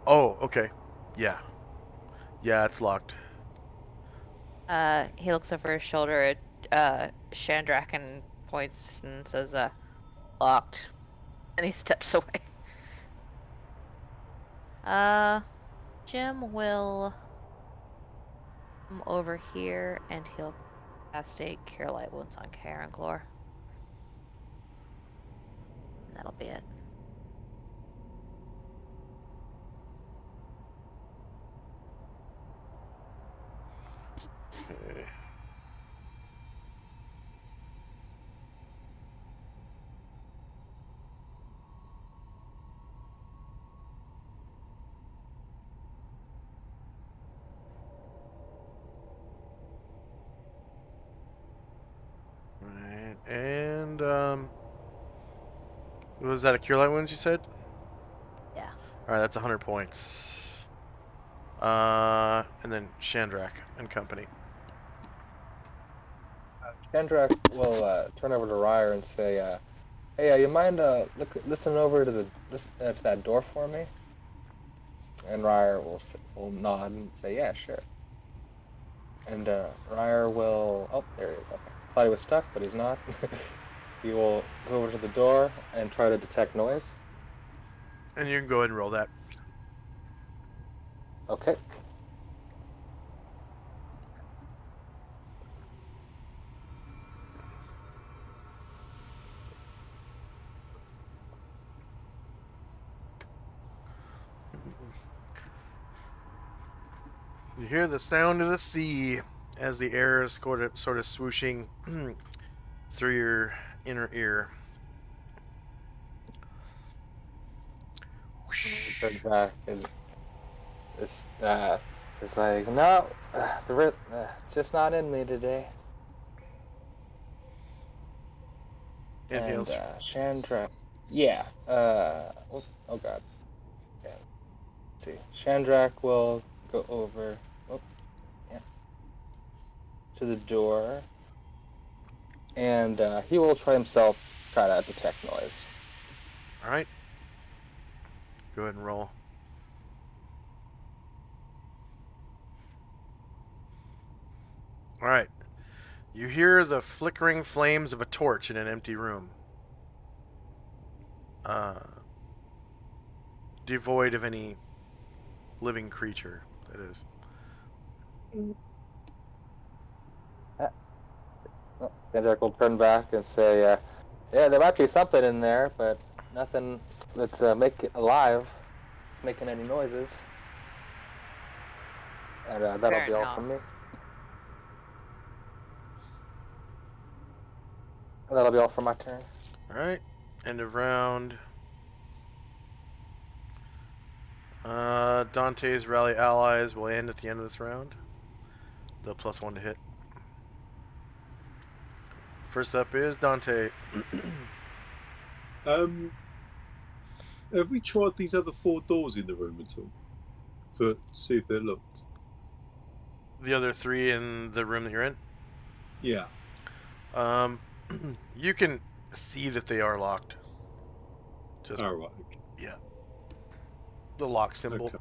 Oh, okay. Yeah. Yeah, it's locked. He looks over his shoulder at Chandrak and points and says, locked. And he steps away. Jim will come over here and he'll cast a Cure Light Wounds on Karen Glor. And that'll be it. Okay. Right, and was that a Cure Light Wounds you said? Yeah. All right, that's 100 points. And then Chandrak and company. Chandrak will turn over to Ryer and say, "Hey, you mind listen over to to that door for me?" And Ryer will nod and say, "Yeah, sure." And Ryer will. Oh, there he is. Okay. Thought he was stuck, but he's not. He will go over to the door and try to detect noise. And you can go ahead and roll that. Okay. You hear the sound of the sea as the air is sort of swooshing through your inner ear. turns back and it's like, no, it's just not in me today. Anything And else? Chandra, yeah. Oh God. Yeah. Let's see. Chandrak will go over. Oh, yeah. To the door, and he will try to detect noise. All right. Go ahead and roll. All right. You hear the flickering flames of a torch in an empty room. Devoid of any living creature, that is. Chandrak will turn back and say, "Yeah, there might be something in there, but nothing that's make it alive, making any noises." And that'll Fair be all enough. from me. That'll be all for my turn. All right. End of round. Dante's rally allies will end at the end of this round. The +1 to hit. First up is Dante. Have we tried these other 4 doors in the room at all? To see if they're locked? The other 3 in the room that you're in. Yeah. You can see that they are locked. Just All right. yeah, the lock symbol. Okay.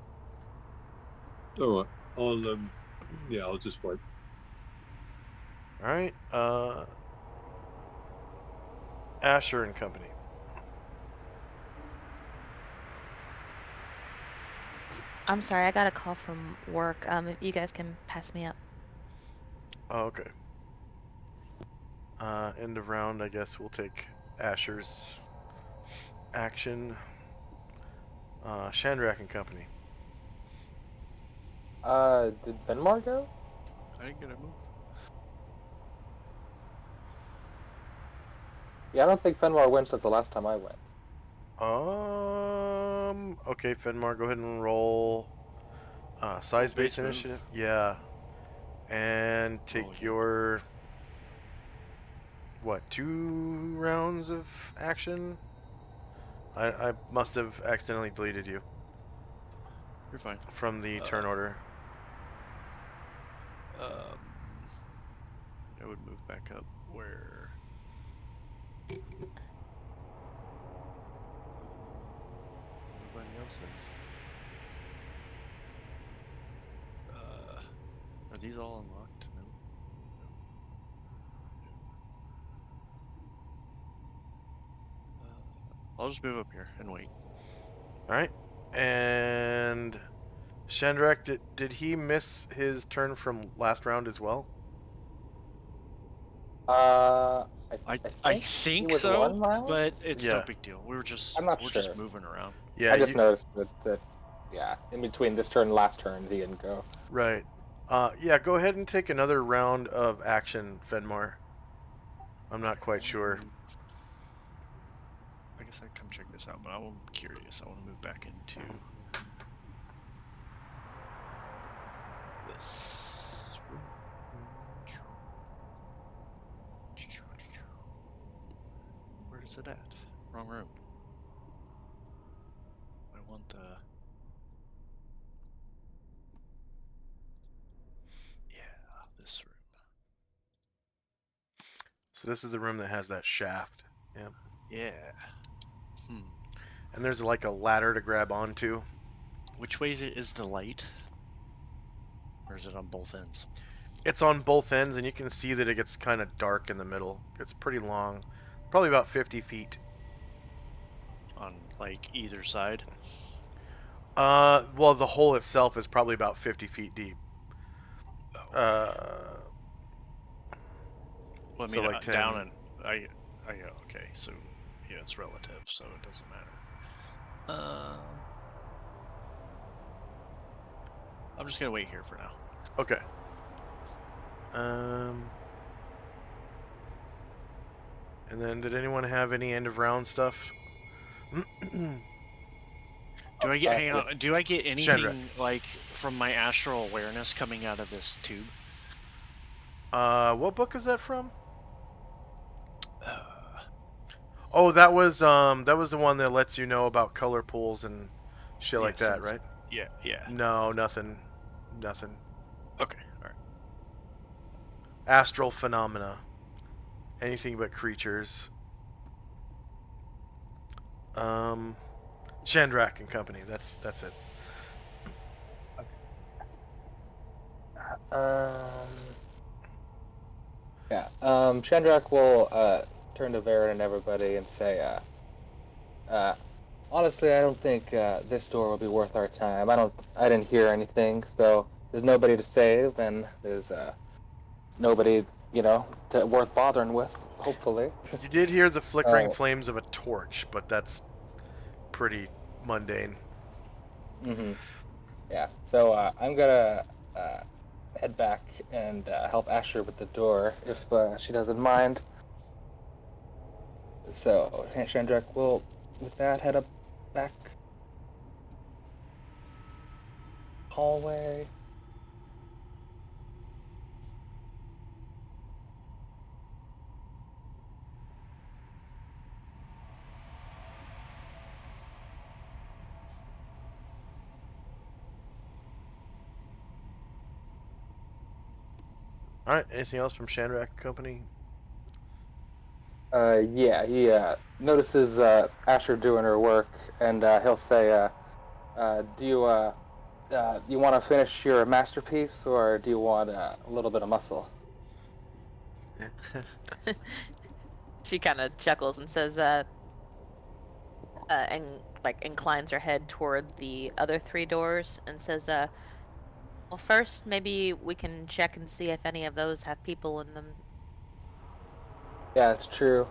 All right. I'll just wait. All right. Asher and Company. I'm sorry, I got a call from work. If you guys can pass me up. Oh, okay. End of round. I guess we'll take Asher's action. Shandrak and Company. Did Benmar go? I didn't get a move. Yeah, I don't think Fenmar went since the last time I went. Okay, Fenmar, go ahead and roll size-based Base move. initiative. Yeah. And take Oh, yeah. your, what, 2 rounds of action? I must have accidentally deleted you You're fine. from the turn order. I would move back up where everybody else is. Are these all unlocked? No. I'll just move up here and wait. All right. And Shandrak, did he miss his turn from last round as well? I He think was so, 1 round? but it's Yeah. no big deal. We're I'm not just sure. moving around. Yeah, I just noticed that, yeah, in between this turn and last turn, he didn't go. right. Yeah, go ahead and take another round of action, Fenmar. I'm not quite sure. I guess I'd come check this out, but I'm curious. I want to move back into this room. Where is it at? Wrong room. I want the... Yeah, this room. So this is the room that has that shaft. Yeah. Yeah. And there's like a ladder to grab onto. Which way is the light? Or is it on both ends? It's on both ends, and you can see that it gets kind of dark in the middle. It's pretty long. Probably about 50 feet. On, like, either side? Well, the hole itself is probably about 50 feet deep. Well, I so mean, like 10. down and... okay, so, yeah, it's relative, so it doesn't matter. I'm just gonna wait here for now. Okay. And then did anyone have any end of round stuff? Do I get hang yes. on? Do I get Chandra. anything like from my astral awareness coming out of this tube? What book is that from? Oh, that was the one that lets you know about color pools and shit like that, right? Yeah, yeah. No, nothing. Okay, all right. Astral phenomena. Anything but creatures. Shandrak and Company. That's it. Um. Yeah. Chandrak will turn to Varen and everybody and say, honestly, I don't think this door will be worth our time. I didn't hear anything, so there's nobody to save, and there's nobody, worth bothering with. Hopefully. You did hear the flickering Oh. flames of a torch, but that's pretty mundane. Yeah. So I'm gonna uh, head back and help Asher with the door if she doesn't mind. So Chandrak will, with that, head up back hallway. All right. Anything else from Shandrak and Company? Yeah, he notices Asher doing her work, and he'll say, "Do you want to finish your masterpiece, or do you want a little bit of muscle?" She kind of chuckles and says, and like inclines her head toward the other three doors and says, well, first maybe we can check and see if any of those have people in them. Yeah, it's true.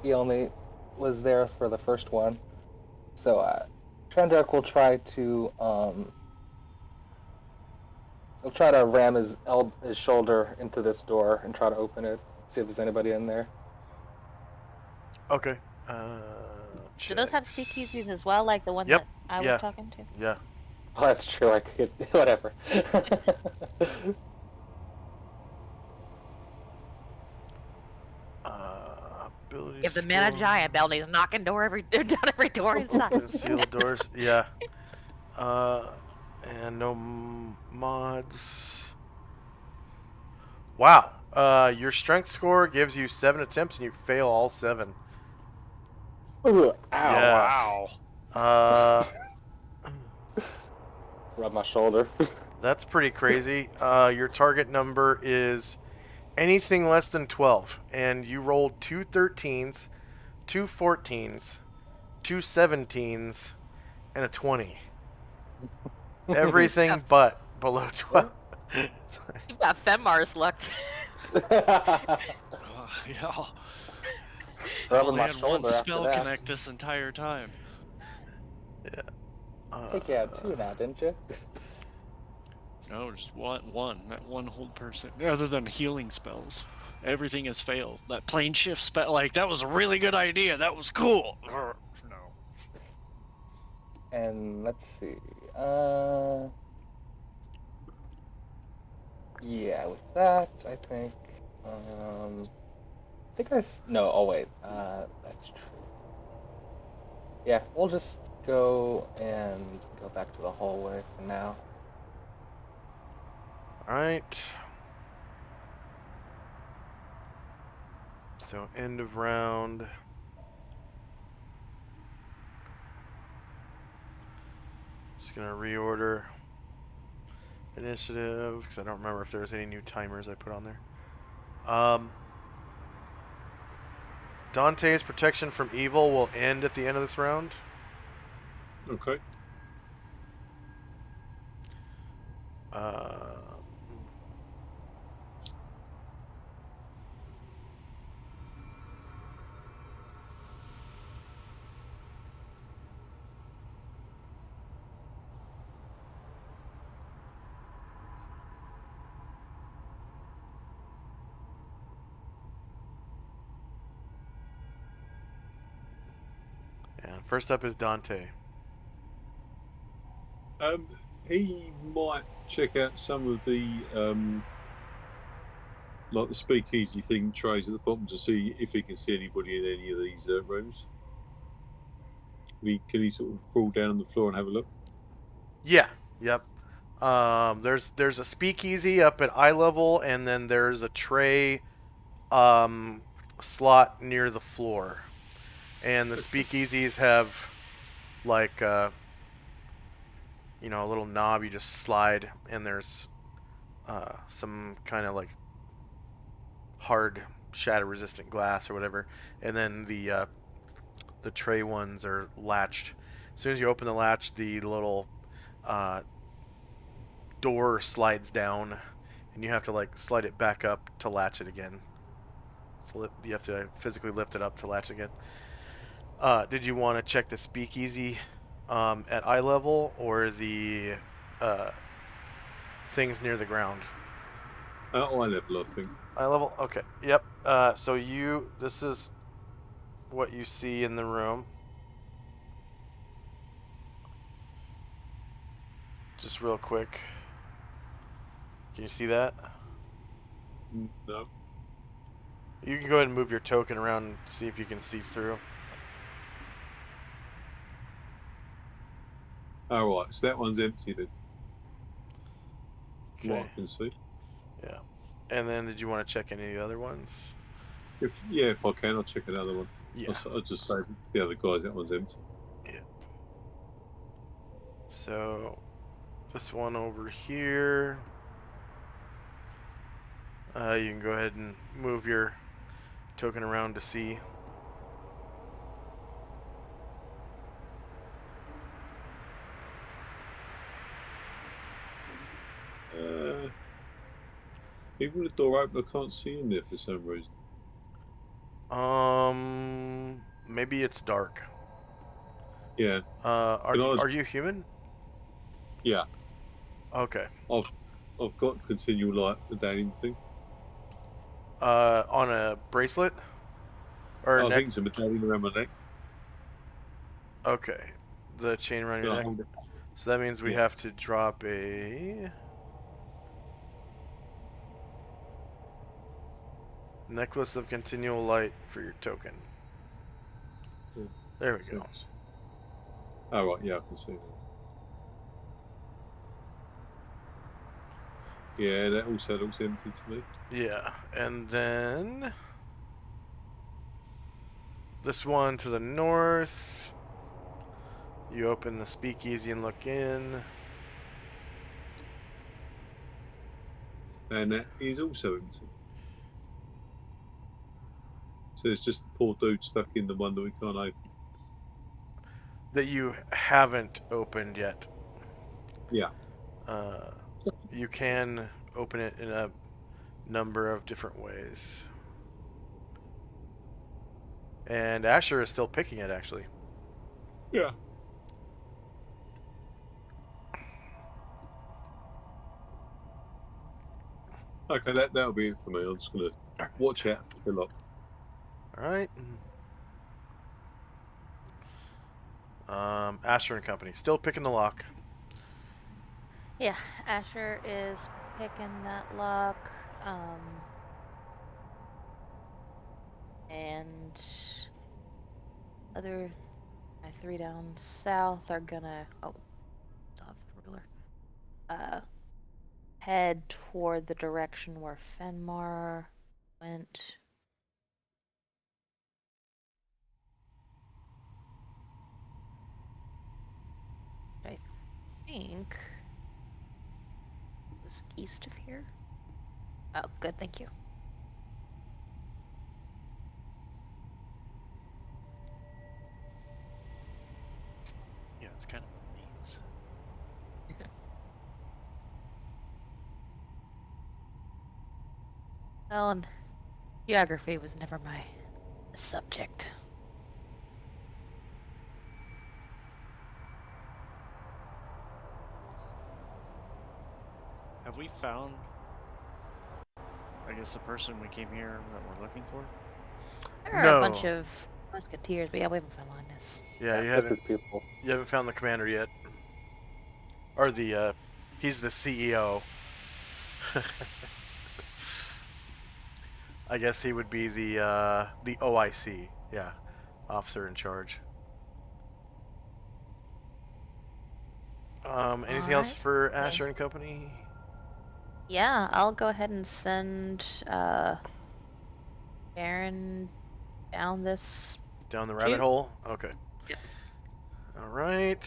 He only was there for the first one, so Chandrak will try to he'll try to ram his shoulder into this door and try to open it. See if there's anybody in there. Okay. Do those have Checks. speakeasies as well, like the one Yep. that I was Yeah. talking to? Yeah. Oh, that's true. I could whatever. Ability Give the man a skill. giant belt and he's knocking down every door inside. Conceal doors. Yeah. Uh, and no mods. Wow. Your strength score gives you 7 attempts and you fail all 7. Ooh, ow! Yeah. Wow. Uh, Rub my shoulder. that's pretty crazy. Your target number is anything less than 12, and you rolled 2 13s, 2 14s, 2 17s, and a 20. Everything but below 12. You've got Femmar's luck. Yeah. Rubbing Only my had one shoulder after spell that. connect this entire time. Yeah. I think you had 2 now, didn't you? No, just one. That one whole person. Other than healing spells, everything has failed. That plane shift spell, like that was a really good idea. That was cool. No. And let's see. Yeah, with that, I think. No. Oh wait. That's true. Yeah, we'll just go back to the hallway for now. Alright. So, end of round. Just gonna reorder initiative because I don't remember if there's any new timers I put on there. Dante's protection from evil will end at the end of this round. Okay. And first up is Dante. He might check out some of the like the speakeasy thing trays at the bottom to see if he can see anybody in any of these rooms. Can he sort of crawl down on the floor and have a look? Yeah. Yep. There's a speakeasy up at eye level, and then there's a tray slot near the floor. And the speakeasies have like a little knob you just slide, and there's some kind of like hard shatter resistant glass or whatever. And then the tray ones are latched. As soon as you open the latch, the little uh, door slides down, and you have to like slide it back up to latch it again. So you have to physically lift it up to latch it again. Did you want to check the speakeasy at eye level or the uh, things near the ground? At eye level, I think. Eye level? Okay. Yep. So this is what you see in the room. Just real quick. Can you see that? No. You can go ahead and move your token around and see if you can see through. All right. So that one's empty then. Okay. What I can see. Yeah. And then did you want to check any of the other ones? If I can, I'll check another one. Yeah. I'll just say to the other guys that one's empty. Yeah. So this one over here. You can go ahead and move your token around to see. Even with the door open, I can't see in there for some reason. Maybe it's dark. Yeah. Are you human? Yeah. Okay. I've got continual light, the dating thing. On a bracelet or I neck? think it's a medallion around my neck. Okay, the chain around your neck. So that means we have to drop a necklace of continual light for your token. Yeah. There we go. Oh right, yeah, I can see that. Yeah, that also looks empty to me. Yeah, and then this one to the north. You open the speakeasy and look in. And that is also empty. So it's just the poor dude stuck in the one that we can't open. That you haven't opened yet. Yeah. You can open it in a number of different ways. And Asher is still picking it, actually. Yeah. Okay, that'll be it for me. I'm just gonna watch out for the lock. All right. Asher and Company still picking the lock. Yeah, Asher is picking that lock. And my 3 down south are gonna still have the ruler. Head toward the direction where Fenmar went. I think it was east of here. Oh, good, thank you. Yeah, it's kind of neat. Well, and geography was never my subject. Have we found, I guess, the person we came here that we're looking for? There are No. a bunch of musketeers, but yeah, we haven't found Linus. Yeah, Just his people. you haven't found the commander yet. Or the, he's the CEO. I guess he would be the OIC. Yeah. Officer in charge. Anything else Alright. for Okay. Asher and Company? Yeah, I'll go ahead and send Baron down this Down the rabbit chute. hole? Okay. Yep. Alright.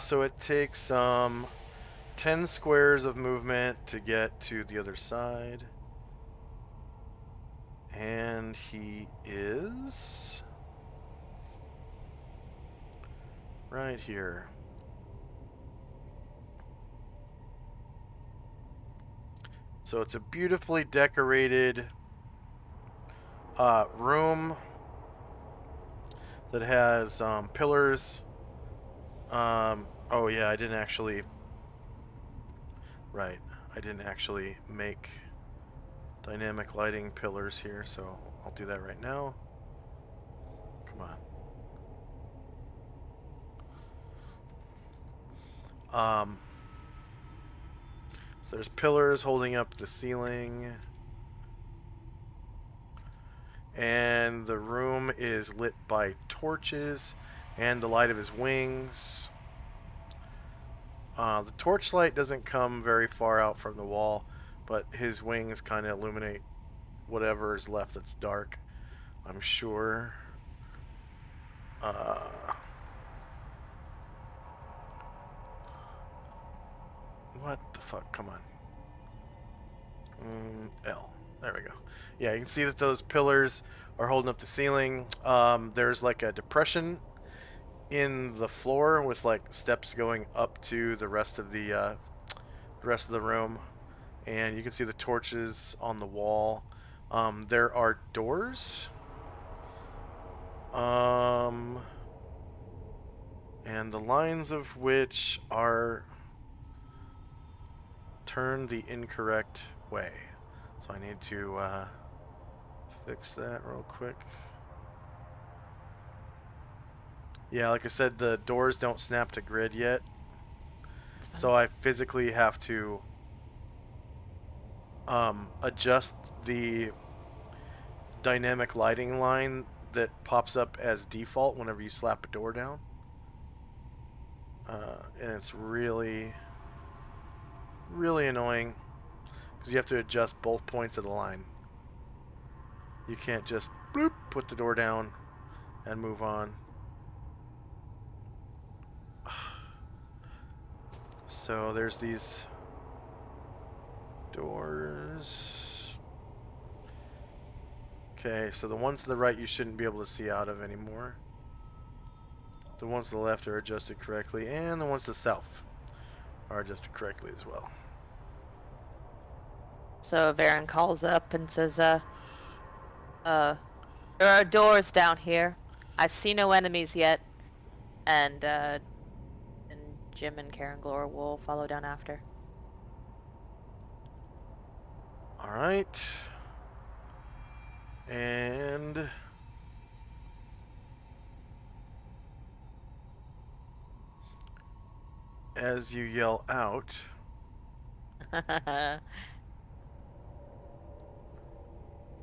So it takes 10 squares of movement to get to the other side. And he is right here. So it's a beautifully decorated room that has pillars. Oh yeah, I didn't actually. Right, I didn't actually make dynamic lighting pillars here, so I'll do that right now. Come on. So there's pillars holding up the ceiling. And the room is lit by torches and the light of his wings. The torchlight doesn't come very far out from the wall, but his wings kind of illuminate whatever is left that's dark, I'm sure. What the fuck? Come on. L. There we go. Yeah, you can see that those pillars are holding up the ceiling. There's like a depression in the floor with like steps going up to the rest of the room, and you can see the torches on the wall. There are doors, and the lines of which are turned the incorrect way. So I need to fix that real quick. Yeah, like I said, the doors don't snap to grid yet. So I physically have to adjust the dynamic lighting line that pops up as default whenever you slap a door down. And it's really, really annoying because you have to adjust both points of the line. You can't just bloop, put the door down and move on. So there's these doors. Okay, so the ones to the right you shouldn't be able to see out of anymore. The ones to the left are adjusted correctly, and the ones to the south are adjusted correctly as well. So Varen calls up and says, there are doors down here. I see no enemies yet. And Jim and Karen Glor will follow down after. Alright. And as you yell out,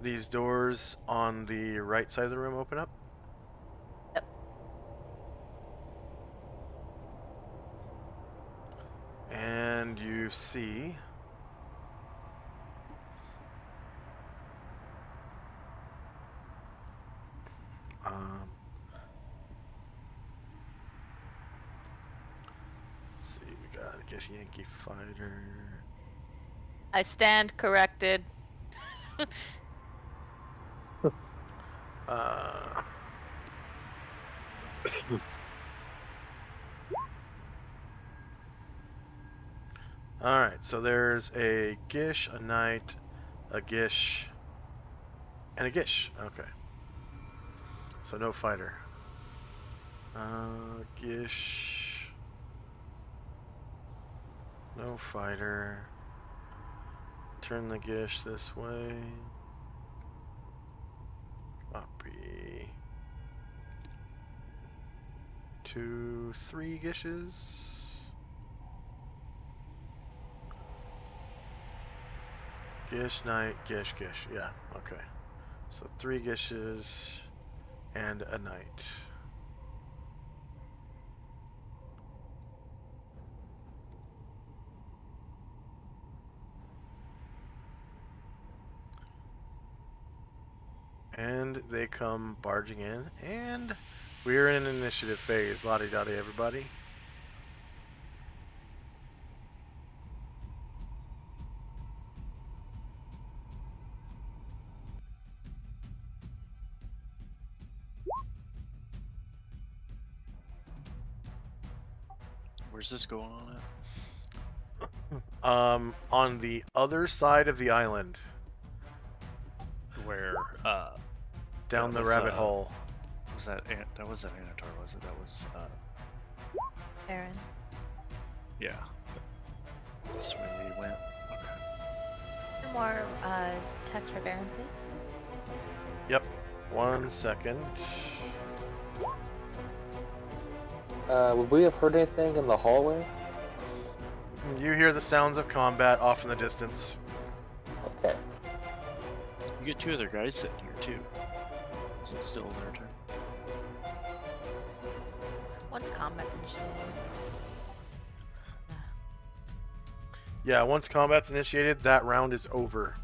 these doors on the right side of the room open up. Yep. And you see let's see, we got, I guess, Yankee Fighter. I stand corrected. Alright, so there's a Gish, a Knight, a Gish, and a Gish. Okay. So no fighter. Gish. No fighter. Turn the Gish this way. Copy. 2, 3 Gishes. Gish, night, Gish, Gish. Yeah, okay. So 3 Gishes and a night. And they come barging in, and we're in an initiative phase. Lottie-dottie, everybody. Where's this going on at? On the other side of the island, Where down that the was, rabbit hole. Was that that wasn't Anatar, was it? That was Baron. yeah. That's where we went. Okay. Two more text for Baron, please. Yep. 1 second. Would we have heard anything in the hallway? You hear the sounds of combat off in the distance. Okay. You get 2 other guys sitting here too. Is it still their turn? Once combat's initiated. Yeah, once combat's initiated, that round is over.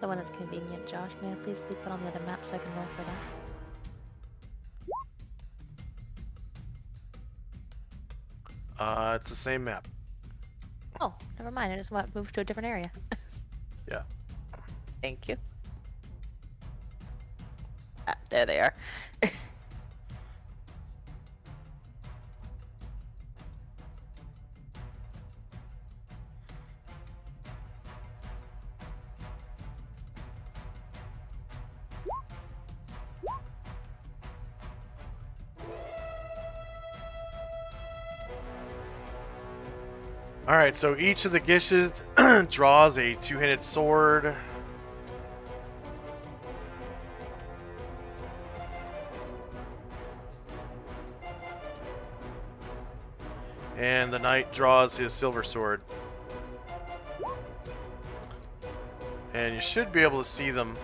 The one that's convenient, Josh. May I please be put on the other map so I can roll for that? It's the same map. Oh, never mind. I just want to move to a different area. Yeah. Thank you. Ah, there they are. Alright, so each of the Gishes draws a 2-handed sword. And the knight draws his silver sword. And you should be able to see them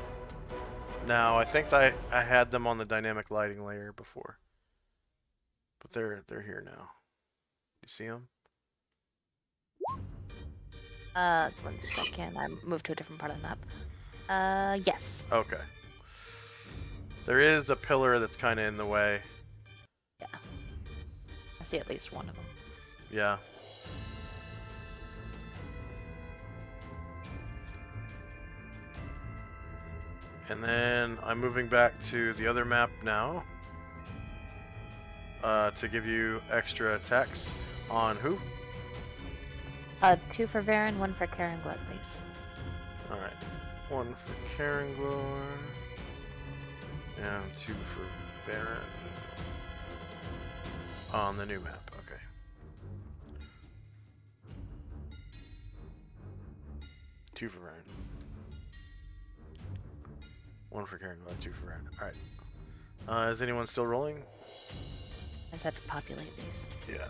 now. I think I had them on the dynamic lighting layer before. But they're here now. You see them? 1 second. I moved to a different part of the map. Yes. Okay. There is a pillar that's kind of in the way. Yeah. I see at least one of them. Yeah. And then I'm moving back to the other map now. To give you extra attacks on who? 2 for Varen, 1 for Karen Glad, please. Alright. 1 for Karangor. And 2 for Baron. On the new map, okay. Two for Baron. 1 for Karangor, 2 for Baron. Alright. Is anyone still rolling? I just had to populate these. Yeah.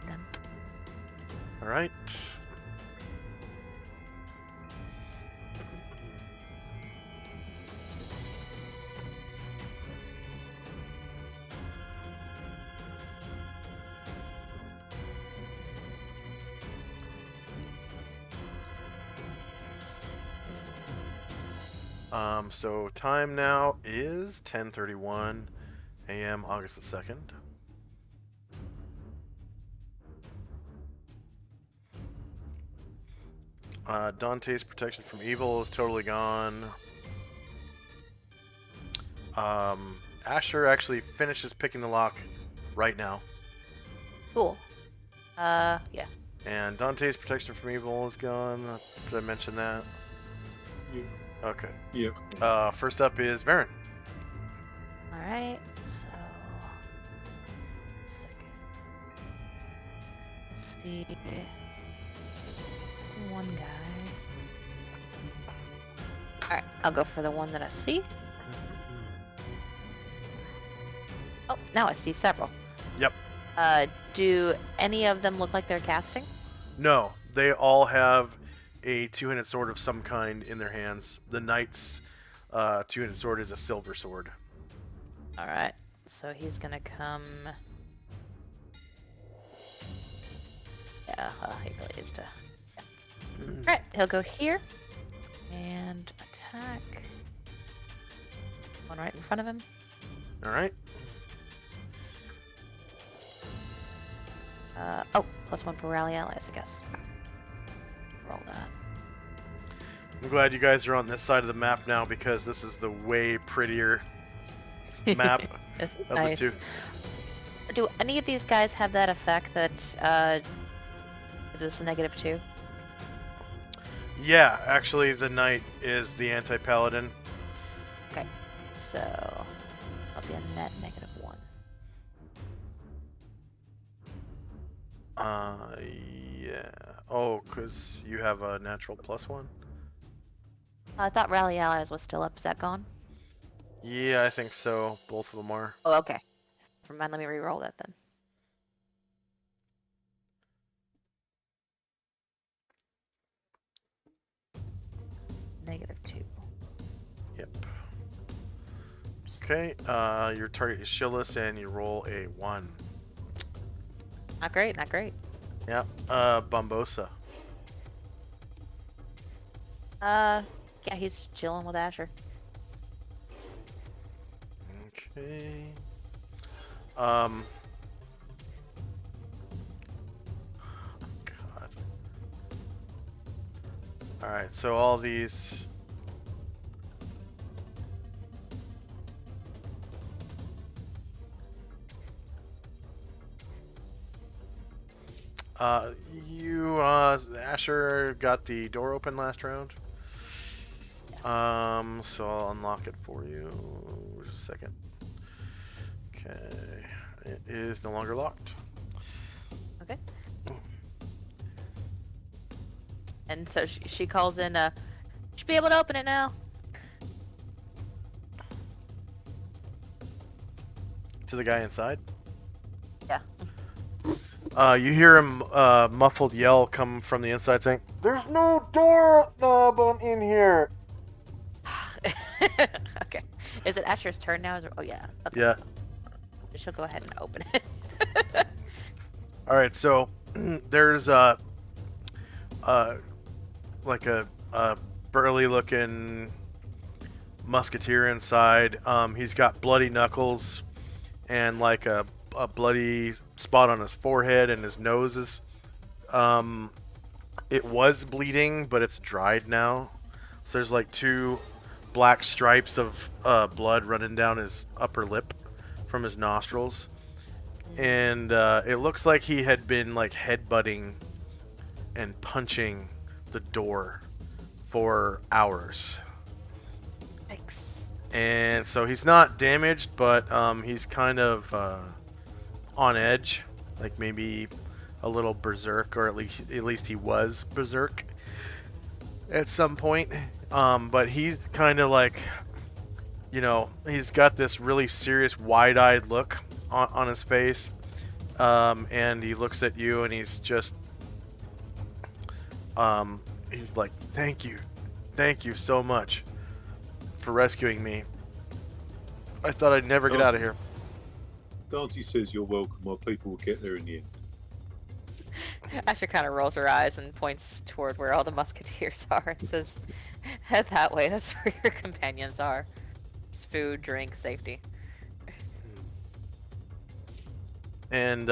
Done. All right. So time now is 10:31 a.m. August the 2nd. Dante's protection from evil is totally gone. Asher actually finishes picking the lock right now. Cool. Yeah. And Dante's protection from evil is gone. Did I mention that? Yep. Okay. Yep. First up is Varen. Alright, so. Second. Let's see. One guy. Alright, I'll go for the one that I see. Oh, now I see several. Yep. Do any of them look like they're casting? No, they all have a two-handed sword of some kind in their hands. The knight's two-handed sword is a silver sword. Alright, so he's gonna come. Yeah, he really is to. Alright, he'll go here and attack. One right in front of him. All right. Oh, +1 for rally allies, I guess. Roll that. I'm glad you guys are on this side of the map now because this is the way prettier map It's of nice. the two. Do any of these guys have that effect that is -2? Yeah, actually, the knight is the anti-paladin. Okay, so I'll be a net -1. Yeah. Oh, because you have a natural +1? I thought rally allies was still up. Is that gone? Yeah, I think so. Both of them are. Oh, okay. Never mind. Let me re-roll that then. -2. Yep. Okay, your target is shieldless and you roll a 1. Not great. Not great. Yep. Bombosa. Yeah, he's chilling with Asher. Okay. God. Alright, so all these. Asher got the door open last round. So I'll unlock it for you. Just a second. Okay. It is no longer locked. Okay. And so she calls in, should be able to open it now. To the guy inside? Yeah. You hear him muffled yell come from the inside saying, "There's no door knob in here." Okay. Is it Asher's turn now? Oh, yeah. Okay. Yeah. She'll go ahead and open it. Alright, so there's like a burly looking musketeer inside. He's got bloody knuckles and like a bloody spot on his forehead, and his nose is it was bleeding, but it's dried now. So there's like 2 black stripes of blood running down his upper lip from his nostrils, and it looks like he had been like headbutting and punching the door for hours. Thanks. And so he's not damaged, but he's kind of on edge, like maybe a little berserk, or at least he was berserk at some point. But he's kind of like, he's got this really serious, wide-eyed look on his face, and he looks at you, and he's just, he's like, thank you so much for rescuing me. I thought I'd never get out of here. Dante says you're welcome. My people will get there in the end. Asher kind of rolls her eyes and points toward where all the musketeers are and says, head that way, that's where your companions are. Just food, drink, safety. And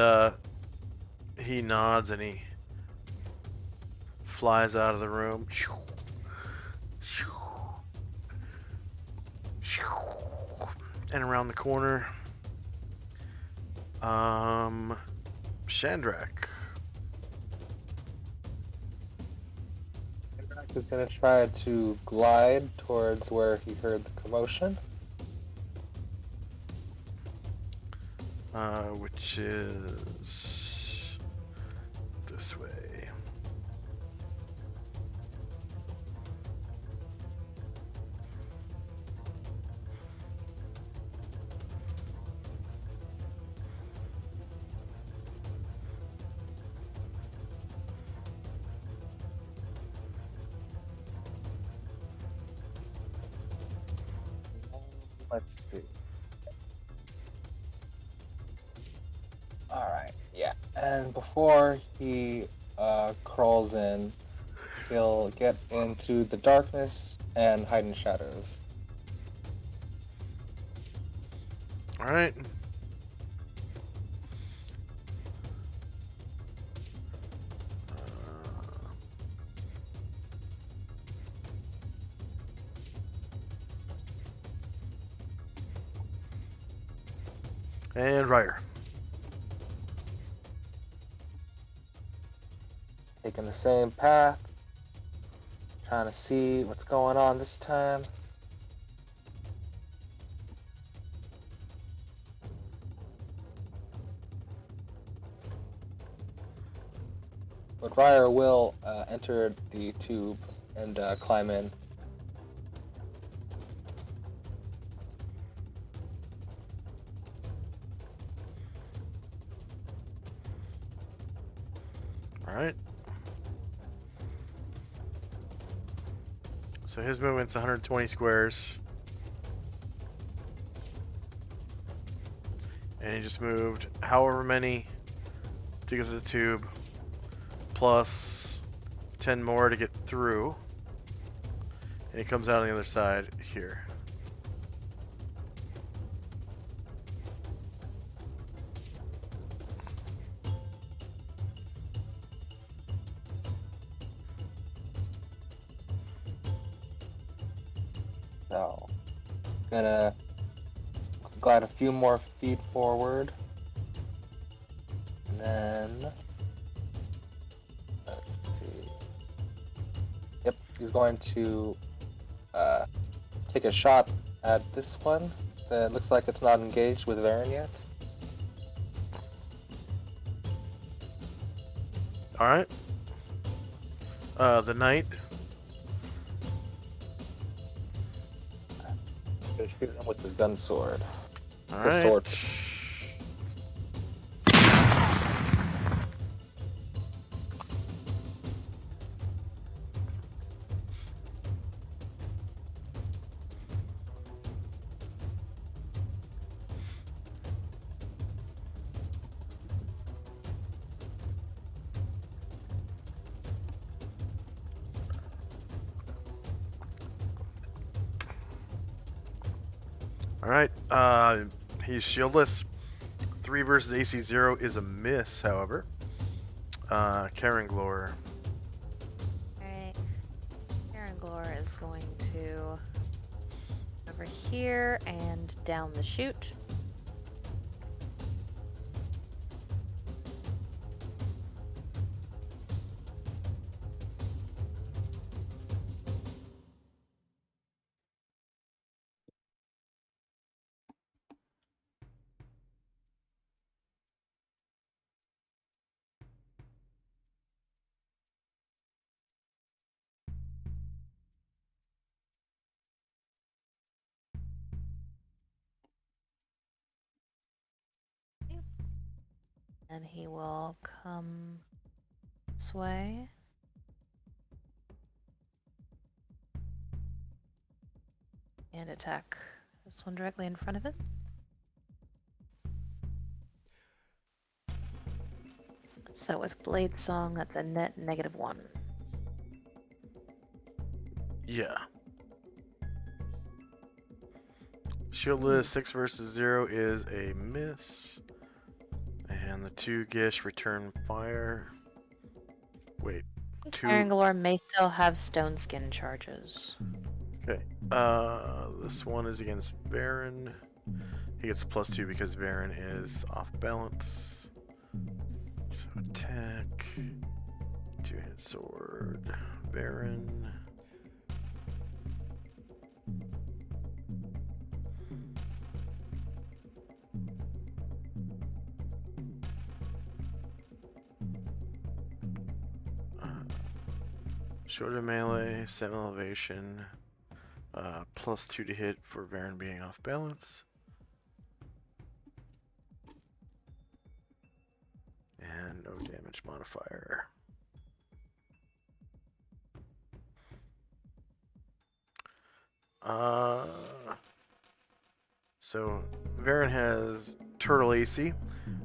he nods and he flies out of the room. And around the corner. Shandrak. Shandrak is going to try to glide towards where he heard the commotion. Which is this way. Let's see. Alright, yeah. And before he crawls in, he'll get into the darkness and hide in shadows. Alright. And Ryder. Taking the same path. Trying to see what's going on this time. But Ryder will enter the tube and climb in. Alright. So his movement's 120 squares. And he just moved however many to get to the tube, plus 10 more to get through. And he comes out on the other side here. So, gonna glide a few more feet forward. And then, let's see. Yep, he's going to take a shot at this one. That looks like it's not engaged with Varen yet. Alright. The knight. Gonna shoot him with his gun sword. Alright. sword. Alright. He's shieldless. 3 versus AC 0 is a miss, however. Karenglor. Alright. Glor is going to over here and down the chute. And he will come this way. And attack this one directly in front of it. So with Blade Song, that's a net -1. Yeah. Shieldless 6 versus 0 is a miss. And the 2 Gish return fire. Wait. two. Carangalore may still have stone skin charges. Okay. This one is against Baron. He gets a +2 because Baron is off balance. So attack. Two-handed sword. Baron. Shorter melee, 7 elevation, +2 to hit for Baron being off balance. And no damage modifier. So Baron has Turtle AC.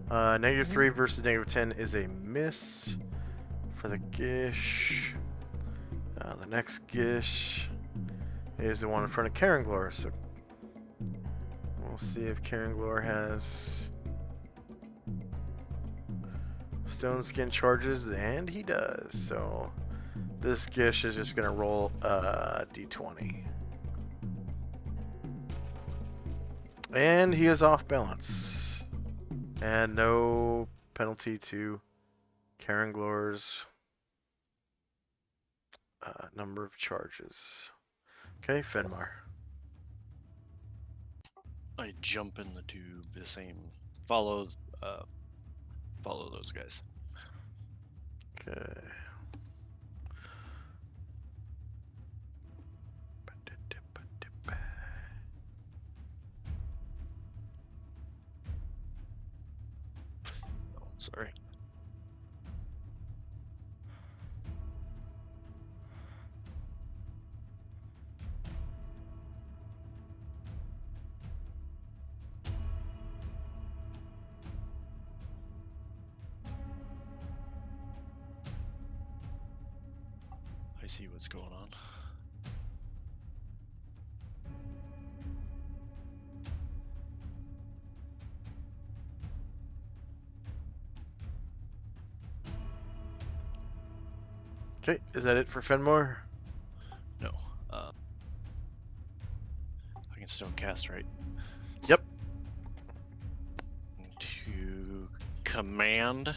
-3 versus -10 is a miss for the Gish. The next Gish is the one in front of Caranglore, so we'll see if Caranglore has stone skin charges, and he does. So this Gish is just gonna roll d20, and he is off balance, and no penalty to Caranglore's number of charges. Okay, Fenmar. I jump in the tube. The same. Follow those guys. Okay. Oh, sorry. I see what's going on. Okay, is that it for Fenmore? No. I can still cast, right? Yep. To command.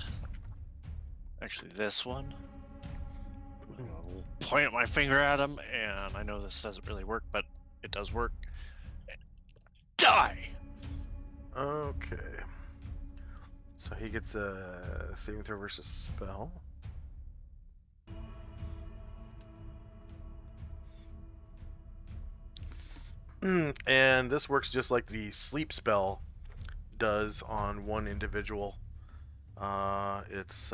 Actually, this one. I'll point my finger at him, and I know this doesn't really work, but it does work. Die! Okay. So he gets a saving throw versus spell. And this works just like the sleep spell does on one individual. It's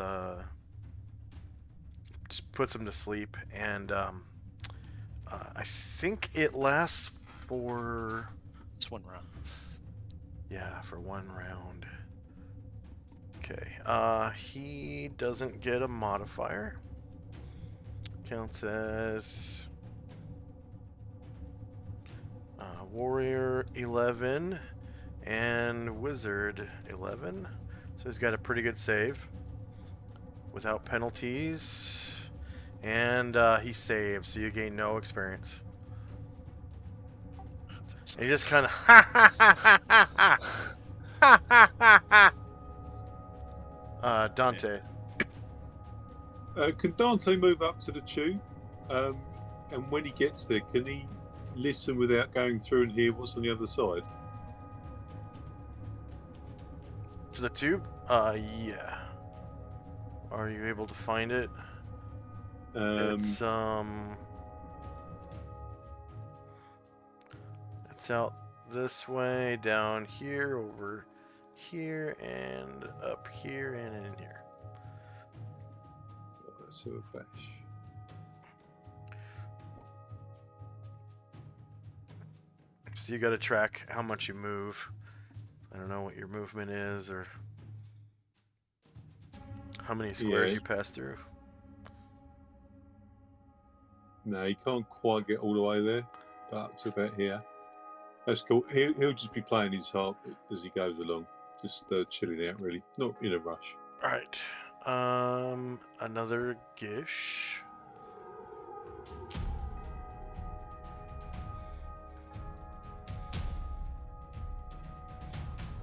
just puts him to sleep, and I think it lasts for It's one round. for 1 round. Okay. He doesn't get a modifier. Counts as Warrior 11 and Wizard 11. So he's got a pretty good save without penalties. And he saves, so you gain no experience. And he just kind of Dante. Can Dante move up to the tube? And when he gets there, can he listen without going through and hear what's on the other side? To the tube? Yeah. Are you able to find it? It's out this way, down here, over here, and up here, and in here. Let's have a flash. So you got to track how much you move. I don't know what your movement is, or how many squares you pass through. No, he can't quite get all the way there, but up to about here. That's cool. He'll just be playing his harp as he goes along, just chilling out, really, not in a rush. All right. Another Gish.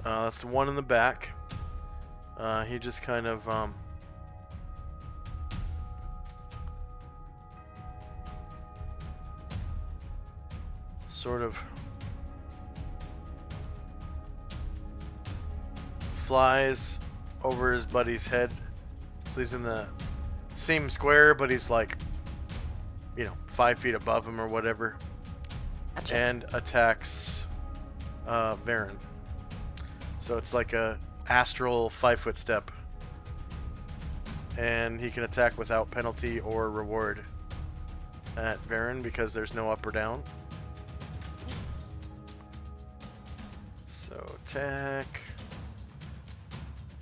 That's the one in the back. He just kind of sort of flies over his buddy's head. So he's in the same square, but he's like, 5 feet above him or whatever. Gotcha. And attacks Varen. So it's like a astral 5-foot step. And he can attack without penalty or reward at Varen because there's no up or down. So attack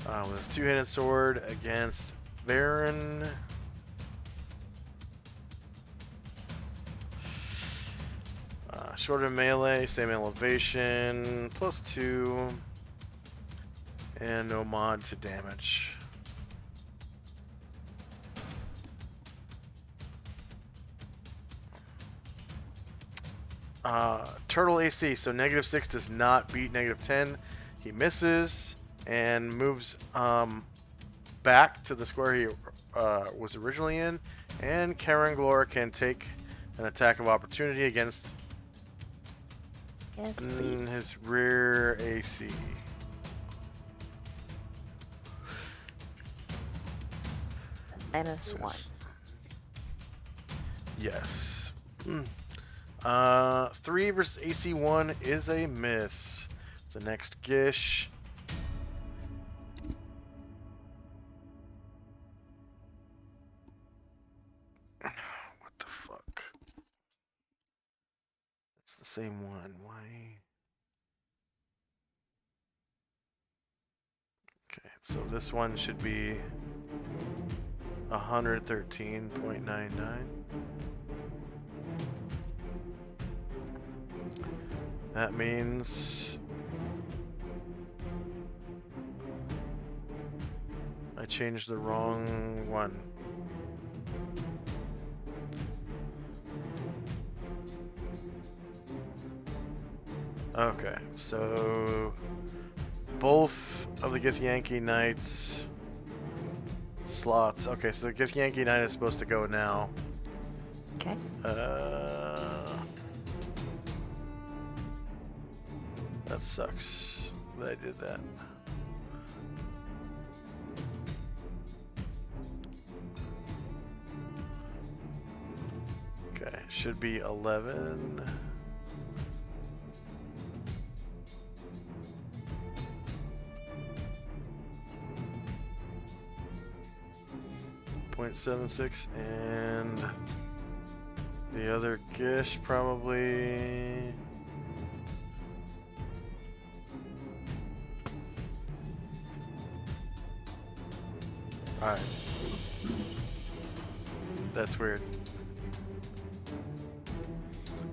with his two-handed sword against Varen. Short of melee, same elevation, +2, and no mod to damage. Turtle AC, so -6 does not beat -10. He misses and moves back to the square he was originally in, and Karanglor can take an attack of opportunity against Yes, please. his rear AC. -1. Yes. 3 versus AC 1 is a miss. The next Gish. What the fuck? It's the same one. Why? Okay, so this one should be 113.99. That means I changed the wrong one. Okay, so both of the Githyanki Knights slots. Okay, so the Githyanki Knight is supposed to go now. Okay. That sucks that I did that. Okay, should be 11. .76, and the other Gish probably. Alright. That's weird.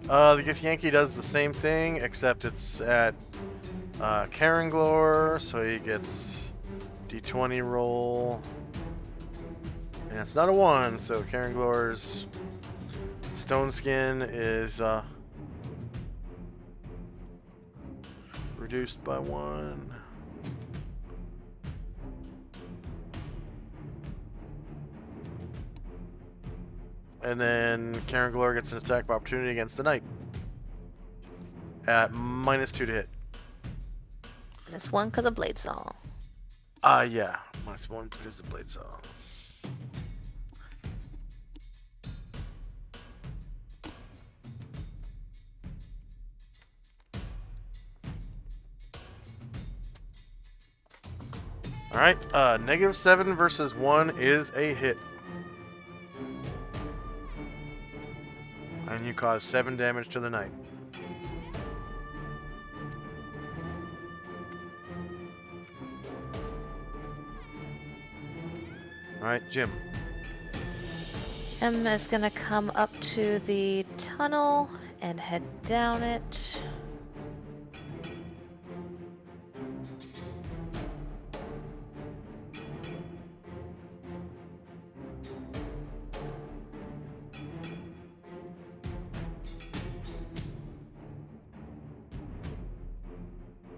The Githyanki does the same thing, except it's at Karanglor, so he gets D20 roll. And it's not a 1, so Karanglor's Stone Skin is reduced by 1. And then Karanglor gets an attack of opportunity against the Knight at -2 to hit. -1 because of Blade Song. Yeah. -1 because of Blade Saw. Alright, -7 versus 1 is a hit. And you cause 7 damage to the Knight. Alright, Jim. Em is gonna come up to the tunnel and head down it.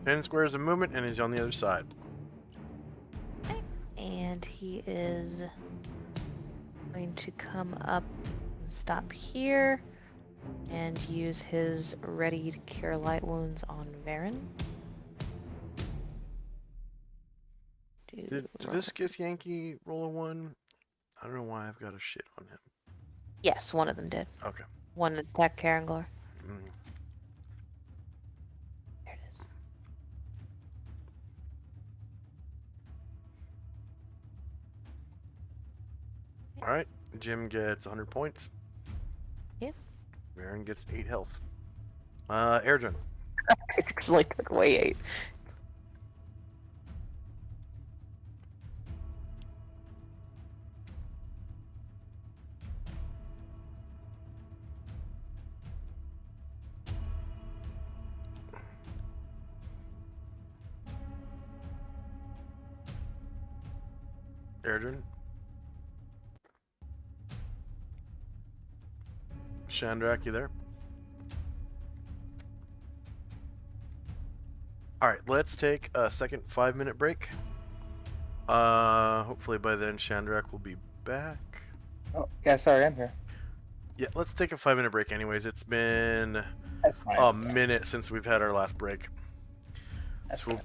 10 squares of movement, and he's on the other side. And he is going to come up and stop here and use his ready to cure light wounds on Varen. Did this Yankee roll a 1? I don't know why I've got a shit on him. Yes, one of them did. Okay. One attacked Karangor. Mm. There it is. Alright. Jim gets 100 points. Yep. Varen gets 8 health. Erdrin. Basically took away 8. Erdrin. Shandrak, you there? Alright, let's take a second 5-minute break. Hopefully by then Shandrak will be back. Oh, yeah, sorry, I'm here. Yeah, let's take a 5-minute break anyways. It's been That's fine. a minute since we've had our last break. That's So,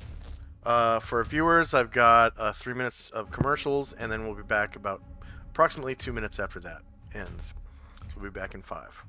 fine. for viewers, I've got 3 minutes of commercials, and then we'll be back about approximately 2 minutes after that ends. So we'll be back in 5.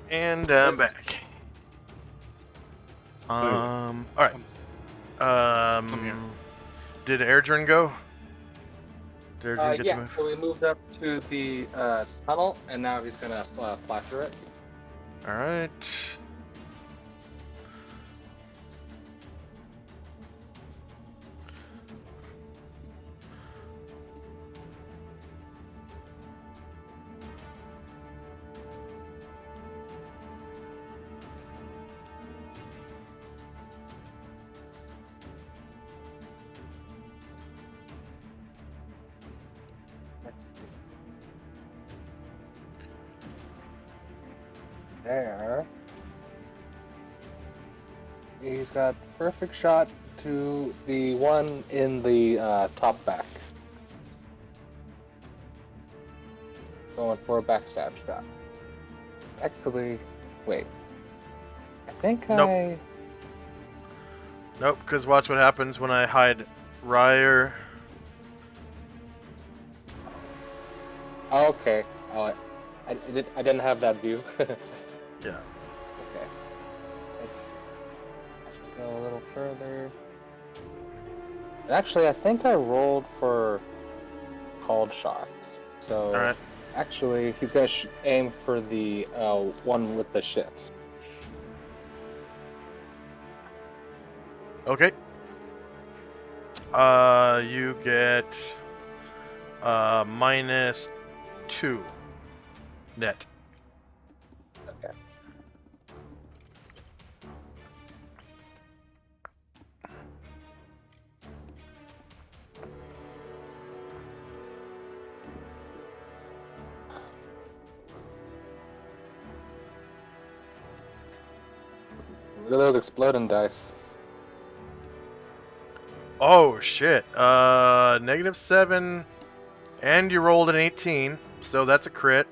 And I'm back. All right. here. Did Airdrin go? Did Airdrin get to Yeah, move? so we moved up to the tunnel, and now he's gonna fly through it. All right. There. He's got perfect shot to the one in the top back. Going for a backstab shot. Actually, wait. I think Nope. Nope, because watch what happens when I hide Ryer. Okay. Oh, I didn't have that view. Yeah. Okay. Let's go a little further. Actually, I think I rolled for called shot. So, All right. actually, he's gonna aim for the one with the shift. Okay. You get -2 net. Okay. Look at those exploding dice. Oh shit. -7, and you rolled an 18, so that's a crit.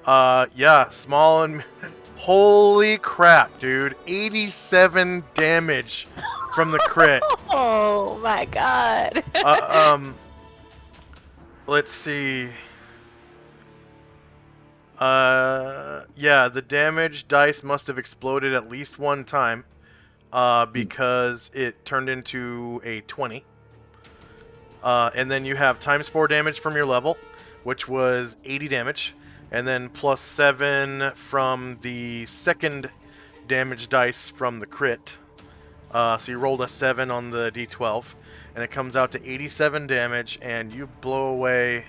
Yeah, small and holy crap, dude! 87 damage from the crit. Oh my god. Let's see. Yeah, the damage dice must have exploded at least one time, because it turned into a 20. And then you have ×4 damage from your level, which was 80 damage, and then +7 from the second damage dice from the crit. So you rolled a 7 on the d12, and it comes out to 87 damage, and you blow away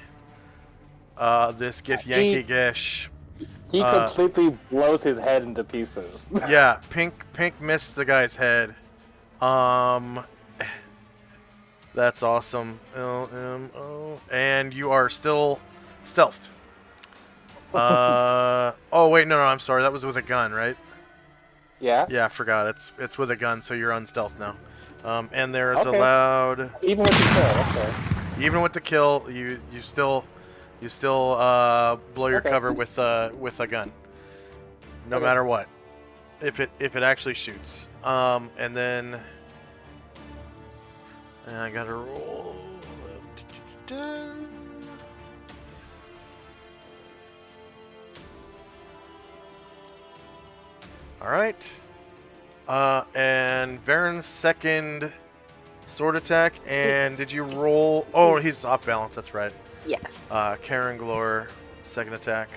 this Githyanki Gish. He completely blows his head into pieces. Yeah, pink missed the guy's head. That's awesome. LMO, and you are still stealthed. Oh wait, no, I'm sorry. That was with a gun, right? Yeah. Yeah, I forgot. It's with a gun, so you're unstealthed now. And there is Okay. allowed. Even with the kill, okay. Even with the kill, you still blow your Okay. cover with a gun, no Okay. matter what. If it actually shoots. And then I gotta roll. All right. And Varen's second sword attack. And did you roll? Oh, he's off balance. That's right. Yes. Karen Glor, second attack.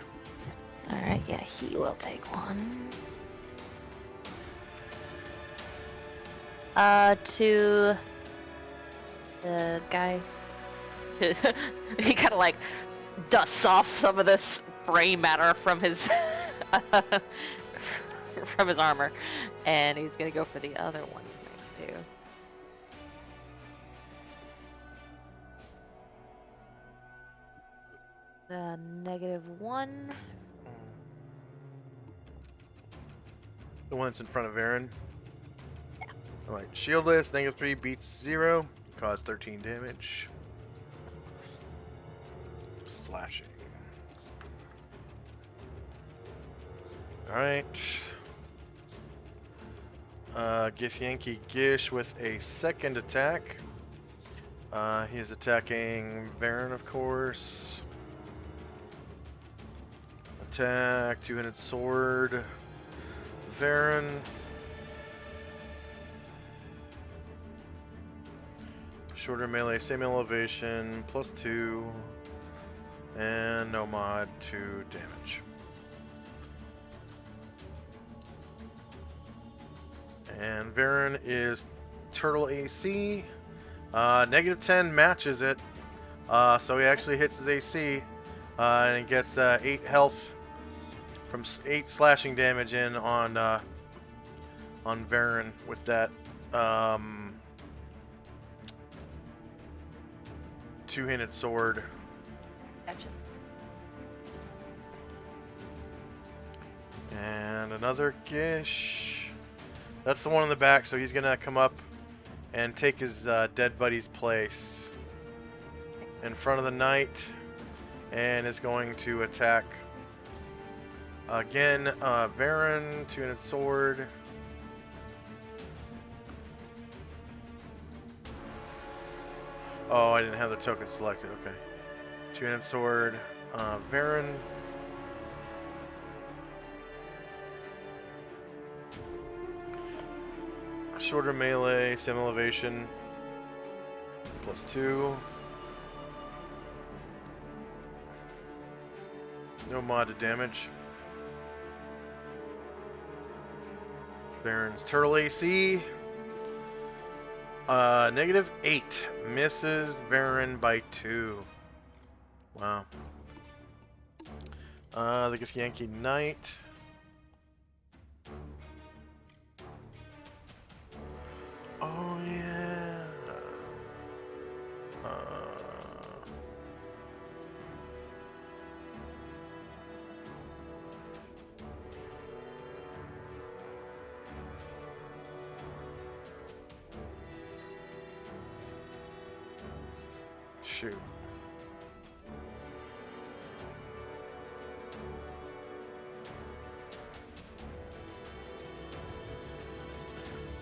Alright, yeah, he will take one. To the guy. He kind of like dusts off some of this brain matter from his from his armor, and he's gonna go for the other ones next to. The -1. The one that's in front of Aaron. Alright, shieldless, -3 beats 0. Cause 13 damage. Slashing. Alright. Githyanki Gish with a second attack. He is attacking Varen, of course. Attack, two-handed sword. Varen. Shorter melee, same elevation, +2. And no mod, 2 damage. And Varen is Turtle AC. -10 matches it. So he actually hits his AC. And he gets 8 health from 8 slashing damage in on Varen with that two-handed sword. Gotcha. And another Gish. That's the one in the back, so he's gonna come up and take his dead buddy's place in front of the knight, and is going to attack again. Varen, two-handed sword. Oh, I didn't have the token selected. Okay, two-handed sword. Varen. Shorter melee, same elevation, +2. No mod to damage. Baron's Turtle AC. -8. Misses Baron by 2. Wow. The Githyanki Knight. Oh yeah. Shoot.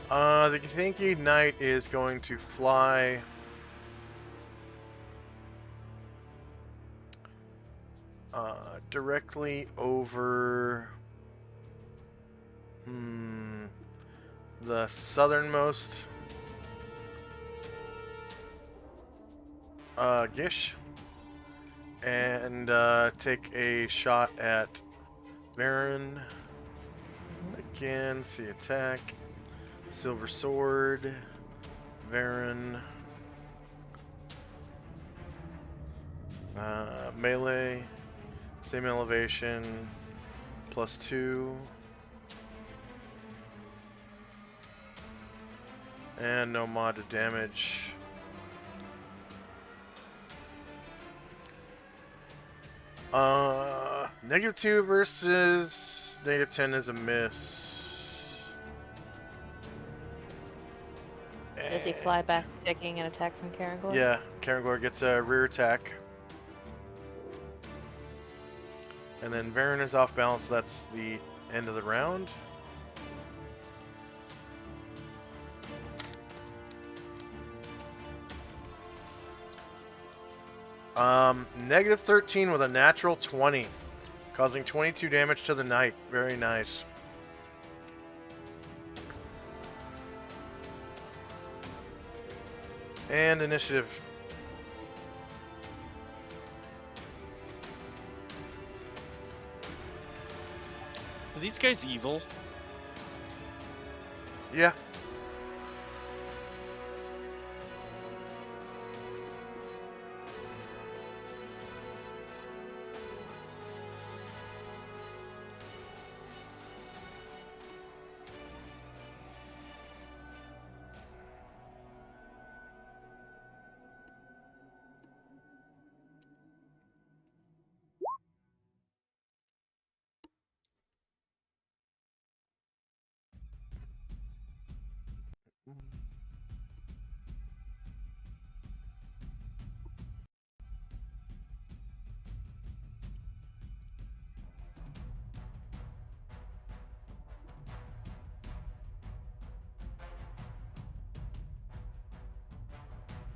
The Githyanki Knight is going to fly directly over the southernmost Gish and take a shot at Varen. Again, see attack. Silver Sword, Varen, melee, same elevation, +2, and no mod to damage. -2 versus -10 is a miss. Does he fly back, taking an attack from Karangor? Yeah, Karangor gets a rear attack. And then Varen is off balance, so that's the end of the round. -13 with a natural 20, causing 22 damage to the knight. Very nice. And initiative. Are these guys evil? Yeah.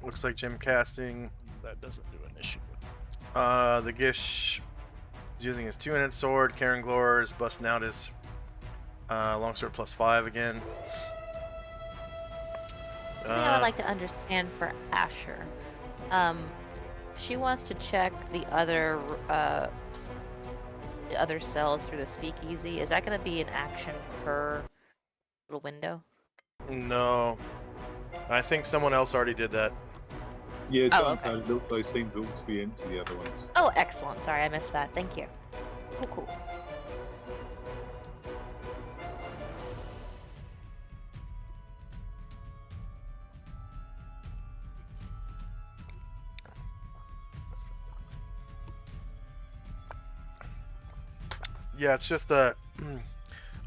Looks like Jim casting. That doesn't do initiative. The Gish is using his two-handed sword. Karen Glor is busting out his longsword +5 again. Something I would like to understand for Asher. She wants to check the other cells through the speakeasy. Is that going to be an action per little window? No, I think someone else already did that. Yeah, Oh, John okay. said it looked they seemed all to be empty, the other ones. Oh, excellent. Sorry, I missed that. Thank you. Cool. Yeah, it's just a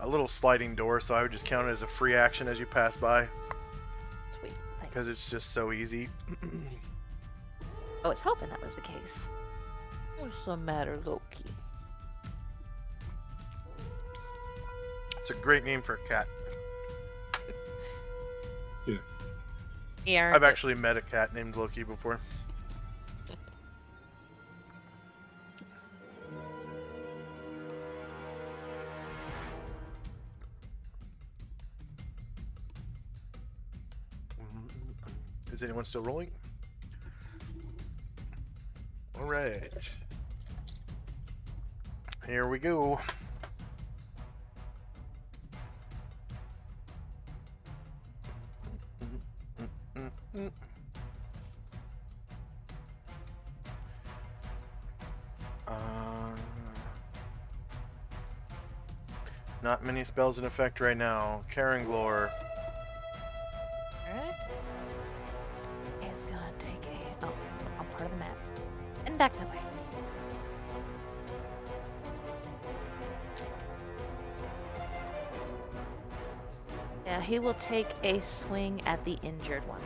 little sliding door, so I would just count it as a free action as you pass by, Sweet. Thanks. because it's just so easy. I was hoping that was the case. What's the matter, Loki? It's a great name for a cat. Yeah. I've actually met a cat named Loki before. Is anyone still rolling? All right. Here we go. Not many spells in effect right now. Karen Glor. Alright. It's gonna take a. Oh, I'm part of the map. And back that way. Yeah, he will take a swing at the injured one.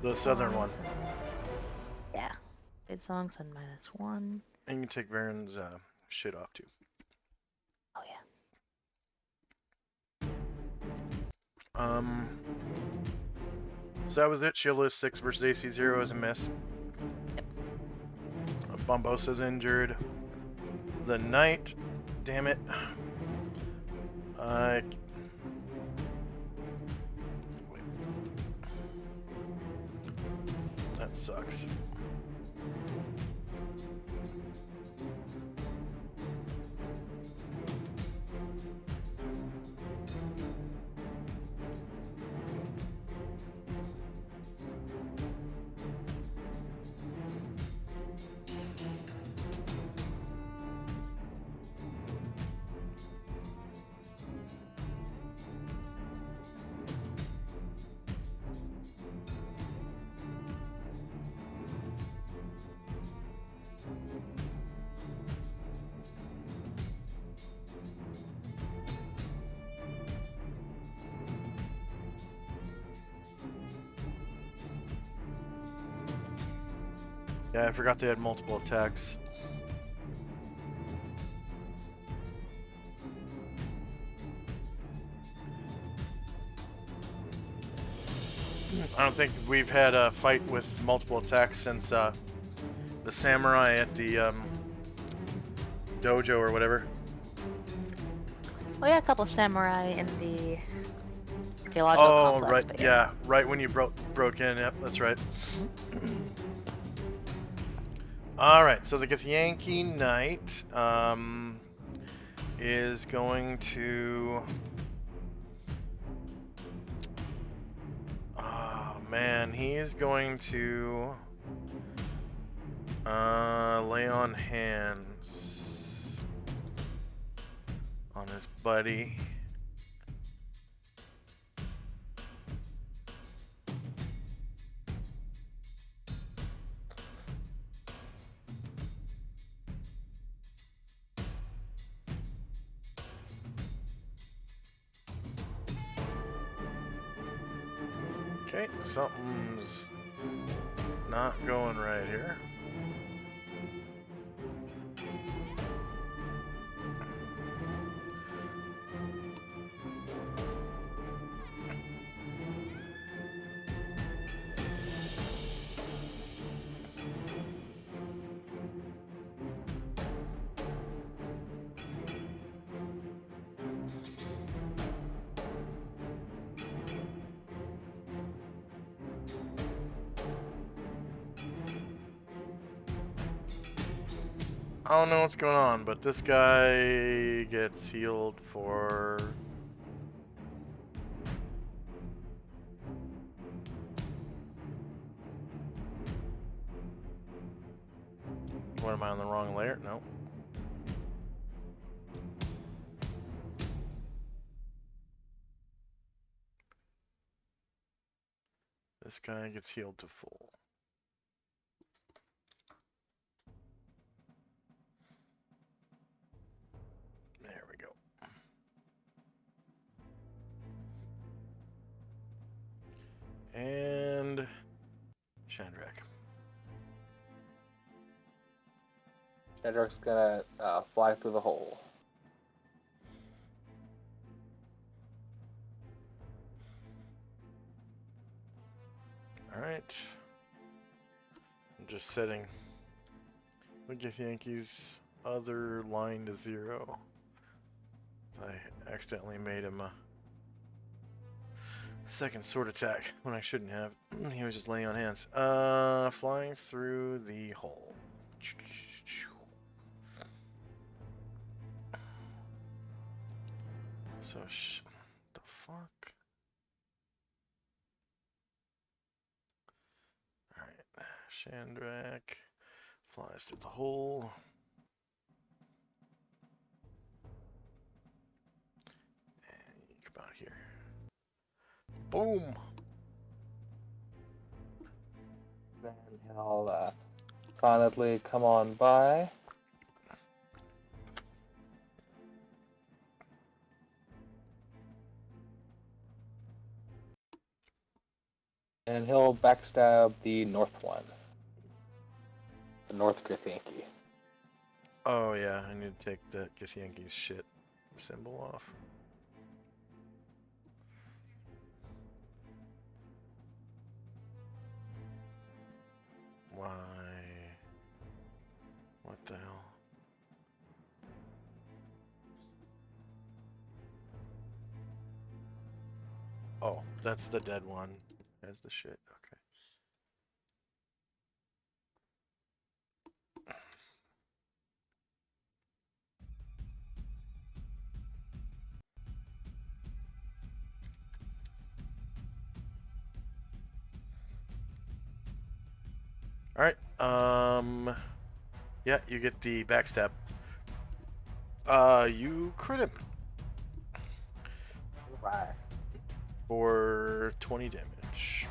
The southern one. Songs and- Yeah. Good songs on -1. And you can take Varen's shit off too. Oh yeah. So that was it. Shield is 6 versus AC 0 is a miss. Yep. Bombosa's injured. The knight, damn it. Wait. That sucks. Yeah, I forgot they had multiple attacks. I don't think we've had a fight with multiple attacks since the samurai at the dojo or whatever. Oh yeah, a couple samurai in the archaeological Oh, complex. right. But Yeah, right when you broke in. Yep, that's right. All right, so the Yankee Knight is going to. Oh man, he is going to lay on hands on his buddy. Okay, something's not going right here. I don't know what's going on, but this guy gets healed for... What, am I on the wrong layer? No. This guy gets healed to full. There we go. And Shandrak. Shedrick's gonna fly through the hole. Alright. I'm just setting the Yankees' other line to 0. So I accidentally made him a second sword attack when I shouldn't have. He was just laying on hands. Flying through the hole. So, the fuck? Alright, Shandrak flies through the hole. And you come out here. Boom! Then he'll silently come on by. And he'll backstab the north one. The North Githyanki. Oh yeah, I need to take the Yankees shit symbol off. Why? What the hell? Oh, that's the dead one. That's the shit. Okay. All right. Yeah, you get the backstab. You crit him Right. for 20 damage.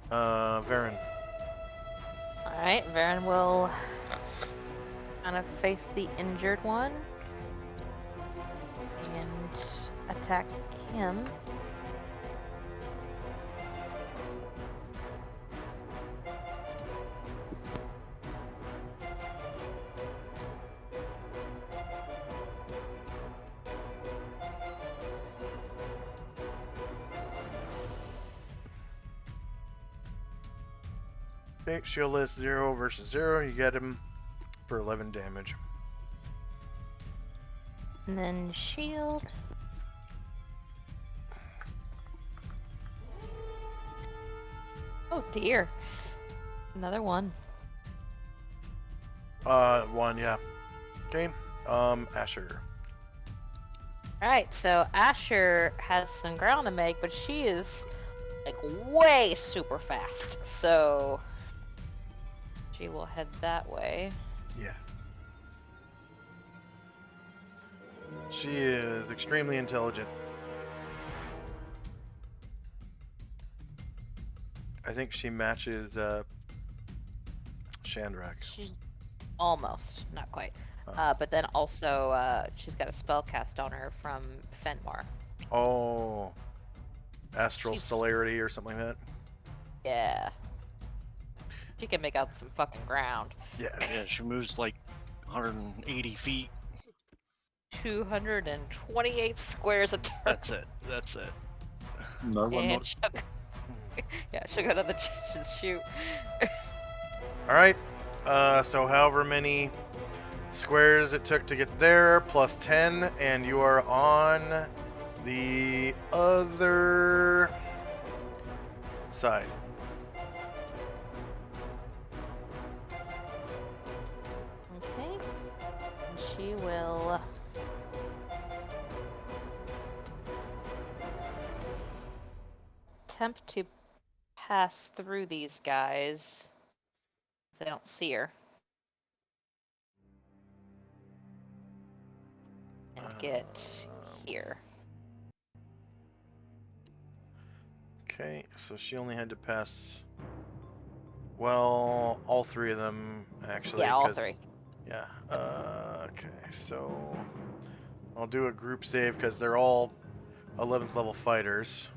Varen. Alright, Varen will kind of face the injured one and attack him. Okay, shield list 0 versus 0. You get him for 11 damage. And then shield. Oh dear. Another one. 1, yeah. Okay. Asher. Alright, so Asher has some ground to make, but she is like way super fast. So she will head that way. Yeah. She is extremely intelligent. I think she matches Shandrak. She's almost, not quite. Oh. But then also, she's got a spell cast on her from Fenmore. Oh. Astral She's- celerity or something like that. Yeah. She can make out some fucking ground. Yeah. Yeah, she moves like 180 feet. 228 squares a turn. That's it. That's it. No one And likes. she'll go to the judge's shoot. All right. So however many squares it took to get there, plus 10, and you are on the other side. Okay. And she will. Attempt to pass through these guys. If they don't see her. And get here. Okay, so she only had to pass. Well, all 3 of them actually. Yeah, all 'cause- 3. Yeah. Okay, so I'll do a group save because they're all 11th level fighters.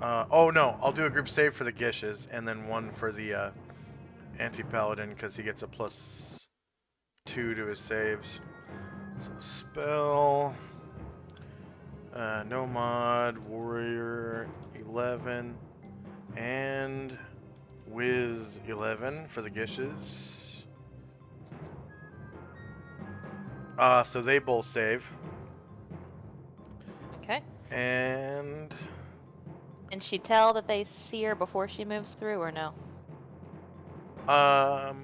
Oh no, I'll do a group save for the Gishes and then one for the anti-paladin because he gets a +2 to his saves. So spell, Nomad, Warrior 11, and Wiz 11 for the Gishes. So they both save. Okay. And Can she tell that they see her before she moves through, or no? no.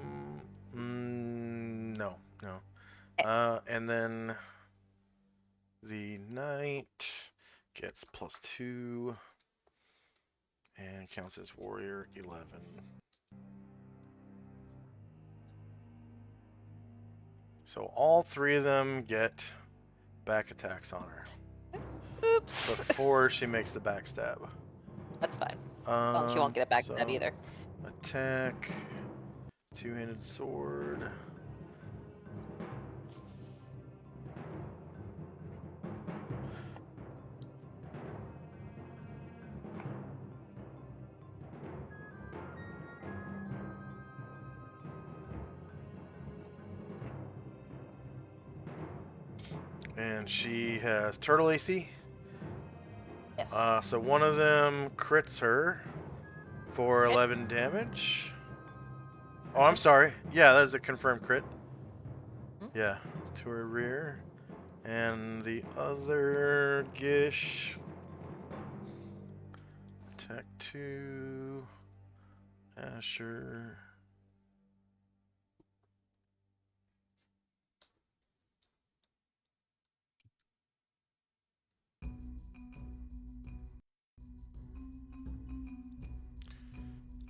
Okay. And then the knight gets +2 and counts as warrior 11. So all 3 of them get back attacks on her Oops. before she makes the backstab. That's fine. Well, she won't get it back so either. Attack, 2-handed sword. And she has turtle AC. Yes. So one of them crits her for Okay. 11 damage. Oh, I'm sorry. Yeah, that is a confirmed crit. Yeah, to her rear. And the other Gish. Attack 2. Asher.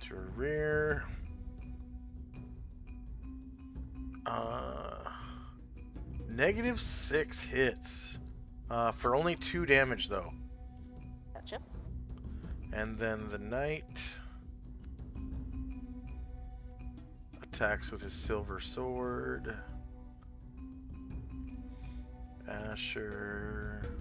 To her rear. -6 hits. For only 2 damage, though. Gotcha. And then the knight attacks with his silver sword. Asher.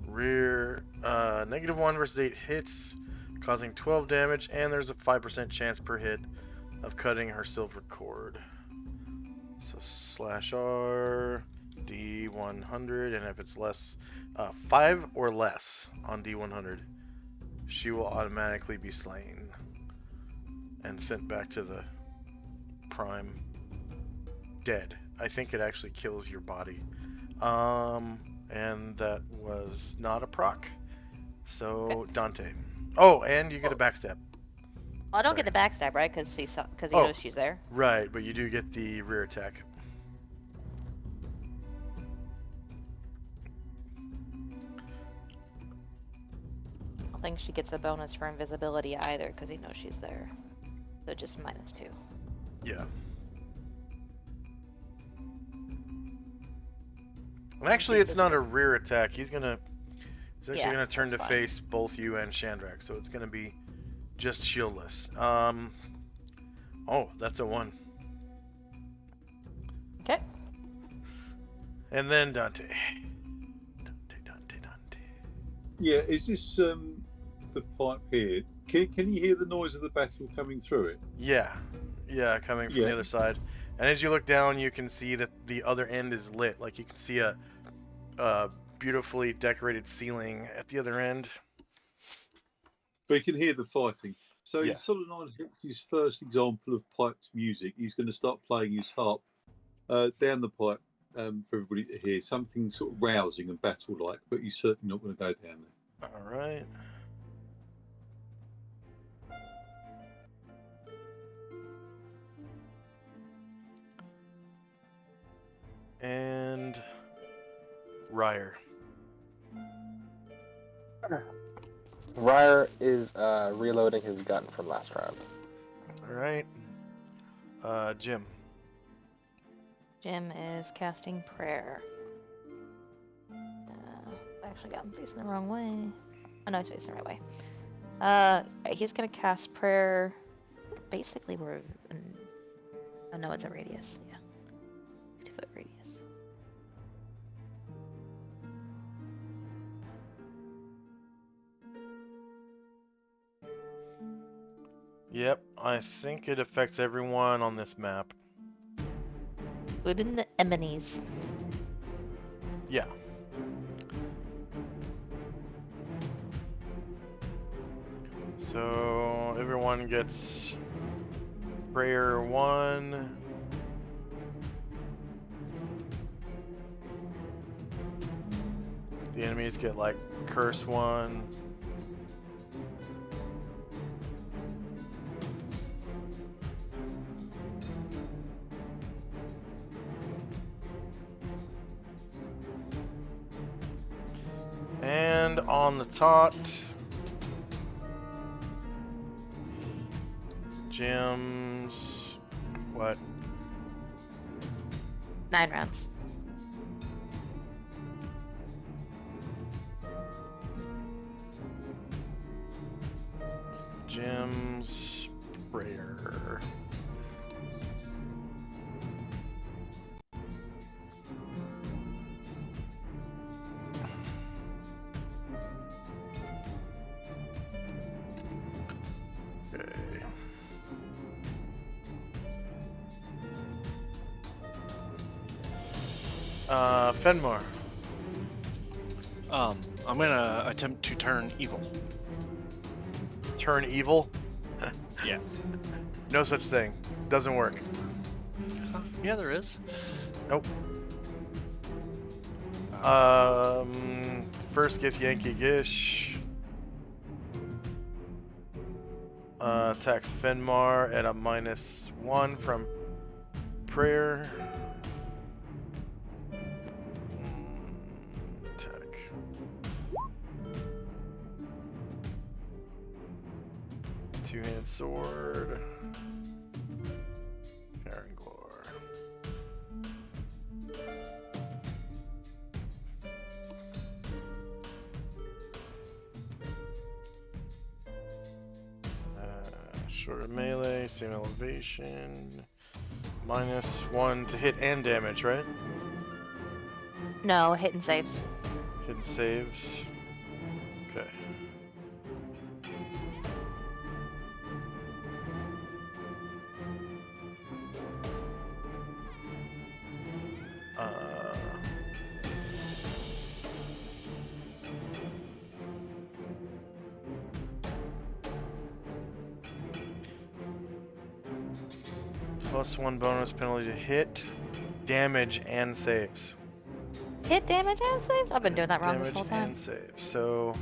Rear, -1 versus 8 hits, causing 12 damage, and there's a 5% chance per hit of cutting her silver cord. So slash R, D100, and if it's less, 5 or less on D100, she will automatically be slain and sent back to the prime dead. I think it actually kills your body. And that was not a proc. So Dante. Oh, and you get a backstab. Well, I don't Sorry. get the backstab, right? Because he Oh. knows she's there. Right, but you do get the rear attack. I don't think she gets a bonus for invisibility either, because he knows she's there. So just -2. Yeah. And actually, it's not a rear attack. He's actually Yeah, gonna turn to that's fine. face both you and Shandrak, so it's gonna be just shieldless. Oh, that's a 1. Okay. And then Dante. Dante. Yeah, is this the pipe here? Can you hear the noise of the battle coming through it? Yeah, coming from the other side. And as you look down, you can see that the other end is lit. Like you can see a beautifully decorated ceiling at the other end. But you can hear the fighting. So Yeah. Solynod hits his first example of piped music. He's going to start playing his harp down the pipe for everybody to hear. Something sort of rousing and battle-like, but he's certainly not going to go down there. All right. And Ryer. Ryer is reloading his gun from last round. All right. Jim. Jim is casting prayer. I actually got him facing the wrong way. Oh no, he's facing the right way. He's gonna cast prayer. Basically, oh no, it's a radius. Yeah, 50-foot radius. Yep, I think it affects everyone on this map. Including the enemies. Yeah. So everyone gets prayer 1. The enemies get like curse 1. And on the tot, Jim's what? 9 rounds. Jim's prayer. Okay. Fenmar. I'm gonna attempt to turn evil. Turn evil? Yeah. No such thing. Doesn't work. Yeah, there is. Nope. First gets Yankee Gish. Attacks Fenmar at a -1 from prayer. Attack. Two-handed sword. Faringlor. Short of melee, same elevation. -1 to hit and damage, right? No, hit and saves. Hidden saves. Okay. +1 bonus penalty to hit, damage, and saves. Hit damage and saves? I've been doing that wrong this Damage whole time. and saves. So,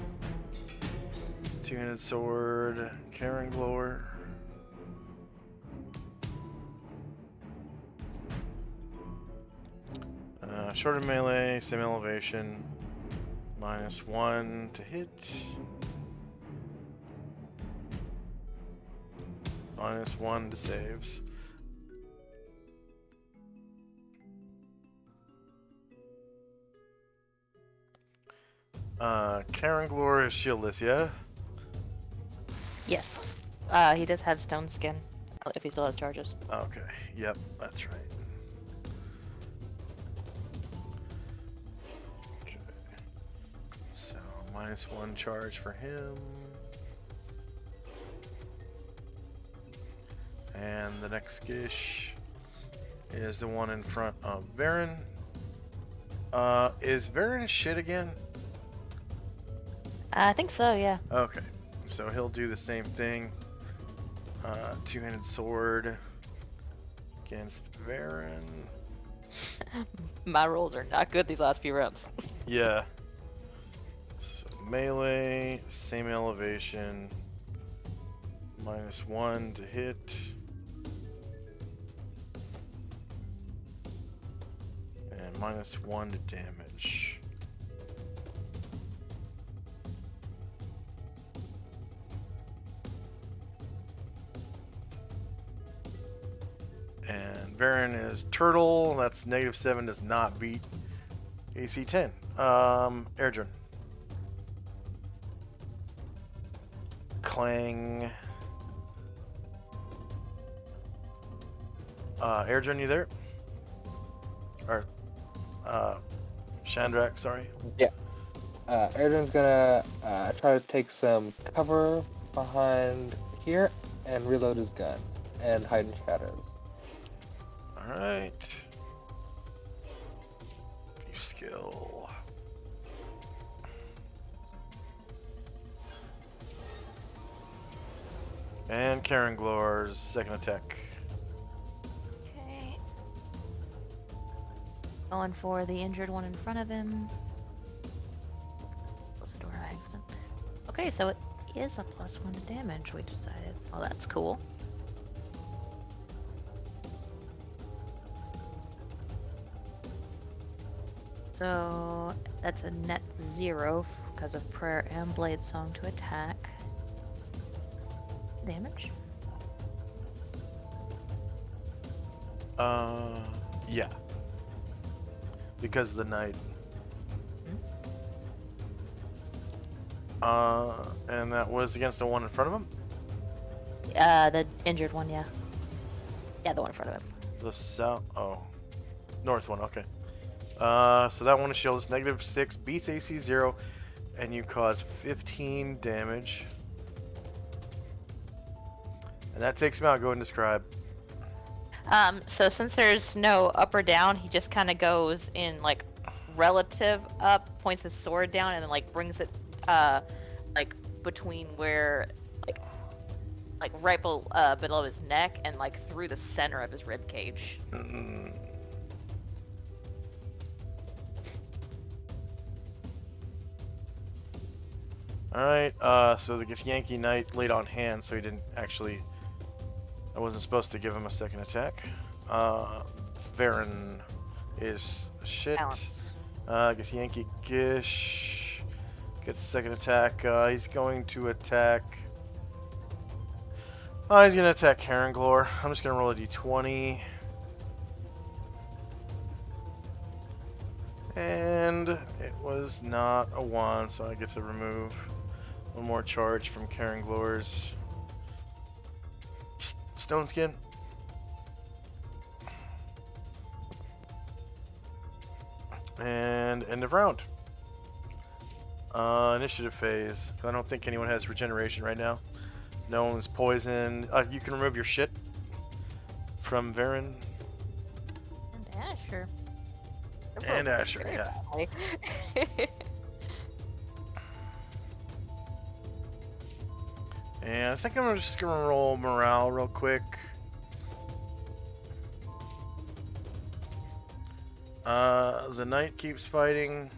two-handed sword, Karen Glower. Shorter melee, same elevation, -1 to hit, -1 to saves. Karen Glory is shieldless, yeah? Yes. He does have stone skin, if he still has charges. Okay, yep, that's right. Okay. So, -1 charge for him. And the next Gish is the one in front of Varen. Is Varen shit again? I think so, yeah. Okay, so he'll do the same thing. Two-handed sword against Varen. My rolls are not good these last few rounds. Yeah. So melee, same elevation, -1 to hit. And -1 to damage. And Varen is Turtle. That's -7, does not beat AC 10. Airdrun. Clang. Airdrun, you there? Or, Shandrak, sorry. Erdrin's gonna try to take some cover behind here and reload his gun and hide in shadows. Alright. New skill. And Karen Glor's second attack. Okay. Going for the injured one in front of him. Close the door by accident. Okay, so it is a +1 to damage, we decided. Oh, that's cool. So that's a net 0 because of Prayer and Blade Song to attack. Damage? Yeah. Because of the knight. And that was against the one in front of him? The injured one, yeah. Yeah, the one in front of him. The south. Oh. North one, okay. So that one is shield. It's -6, beats AC 0, and you cause 15 damage. And that takes him out. Go and describe. So since there's no up or down, he just kind of goes in like relative up, points his sword down, and then like brings it like between where like right below his neck and like through the center of his rib cage. Alright, so the Yankee Knight laid on hands, so he didn't actually. I wasn't supposed to give him a second attack. Varen is shit. Balance. Yankee Gish gets a second attack. He's going to attack. Oh, he's going to attack Caranglor. I'm just going to roll a d20. And it was not a 1, so I get to remove one more charge from Caranglor's Stone Skin. And end of round. Initiative phase. I don't think anyone has regeneration right now. No one's poisoned. You can remove your shit from Varen. And Asher. And Asher, yeah. And I think I'm just gonna roll morale real quick. The knight keeps fighting.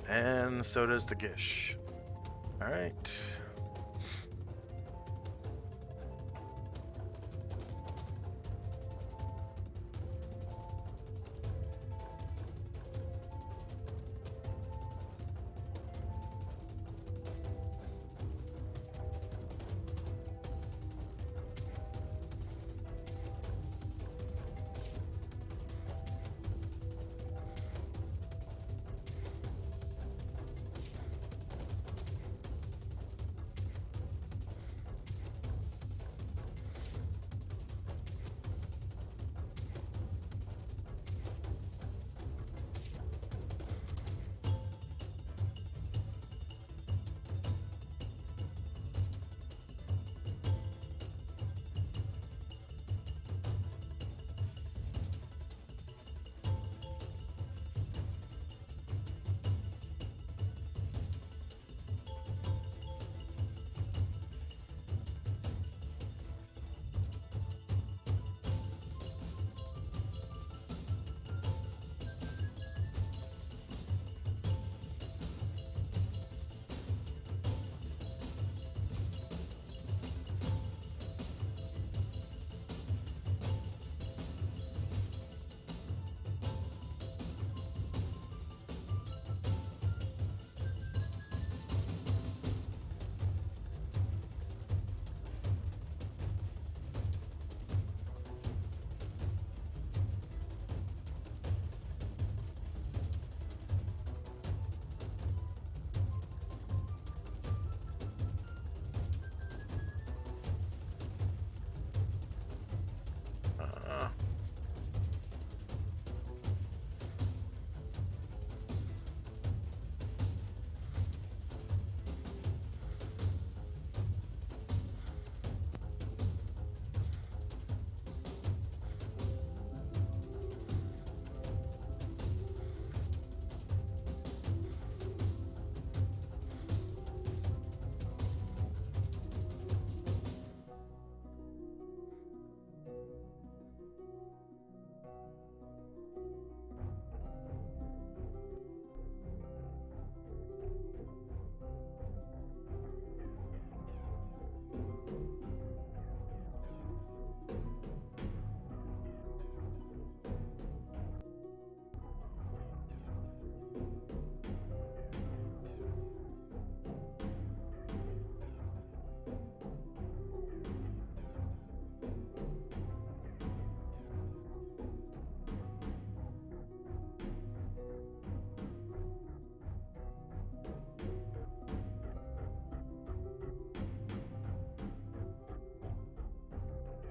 And so does the Gish. Alright.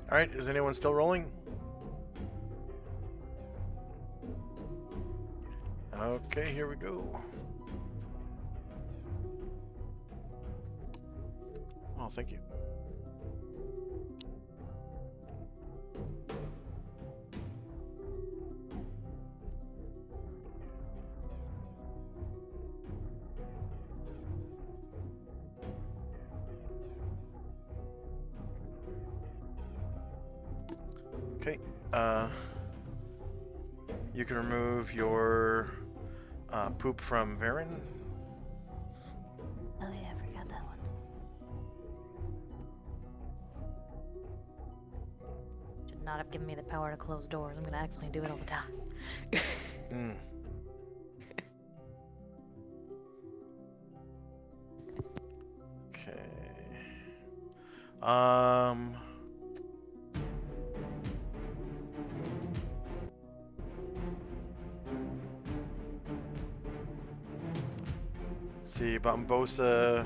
Alright, is anyone still rolling? Okay, here we go. Well, thank you. Okay, you can remove your poop from Varen. Oh yeah, I forgot that one. Should not have given me the power to close doors. I'm gonna accidentally do it all the time. Mm. Okay. See, Bambosa